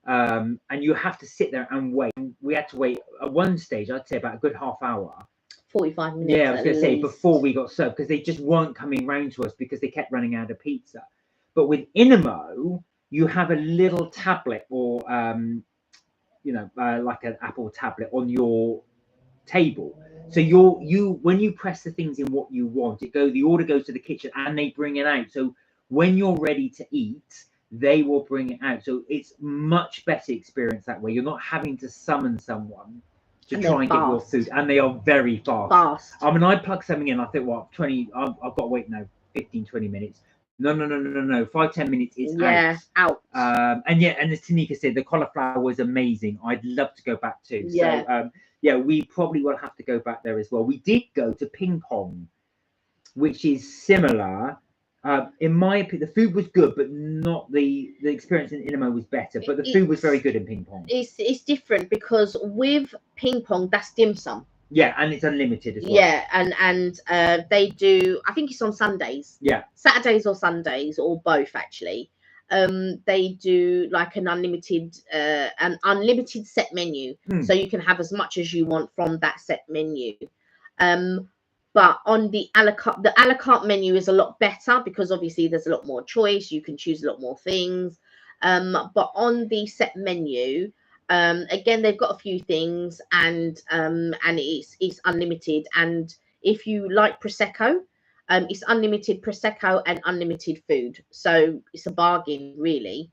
And you have to sit there and wait. We had to wait at one stage, I'd say about a good half hour. 45 minutes. Yeah, I was going to say before we got served, because they just weren't coming round to us because they kept running out of pizza. But with Inamo, you have a little tablet or like an Apple tablet on your table. So when you press the things in what you want, the order goes to the kitchen and they bring it out. So when you're ready to eat, they will bring it out. So it's much better experience that way. You're not having to summon someone to try and get your food, and they are very fast. I mean, I plug something in, I think, what, 20, I've got to wait now 15, 20 minutes. No. 5-10 minutes is out. And as Tanika said, the cauliflower was amazing. I'd love to go back too. Yeah. So we probably will have to go back there as well. We did go to Ping Pong, which is similar. In my opinion, the food was good, but not the experience in Inamo was better. But the food was very good in Ping Pong. It's different because with Ping Pong, that's dim sum. Yeah, and it's unlimited as well. Yeah, and they do. I think it's on Sundays. Yeah, Saturdays or Sundays or both actually. They do like an unlimited set menu, so you can have as much as you want from that set menu. But on the a la carte menu is a lot better because obviously there's a lot more choice. You can choose a lot more things. But on the set menu, again, they've got a few things, and it's unlimited. And if you like prosecco, it's unlimited prosecco and unlimited food. So it's a bargain, really.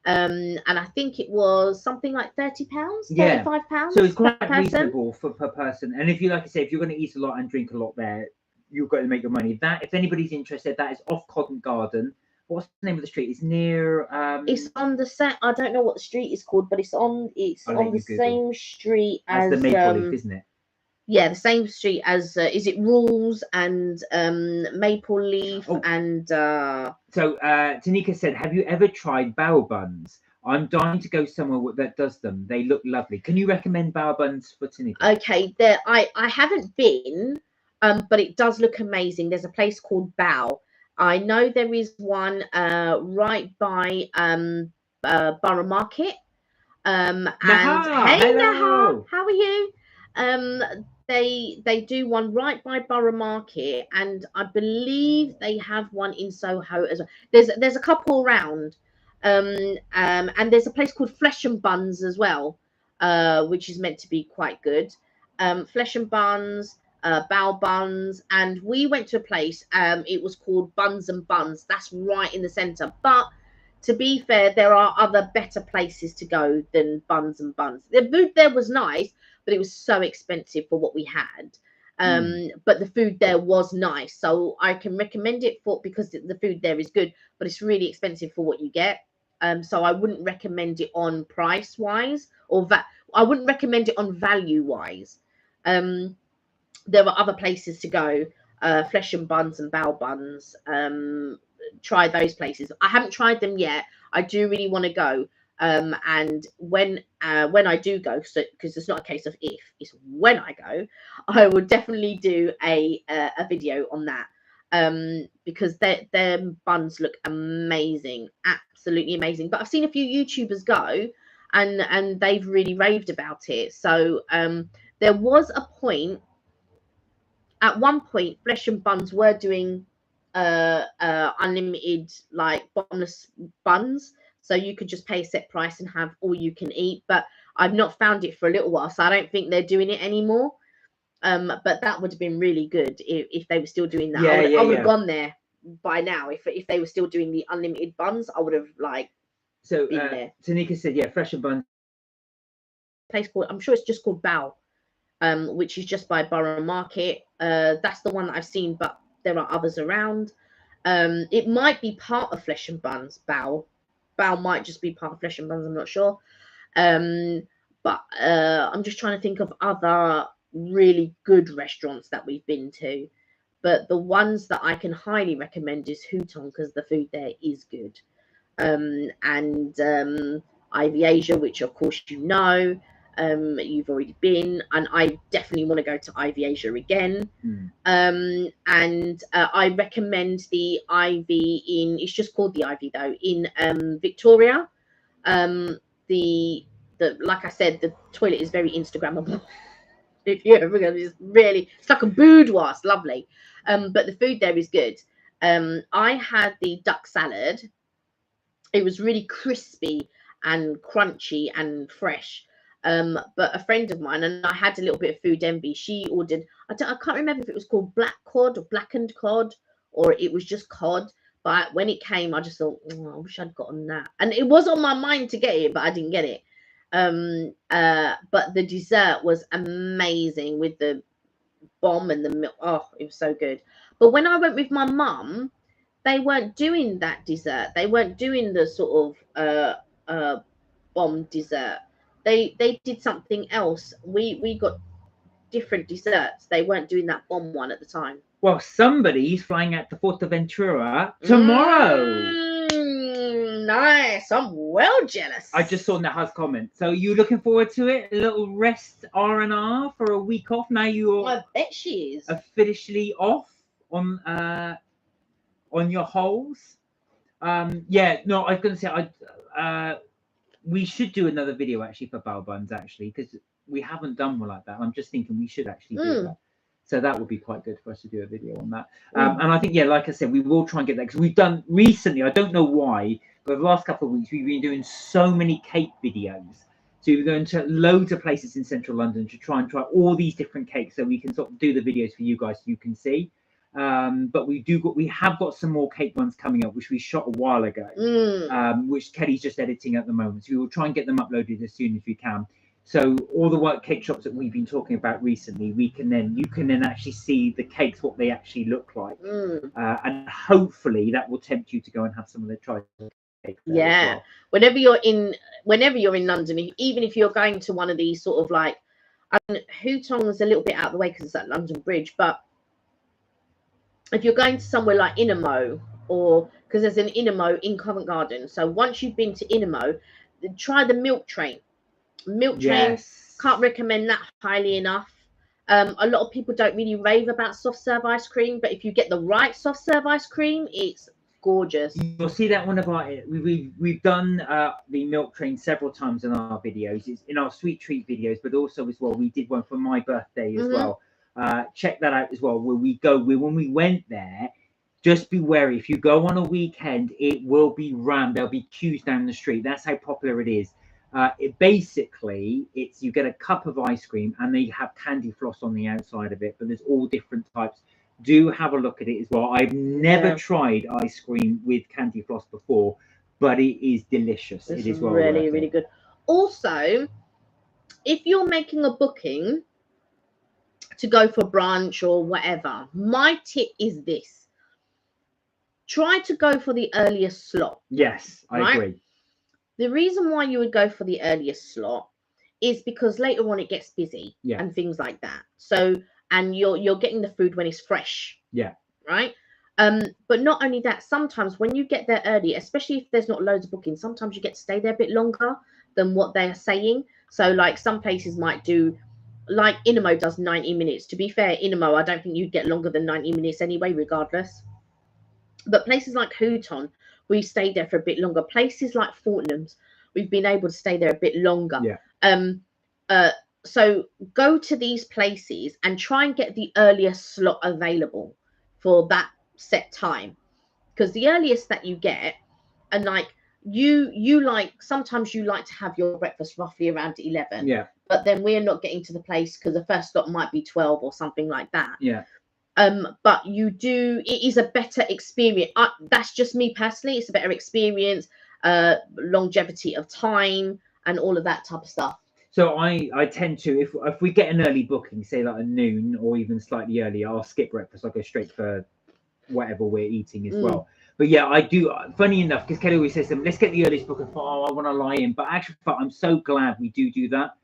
And I think it was something like £30, £35. So it's quite reasonable per person. And if you, like I say, if you're going to eat a lot and drink a lot there, you've got to make your money. That, if anybody's interested, that is off Covent Garden. What's the name of the street? It's near. It's on the set. I don't know what the street is called, but it's on the same street as the Maple Leaf, isn't it? Yeah, the same street as is it Rules and Maple Leaf and. So Tanika said, "Have you ever tried bao buns? I'm dying to go somewhere that does them. They look lovely. Can you recommend bao buns for Tanika?" Okay, I haven't been, but it does look amazing. There's a place called Bao. I know there is one right by Borough Market. And hey, Naha, how are you? They do one right by Borough Market, and I believe they have one in Soho as well. There's a couple around, and there's a place called Flesh and Buns as well, which is meant to be quite good. Flesh and Buns, bao buns, and we went to a place. It was called Buns and Buns. That's right in the centre. But to be fair, there are other better places to go than Buns and Buns. The food there was nice, but it was so expensive for what we had. But the food there was nice, so I can recommend it because the food there is good, but it's really expensive for what you get. So I wouldn't recommend it on price wise, or I wouldn't recommend it on value wise. There are other places to go, Flesh and Buns and Bao Buns. Try those places. I haven't tried them yet. I do really want to go. And when I do go, so because it's not a case of if, it's when I go, I will definitely do a video on that. Because their buns look amazing, absolutely amazing. But I've seen a few YouTubers go, and they've really raved about it. So there was a point. At one point, Flesh and Buns were doing unlimited, like bottomless buns, so you could just pay a set price and have all you can eat. But I've not found it for a little while, so I don't think they're doing it anymore. But that would have been really good if they were still doing that. I would have gone there by now if they were still doing the unlimited buns. I would have been there. Tanika said, Fresh and Buns. Place called, I'm sure it's just called Bao, which is just by Borough Market. That's the one that I've seen, but there are others around. It might be part of Flesh and Buns. Bao might just be part of Flesh and Buns. I'm not sure. But I'm just trying to think of other really good restaurants that we've been to. But the ones that I can highly recommend is Hutong, because the food there is good. And Ivy Asia, which of course you know. You've already been, and I definitely want to go to Ivy Asia again. And I recommend the Ivy it's just called the Ivy though, in Victoria. Like I said, the toilet is very Instagrammable. If you ever go, it's like a boudoir. It's lovely. But the food there is good. I had the duck salad. It was really crispy and crunchy and fresh. But a friend of mine, and I had a little bit of food envy, she ordered, I can't remember if it was called black cod or blackened cod, or it was just cod. But when it came, I just thought, I wish I'd gotten that. And it was on my mind to get it, but I didn't get it. But the dessert was amazing with the bomb and the milk. Oh, it was so good. But when I went with my mum, they weren't doing that dessert. They weren't doing the sort of bomb dessert. They did something else. We got different desserts. They weren't doing that bomb one at the time. Well, somebody's flying out to Fuerteventura tomorrow. Nice. I'm well jealous. I just saw Naha's comment. So you looking forward to it? A little rest R&R for a week off. Now you're I bet she is officially off on your holes. I was going to say we should do another video actually for Bao Buns actually, because we haven't done one like that. I'm just thinking we should actually do that. So that would be quite good for us to do a video on that. And I think, like I said, we will try and get that, because we've done recently, I don't know why, but the last couple of weeks, we've been doing so many cake videos. So we're going to loads of places in central London to try all these different cakes, so we can sort of do the videos for you guys so you can see. But we have got some more cake ones coming up, which we shot a while ago, which Kelly's just editing at the moment. So we will try and get them uploaded as soon as we can. So all the cake shops that we've been talking about recently, you can then actually see the cakes, what they actually look like, and hopefully that will tempt you to go and have some of the try cakes. Yeah, well. whenever you're in London, even if you're going to one of these sort of like, Hutong is a little bit out of the way because it's at London Bridge, but if you're going to somewhere like Inamo, or because there's an Inamo in Covent Garden, so once you've been to Inamo, try the milk train. Can't recommend that highly enough. A lot of people don't really rave about soft serve ice cream, but if you get the right soft serve ice cream, it's gorgeous. You'll see that one of we've done the milk train several times in our videos. It's in our sweet treat videos, but also as well we did one for my birthday as well. Check that out as well. When we went there, just be wary. If you go on a weekend, it will be rammed. There'll be queues down the street. That's how popular it is. You get a cup of ice cream and they have candy floss on the outside of it, but there's all different types. Do have a look at it as well. I've never tried ice cream with candy floss before, but it is delicious. It is well really, really good. Also, if you're making a booking to go for brunch or whatever. My tip is this: try to go for the earliest slot. Yes, I Right? agree. The reason why you would go for the earliest slot is because later on it gets busy Yeah. and things like that. So, and you're getting the food when it's fresh. Yeah. Right. But not only that, sometimes when you get there early, especially if there's not loads of bookings, sometimes you get to stay there a bit longer than what they're saying. So like some places might do, like Inamo does 90 minutes. To be fair, Inamo, I don't think you'd get longer than 90 minutes anyway, regardless. But places like Houghton, we stayed there for a bit longer. Places like Fortnum's, we've been able to stay there a bit longer. Yeah. So go to these places and try and get the earliest slot available for that set time, because the earliest that you get, and like you like, sometimes you like to have your breakfast roughly around 11. Yeah. But then we're not getting to the place because the first slot might be 12 or something like that. Yeah. But it is a better experience. That's just me personally. It's a better experience, longevity of time and all of that type of stuff. So I tend to, if we get an early booking, say like a noon or even slightly earlier, I'll skip breakfast. I'll go straight for whatever we're eating as well. But yeah, I do. Funny enough, because Kelly always says to them, let's get the earliest booking for, I want to lie in. But actually, I'm so glad we do that,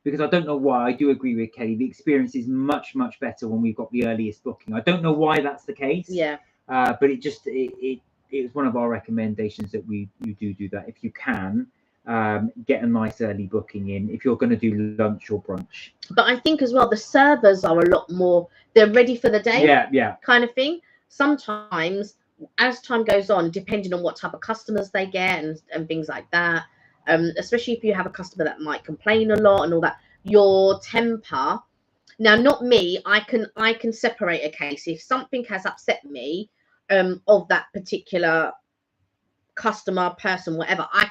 because I don't know why. I do agree with Kelly. The experience is much better when we've got the earliest booking. I don't know why that's the case. Yeah. But it was one of our recommendations that you do that if you can. Get a nice early booking in if you're going to do lunch or brunch. But I think as well, the servers are a lot more, they're ready for the day. Yeah. Kind of thing. Sometimes as time goes on, depending on what type of customers they get and things like that, especially if you have a customer that might complain a lot and all that, your temper. Now, not me, I can separate a case. If something has upset me of that particular customer, person, whatever, I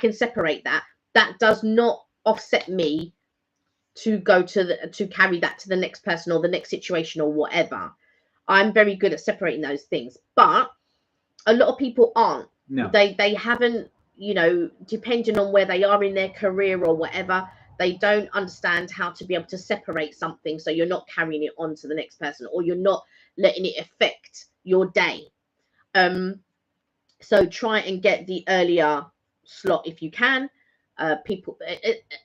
can separate that. That does not offset me to go to carry that to the next person or the next situation or whatever. I'm very good at separating those things, but a lot of people aren't. No. They haven't, depending on where they are in their career or whatever, they don't understand how to be able to separate something, so you're not carrying it on to the next person, or you're not letting it affect your day. So try and get the earlier slot if you can. People,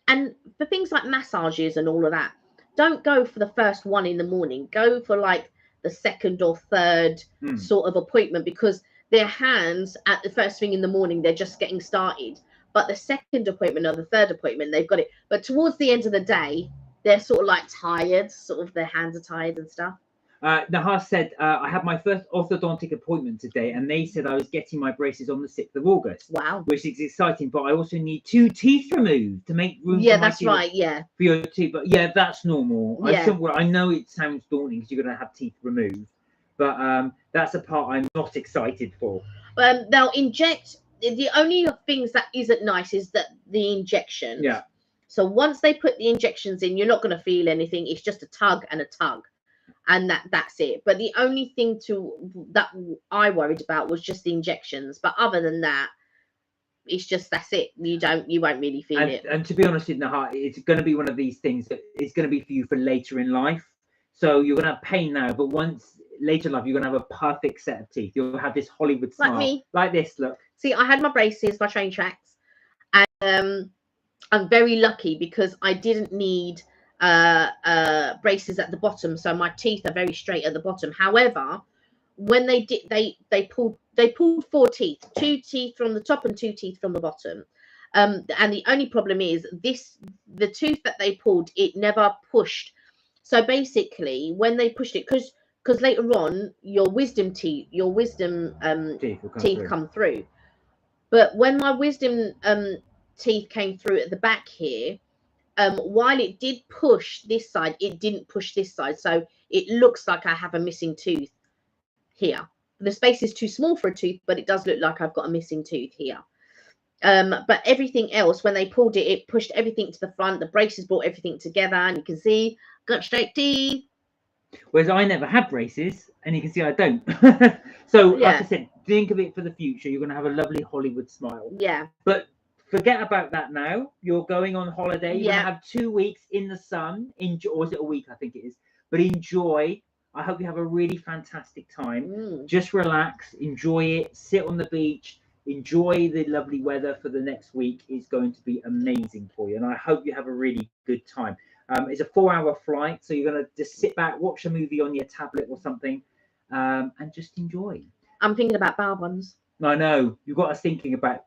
and for things like massages and all of that, don't go for the first one in the morning. Go for like the second or third sort of appointment, because their hands at the first thing in the morning, they're just getting started. But the second appointment or the third appointment, they've got it. But towards the end of the day, they're sort of like tired, sort of their hands are tired and stuff. Nahar said, I had my first orthodontic appointment today, and they said I was getting my braces on the 6th of August. Wow. Which is exciting, but I also need 2 teeth removed to make room Yeah, for my that's right, yeah. For your teeth. But yeah, that's normal. Yeah. I know it sounds daunting because you're going to have teeth removed, but that's a part I'm not excited for. They'll inject, the only things that isn't nice is that the injections. Yeah. So once they put the injections in, you're not going to feel anything. It's just a tug and a tug. And that's it. But the only thing that I worried about was just the injections. But other than that, it's just, that's it. You won't really feel it. And to be honest with Nahar, it's going to be one of these things that it's going to be for you for later in life. So you're going to have pain now, but once later in life, you're going to have a perfect set of teeth. You'll have this Hollywood smile. Like me. Like this, look. See, I had my braces, my train tracks. And I'm very lucky because I didn't need braces at the bottom, so my teeth are very straight at the bottom. However, when they did, they pulled 4 teeth, 2 teeth from the top and 2 teeth from the bottom. And the only problem is the tooth that they pulled, it never pushed. So basically, when they pushed it, because later on your wisdom teeth come through. But when my wisdom teeth came through at the back here, while it did push this side, it didn't push this side. So it looks like I have a missing tooth here. The space is too small for a tooth, but it does look like I've got a missing tooth here. But everything else, when they pulled it, it pushed everything to the front. The braces brought everything together, and you can see, got straight teeth. Whereas I never had braces, and you can see I don't. So, Yeah. like I said, think of it for the future. You're going to have a lovely Hollywood smile. Yeah. But forget about that now. You're going on holiday. You're going to have 2 weeks in the sun, or is it a week? I think it is. but enjoy. I hope you have a really fantastic time. Just relax, enjoy it, sit on the beach, enjoy the lovely weather for the next week. Is going to be amazing for you, and I hope you have a really good time. It's a 4-hour flight, so you're going to just sit back, watch a movie on your tablet or something, and just enjoy. I'm thinking about bourbons. I know, you've got us thinking about.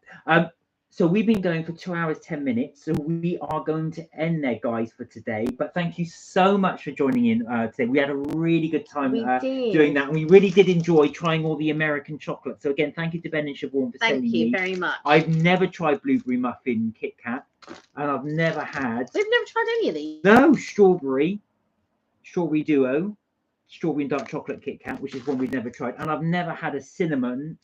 So we've been going for 2 hours, 10 minutes. So we are going to end there, guys, for today. But thank you so much for joining in today. We had a really good time doing that. And we really did enjoy trying all the American chocolate. So again, thank you to Ben and Siobhan for sending me. Thank you very much. I've never tried blueberry muffin Kit Kat. And I've never had... We've never tried any of these. No, strawberry duo. Strawberry and dark chocolate Kit Kat, which is one we've never tried. And I've never had a Cinnabon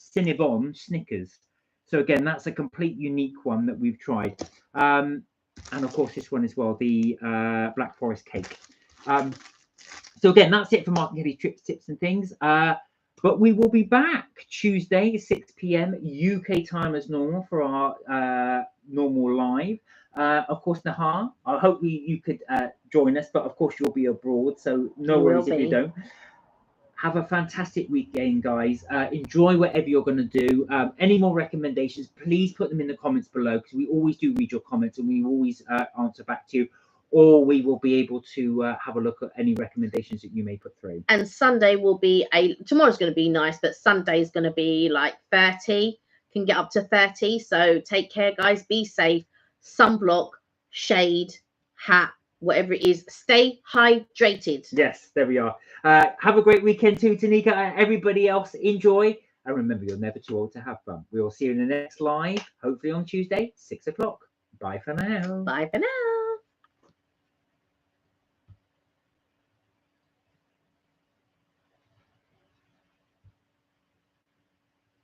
Snickers. So again, that's a complete unique one that we've tried. And of course, this one as well, the Black Forest cake. So again, that's it for Mark and Kelly's trips, tips and things. But we will be back Tuesday, 6 p.m. UK time as normal for our normal live. Of course, Nahar, I hope you could join us, but of course you'll be abroad, so no worries if you don't. Have a fantastic weekend, guys. Enjoy whatever you're going to do. Any more recommendations, please put them in the comments below, because we always do read your comments and we always answer back to you, or we will be able to have a look at any recommendations that you may put through. And Sunday will be tomorrow's going to be nice, but Sunday is going to be like 30, can get up to 30. So take care, guys. Be safe. Sunblock, shade, hat, whatever it is. Stay hydrated. Yes, there we are. Have a great weekend too, Tanika. Everybody else, enjoy. And remember, you're never too old to have fun. We will see you in the next live, hopefully on Tuesday, 6 o'clock. Bye for now. Bye for now.